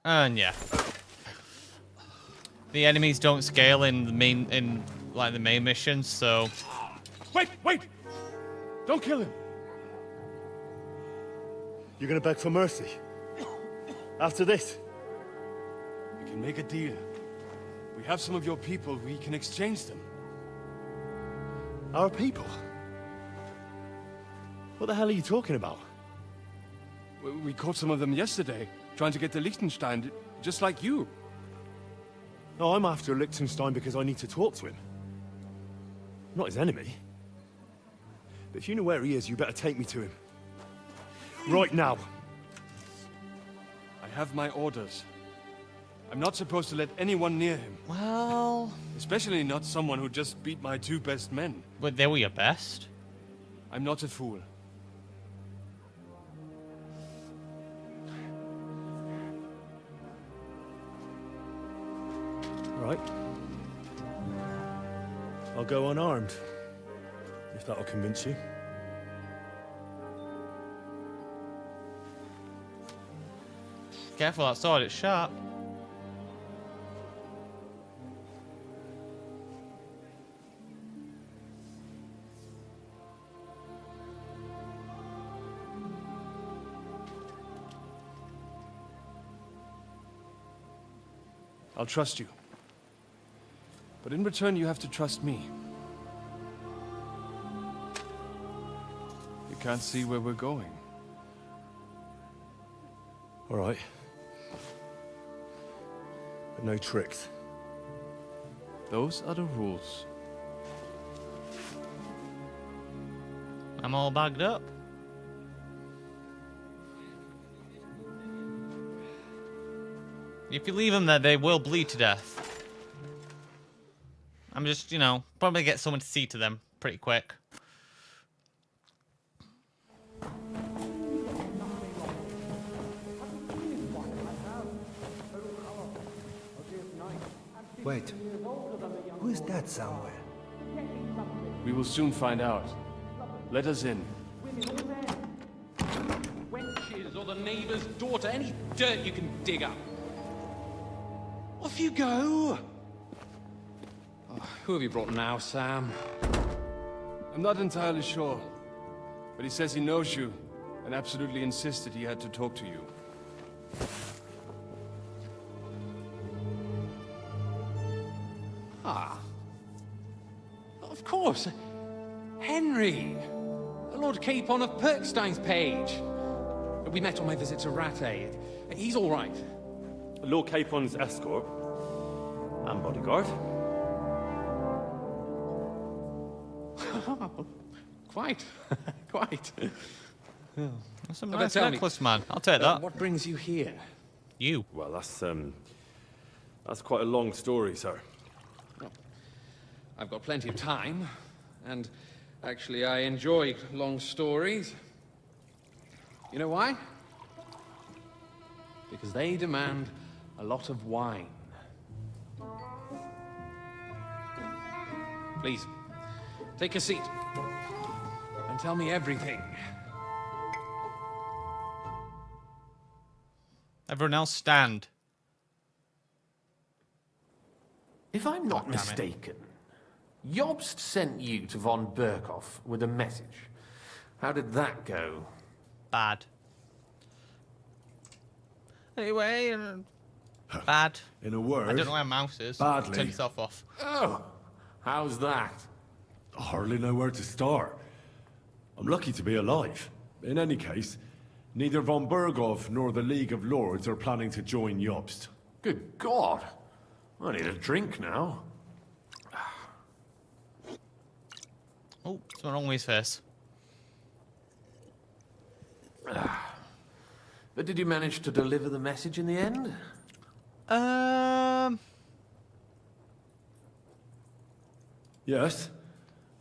And yeah. The enemies don't scale in the main missions, so Wait! Don't kill him. You're gonna beg for mercy? After this? We can make a deal. We have some of your people. We can exchange them. Our people? What the hell are you talking about? We caught some of them yesterday, trying to get to Liechtenstein, just like you. No, I'm after Liechtenstein because I need to talk to him. Not his enemy. But if you know where he is, you better take me to him. Right now. I have my orders. I'm not supposed to let anyone near him. Well... Especially not someone who just beat my 2 best men. But they were your best. I'm not a fool. Right. I'll go unarmed. If that'll convince you. Careful that sword, it's sharp. I'll trust you. But in return, you have to trust me. You can't see where we're going. All right. But no tricks. Those are the rules. I'm all bagged up. If you leave them there, they will bleed to death. I'm just, you know, probably get someone to see to them pretty quick. Wait. Who is that somewhere? We will soon find out. Let us in. Wenches or the neighbor's daughter, any dirt you can dig up. Off you go! Oh, who have you brought now, Sam? I'm not entirely sure. But he says he knows you, and absolutely insisted he had to talk to you. Ah. Of course. Henry. Lord Capon of Perkstein's page. We met on my visit to Rattay. He's all right. Lord Capon's escort and bodyguard. Quite. Quite. That's a nice necklace, man. I'll take that. What brings you here? You. Well, that's quite a long story, sir. Well, I've got plenty of time, and actually I enjoy long stories. You know why? Because they demand a lot of wine. Please, take a seat and tell me everything. Everyone else stand. If I'm not mistaken, Jobst sent you to von Berkhoff with a message. How did that go? Bad. Anyway, bad. In a word, I don't know where a mouse is. badly. Turn yourself off. Oh, how's that? I hardly know where to start. I'm lucky to be alive. In any case, neither von Berghoff nor the League of Lords are planning to join Jobst. Good God. I need a drink now. Oh, something wrong with his face. But did you manage to deliver the message in the end? Yes,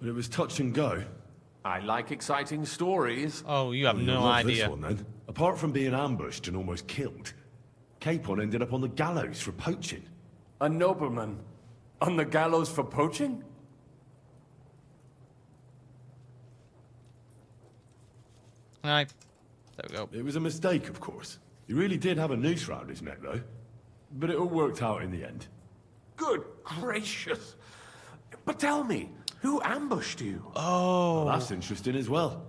but it was touch and go. I like exciting stories. Oh, you have Well, no you'll love idea. This one, then. Apart from being ambushed and almost killed, Capon ended up on the gallows for poaching. A nobleman on the gallows for poaching? Right. There we go. It was a mistake, of course. He really did have a noose round his neck, though. But it all worked out in the end. Good gracious. But tell me, who ambushed you? Oh. Well, that's interesting as well.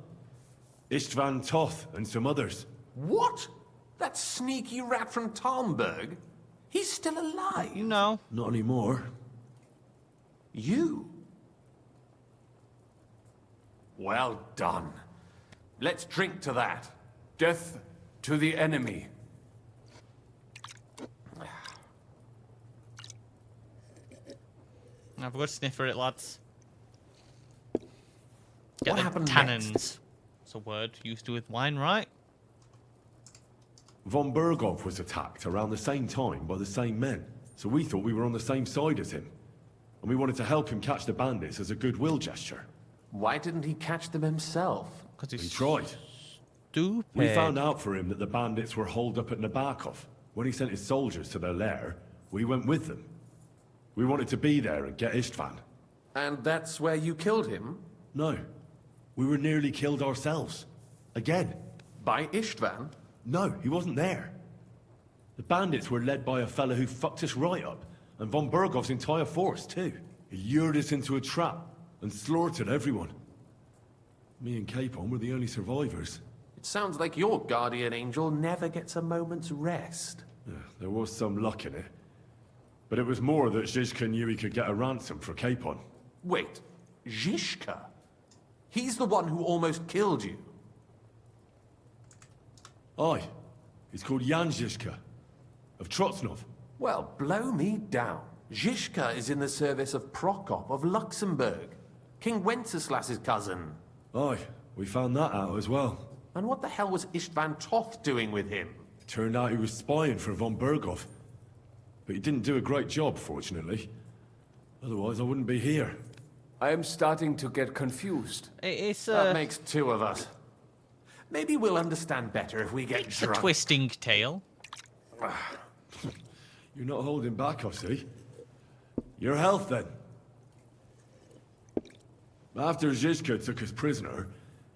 Istvan Toth and some others. What? That sneaky rat from Talmberg? He's still alive. You know. Not anymore. You? Well done. Let's drink to that. Death to the enemy. Have a good sniffer it, lads. Get What the happened tannins. next? It's a word used to with wine, right? Von Berghoff was attacked around the same time by the same men, so we thought we were on the same side as him. And we wanted to help him catch the bandits as a goodwill gesture. Why didn't he catch them himself? Because he tried. Stupid. We found out for him that the bandits were holed up at Nabokov. When he sent his soldiers to their lair, we went with them. We wanted to be there and get Istvan. And that's where you killed him? No. We were nearly killed ourselves. Again. By Istvan? No, he wasn't there. The bandits were led by a fella who fucked us right up, and von Bergov's entire force, too. He lured us into a trap and slaughtered everyone. Me and Capon were the only survivors. It sounds like your guardian angel never gets a moment's rest. Yeah, there was some luck in it. But it was more that Zizka knew he could get a ransom for Capon. Wait, Zizka? He's the one who almost killed you. Aye. He's called Jan Zizka, of Trotsnov. Well, blow me down. Zizka is in the service of Prokop of Luxembourg, King Wenceslas's cousin. Aye, we found that out as well. And what the hell was Istvan Toth doing with him? It turned out he was spying for von Berghoff. But he didn't do a great job, fortunately. Otherwise, I wouldn't be here. I am starting to get confused. It's That makes two of us. Maybe we'll understand better if we get drunk. a twisting tale. You're not holding back, I see. Your health, then. After Zizka took us prisoner,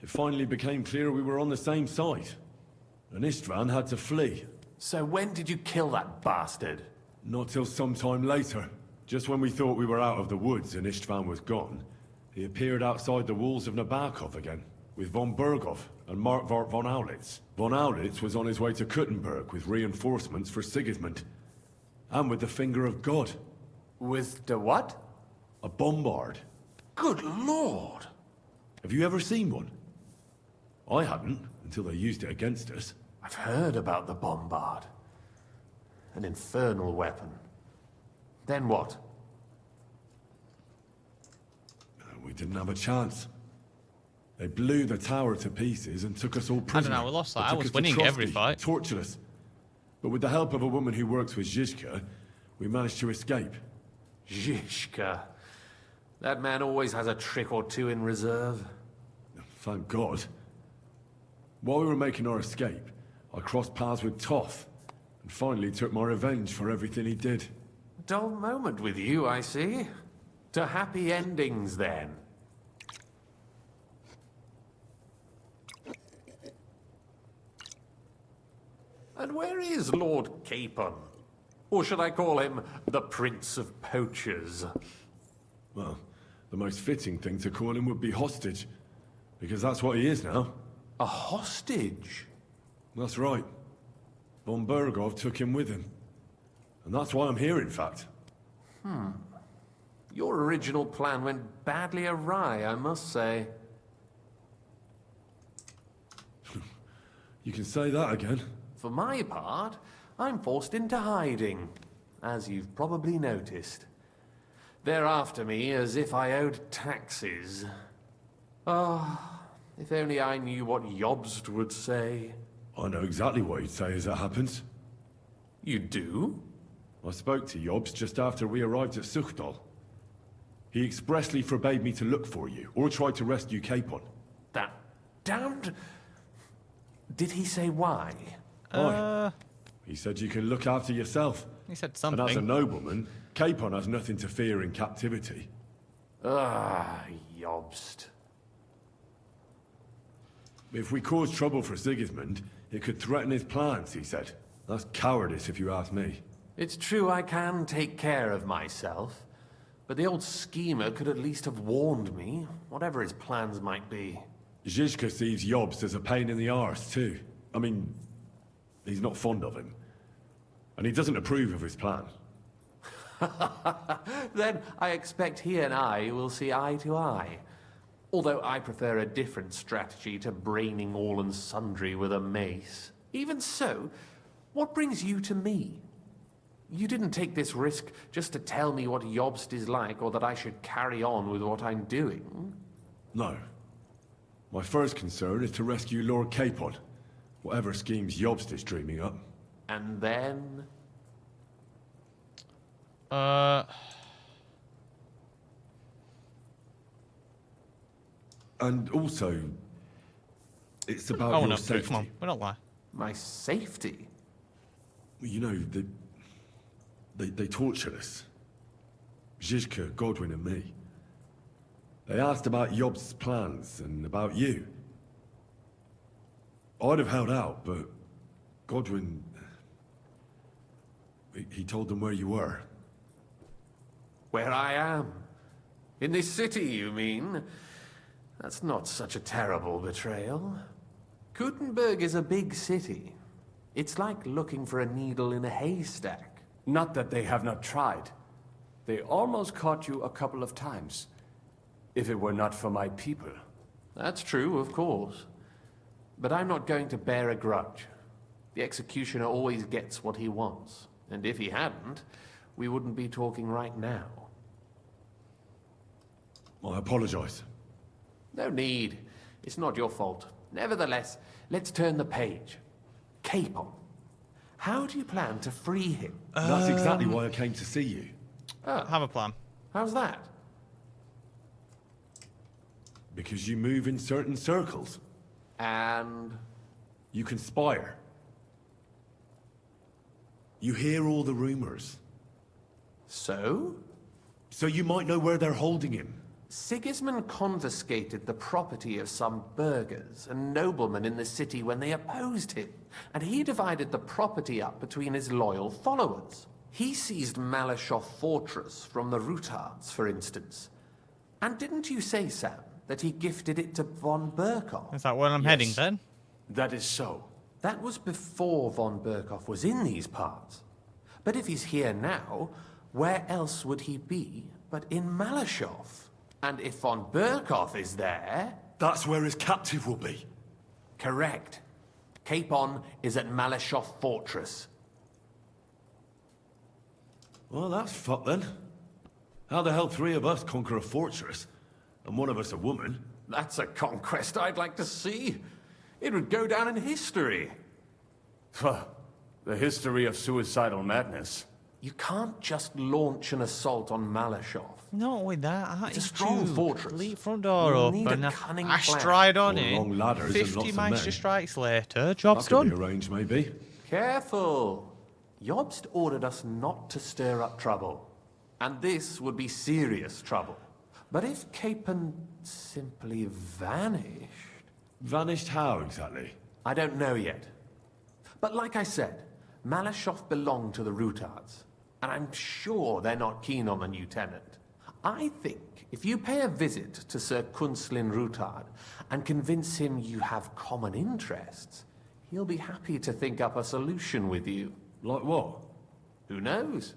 it finally became clear we were on the same side. And Istvan had to flee. So when did you kill that bastard? Not till some time later. Just when we thought we were out of the woods and Istvan was gone, he appeared outside the walls of Nabokov again, with von Berghoff and Markvart von Aulitz. Von Aulitz was on his way to Kuttenberg with reinforcements for Sigismund. And with the finger of God. With the what? A bombard. Good lord! Have you ever seen one? I hadn't, until they used it against us. I've heard about the bombard. An infernal weapon. Then what? We didn't have a chance. They blew the tower to pieces and took us all prisoner. I don't know, we lost that. They I took was us to winning every Trotsky, fight. Tortured us. But with the help of a woman who works with Zizka, we managed to escape. Zizka. That man always has a trick or two in reserve. Thank God. While we were making our escape, I crossed paths with Toth, and finally took my revenge for everything he did. Dull moment with you, I see. To happy endings, then. And where is Lord Capon? Or should I call him the Prince of Poachers? Well, the most fitting thing to call him would be hostage, because that's what he is now. A hostage? That's right. Von Berghoff took him with him. And that's why I'm here, in fact. Your original plan went badly awry, I must say. You can say that again. For my part, I'm forced into hiding, as you've probably noticed. They're after me as if I owed taxes. Ah, if only I knew what Jobst would say. I know exactly what he'd say as it happens. You do? I spoke to Jobst just after we arrived at Suchdal. He expressly forbade me to look for you, or try to rescue Capon. That damned... Did he say why? Aye. He said you can look after yourself. He said something. And as a nobleman, Capon has nothing to fear in captivity. Ah, Jobst. If we cause trouble for Sigismund, it could threaten his plans, he said. That's cowardice, if you ask me. It's true I can take care of myself, but the old schemer could at least have warned me, whatever his plans might be. Zizka sees Jobst as a pain in the arse, too. I mean, he's not fond of him. And he doesn't approve of his plan. Then I expect he and I will see eye to eye. Although I prefer a different strategy to braining all and sundry with a mace. Even so, what brings you to me? You didn't take this risk just to tell me what Yobst is like, or that I should carry on with what I'm doing. No. My first concern is to rescue Lord Capon, whatever schemes Yobst is dreaming up. And then? And also, it's about your safety. Come on, we don't lie. My safety? You know, they tortured us. Zizka, Godwin and me. They asked about Yobst's plans and about you. I'd have held out, but Godwin... He told them where you were. Where I am? In this city, you mean? That's not such a terrible betrayal. Gutenberg is a big city. It's like looking for a needle in a haystack. Not that they have not tried. They almost caught you a couple of times. If it were not for my people. That's true, of course. But I'm not going to bear a grudge. The executioner always gets what he wants. And if he hadn't, we wouldn't be talking right now. I apologize. No need. It's not your fault. Nevertheless, let's turn the page. Capon. How do you plan to free him? That's exactly why I came to see you. Have a plan. How's that? Because you move in certain circles. And? You conspire. You hear all the rumors. So? So you might know where they're holding him. Sigismund confiscated the property of some burghers and noblemen in the city when they opposed him, and he divided the property up between his loyal followers. He seized Malashov Fortress from the Rutards, for instance. And didn't you say, Sam, that he gifted it to von Berkhoff? Is that where I'm heading then? That is so. That was before von Berkhoff was in these parts. But if he's here now, where else would he be but in Malashov? And if von Berkhoff is there... That's where his captive will be. Correct. Capon is at Malashov Fortress. Well, that's fucked then. How the hell three of us conquer a fortress, and one of us a woman? That's a conquest I'd like to see. It would go down in history. The history of suicidal madness. You can't just launch an assault on Malashov. Not with that attitude. It's a strong fortress. Leave front door You'll open. need a cunning I plan. stride on Long in. ladders and 50 lots of Meister men. strikes later. Job's That could done. be arranged, maybe. Careful. Yobst ordered us not to stir up trouble. And this would be serious trouble. But if Capon simply vanished... Vanished how, exactly? I don't know yet. But like I said, Malashov belonged to the Rutards. And I'm sure they're not keen on the new tenant. I think if you pay a visit to Sir Kunslin Rutard and convince him you have common interests, he'll be happy to think up a solution with you. Like what? Who knows?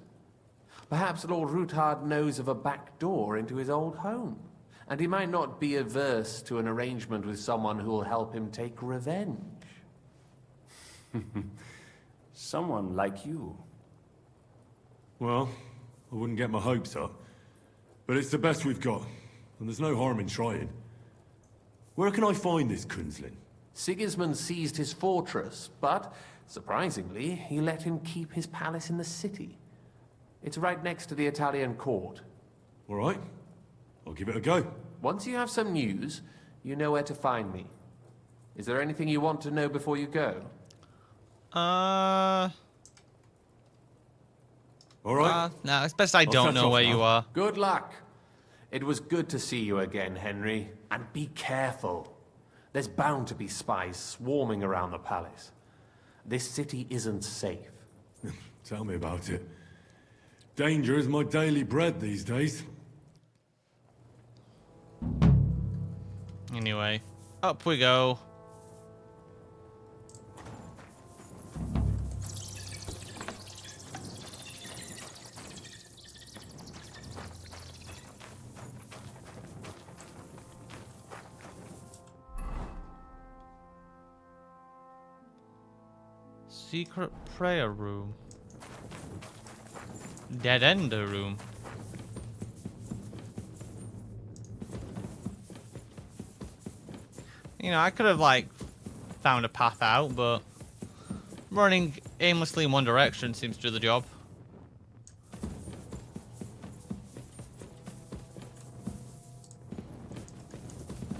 Perhaps Lord Rutard knows of a back door into his old home, and he might not be averse to an arrangement with someone who will help him take revenge. Someone like you. Well, I wouldn't get my hopes up. But it's the best we've got, and there's no harm in trying. Where can I find this Kunslin? Sigismund seized his fortress, but, surprisingly, he let him keep his palace in the city. It's right next to the Italian court. All right. I'll give it a go. Once you have some news, you know where to find me. Is there anything you want to know before you go? All right. No, it's best I don't know where you are. Good luck. It was good to see you again, Henry. And be careful. There's bound to be spies swarming around the palace. This city isn't safe. Tell me about it. Danger is my daily bread these days. Anyway, up we go. Secret prayer room. Dead ender room. You know, I could have like found a path out, but running aimlessly in one direction seems to do the job.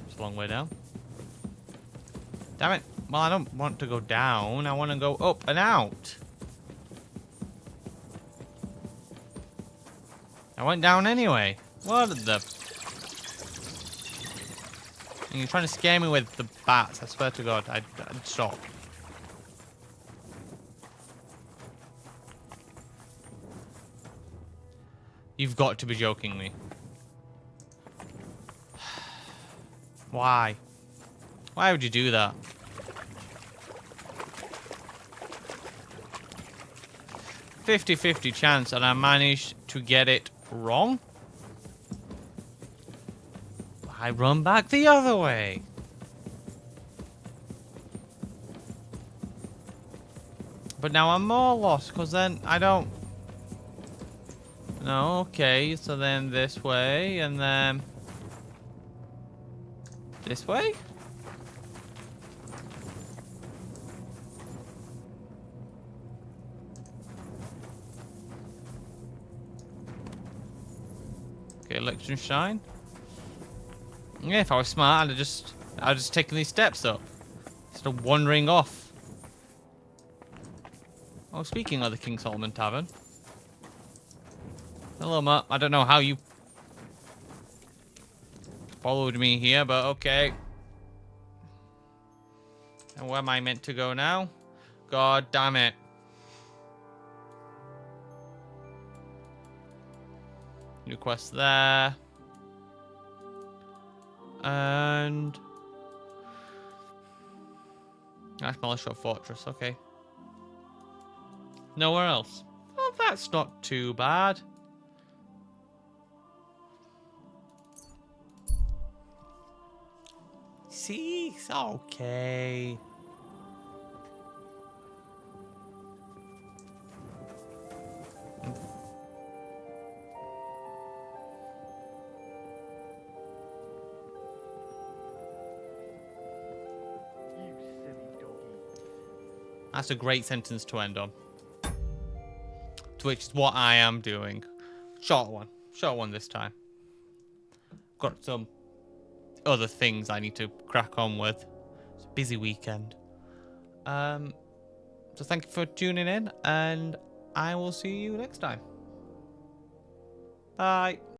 It's a long way down. Damn it. Well, I don't want to go down. I want to go up and out. I went down anyway. What the... And you're trying to scare me with the bats. I swear to God, I'd stop. You've got to be joking me. Why? Why would you do that? 50-50 chance and I managed to get it wrong? I run back the other way. But now I'm more lost because then I don't... No, okay, so then this way and then... This way? Okay, Liechtenstein. Yeah, if I was smart, I'd have just taken these steps up instead of wandering off. Oh, speaking of the King Solomon Tavern. Hello, Matt. I don't know how you followed me here, but okay. And where am I meant to go now? God damn it. New quest there. And... Ashmalashot Fortress, okay. Nowhere else. Well, that's not too bad. See, it's okay. That's a great sentence to end on. To which is what I am doing. Short one this time. Got some other things I need to crack on with. It's a busy weekend. So thank you for tuning in, and I will see you next time. Bye.